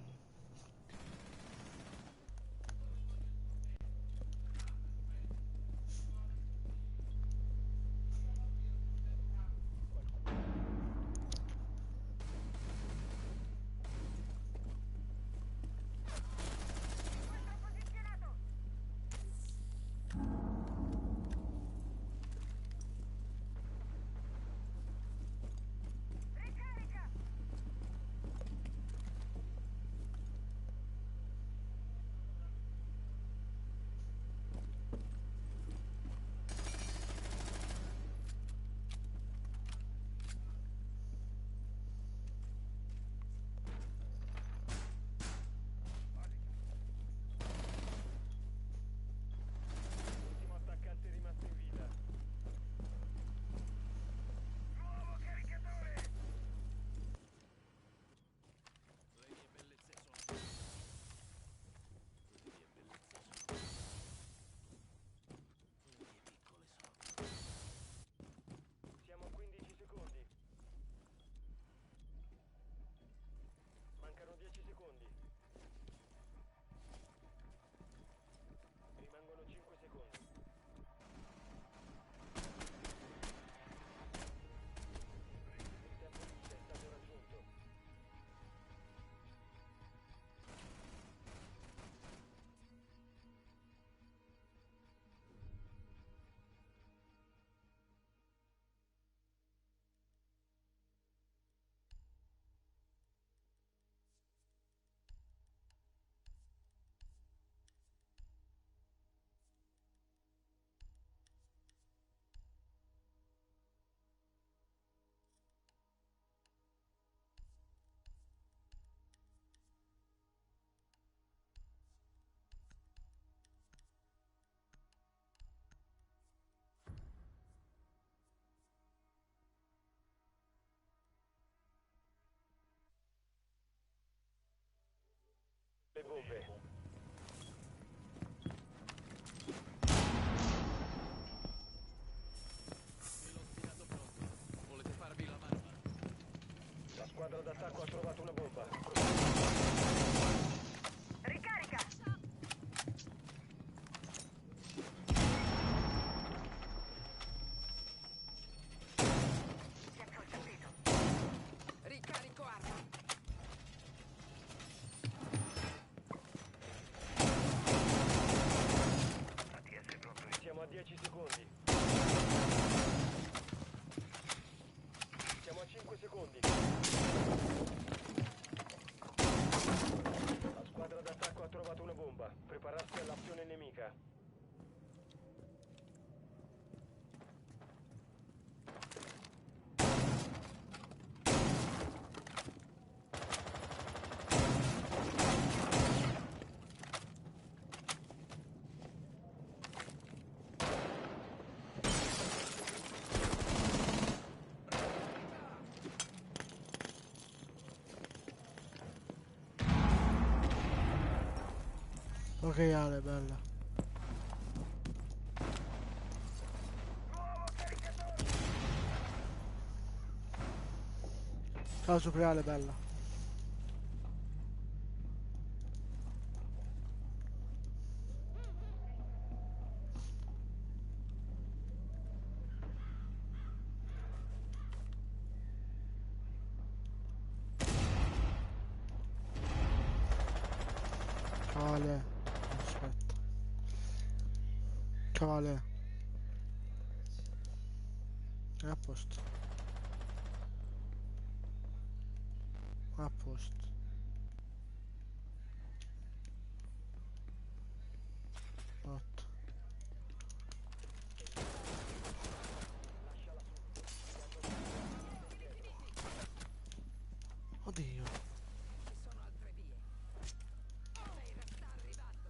Sequestro posizionato! Ricarica! Ultimo attaccante rimasto in vita. Nuovo caricatore! Le mie bellezze sono... Le mie bellezze sono... Le mie piccole sono... Siamo a 15 secondi. Mancano 10 secondi. Rimangono 5 secondi. Il tempo limite è stato raggiunto. Le bombe. Filo spinato pronto. Volete farvi la mano? La squadra d'attacco ha trovato una bomba. Ricarica! Piazzo il tappeto. Ricarico arma. ATS pronto. Siamo a 10 secondi. Siamo a 5 secondi. Ok, Ale, bella. Ciao, Supreale, bella. Ciao, Ale. Aspetta. Ciao, Ale. È a posto. A posto. Otto. Oddio. Ci sono altre vie. Lei sta arrivando.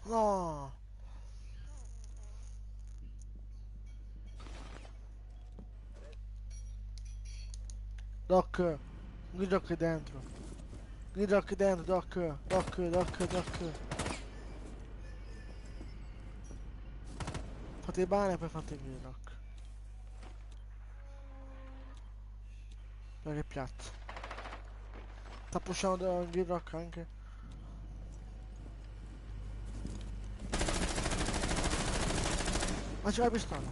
No. Doc. Guido qui dentro. Guido qui dentro, Doc. Doc. Fate bene e poi fate il video, Doc. Perché piazza. Sta pushando il Doc anche. Ma c'è la pistola. Il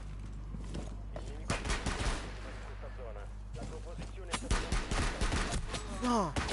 nemico in questa zona. La tua posizione è stata... No.